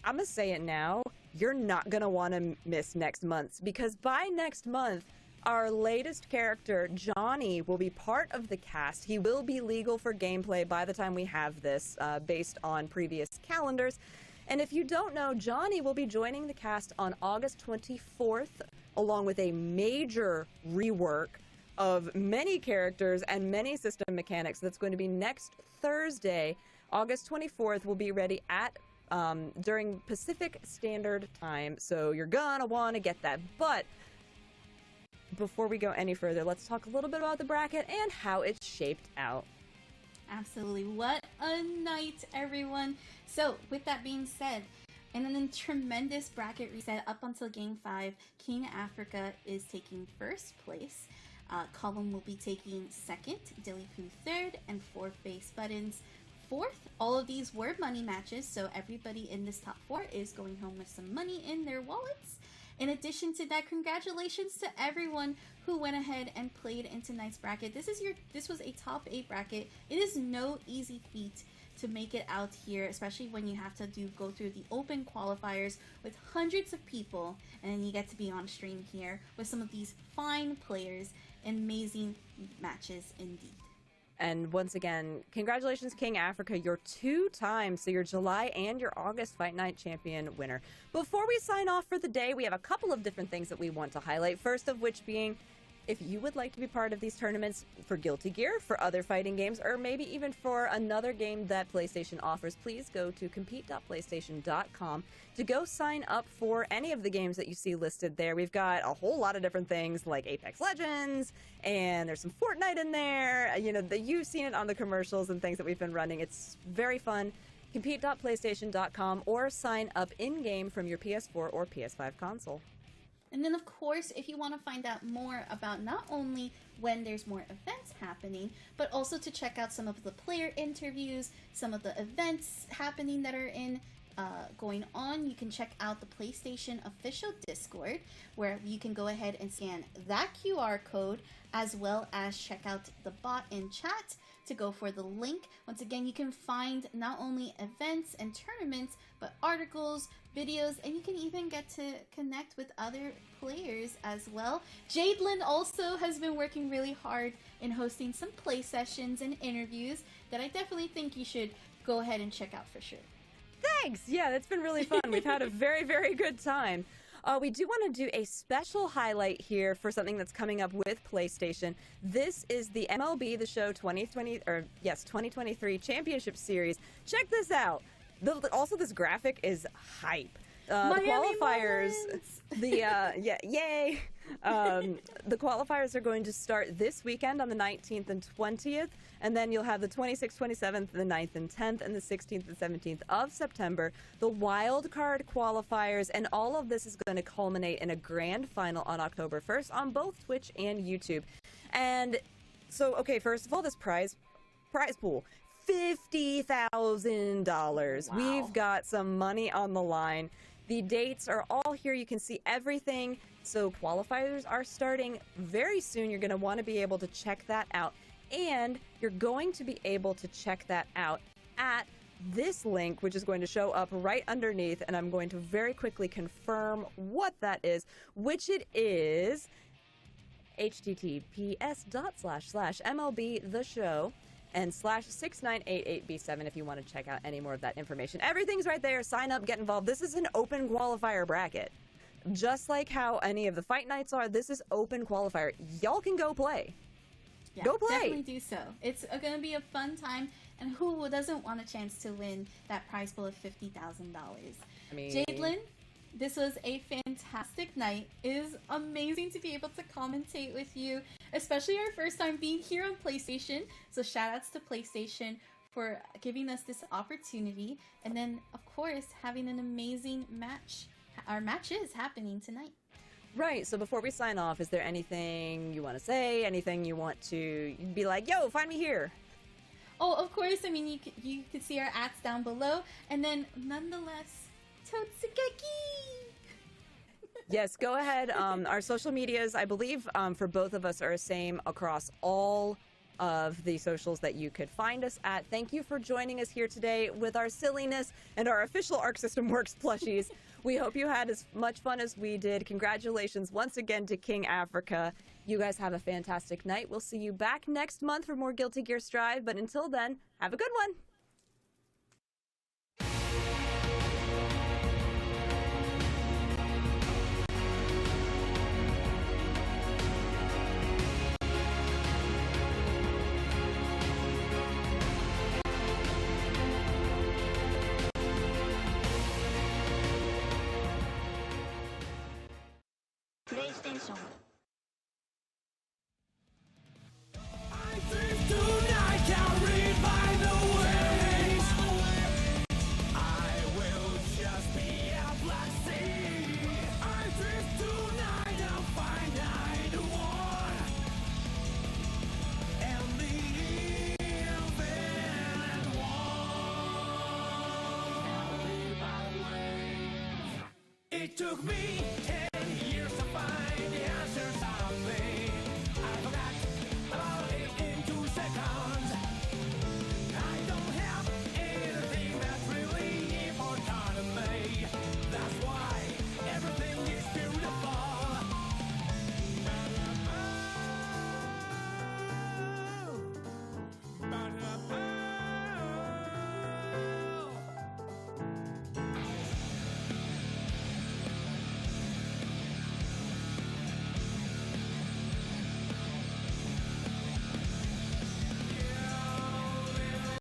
I'm gonna say it now, you're not gonna want to miss next month's, because by next month, our latest character, Johnny, will be part of the cast. He will be legal for gameplay by the time we have this, based on previous calendars. And if you don't know, Johnny will be joining the cast on August 24th, along with a major rework of many characters and many system mechanics. That's going to be next Thursday, August 24th. Will be ready at during Pacific Standard Time, so you're gonna want to get that. But before we go any further, let's talk a little bit about the bracket and how it's shaped out. Absolutely. What a night, everyone. So, with that being said, in a tremendous bracket reset up until Game 5, King Africa is taking first place. Column will be taking second, Dilly Poo third, and fourth base Buttons fourth. All of these were money matches, so everybody in this top four is going home with some money in their wallets. In addition to that, congratulations to everyone who went ahead and played in tonight's bracket. This was a top 8 bracket. It is no easy feat to make it out here, especially when you have to go through the open qualifiers with hundreds of people, and then you get to be on stream here with some of these fine players. Amazing matches indeed. And once again, congratulations, King Africa. You're 2 times, so your July and your August Fight Night Champion winner. Before we sign off for the day, we have a couple of different things that we want to highlight. First of which being, if you would like to be part of these tournaments for Guilty Gear, for other fighting games, or maybe even for another game that PlayStation offers, please go to compete.playstation.com to go sign up for any of the games that you see listed there. We've got a whole lot of different things like Apex Legends, and there's some Fortnite in there. You know, you've seen it on the commercials and things that we've been running. It's very fun. Compete.playstation.com, or sign up in-game from your PS4 or PS5 console. And then, of course, if you want to find out more about not only when there's more events happening, but also to check out some of the player interviews, some of the events happening that are going on, you can check out the PlayStation official Discord, where you can go ahead and scan that QR code, as well as check out the bot in chat to go for the link. Once again, you can find not only events and tournaments, but articles, videos, and you can even get to connect with other players as well. Jadelyn also has been working really hard in hosting some play sessions and interviews that I definitely think you should go ahead and check out for sure. Thanks! Yeah, that's been really fun. We've had a very, very good time. We do want to do a special highlight here for something that's coming up with PlayStation. This is the MLB The Show 2023 Championship Series. Check this out. Also, this graphic is hype. The qualifiers, yay! The qualifiers are going to start this weekend on the 19th and 20th, and then you'll have the 26th, 27th, the 9th and 10th, and the 16th and 17th of September, the wild card qualifiers, and all of this is going to culminate in a grand final on October 1st on both Twitch and YouTube. And so, okay, first of all, this prize pool. $50,000. Wow. We've got some money on the line. The dates are all here. You can see everything. So qualifiers are starting very soon. You're going to want to be able to check that out. And you're going to be able to check that out at this link, which is going to show up right underneath, and I'm going to very quickly confirm what that is, which it is https://MLB.show and /6988B7 if you want to check out any more of that information. Everything's right there. Sign up, get involved. This is an open qualifier bracket. Just like how any of the fight nights are, this is open qualifier. Y'all can go play. Yeah, go play. Definitely do so. It's going to be a fun time, and who doesn't want a chance to win that prize pool of $50,000? I mean, Jadelyn, this was a fantastic night. It is amazing to be able to commentate with you, especially our first time being here on PlayStation. So shout outs to PlayStation for giving us this opportunity. And then, of course, having an amazing match. Our match is happening tonight. Right, so before we sign off, is there anything you want to say? Anything you want to be like, yo, find me here? Oh, of course. I mean, you could see our ads down below. And then, nonetheless, Totsugeki! Yes, go ahead. Our social medias, I believe, for both of us are the same across all of the socials that you could find us at. Thank you for joining us here today with our silliness and our official Arc System Works plushies. We hope you had as much fun as we did. Congratulations once again to King Africa. You guys have a fantastic night. We'll see you back next month for more Guilty Gear Strive, but until then, have a good one. PlayStation. I drift tonight, carried by the waves. I will just be a black sea. I drift tonight, a finite one. And the infinite one. Carried by the waves. It took me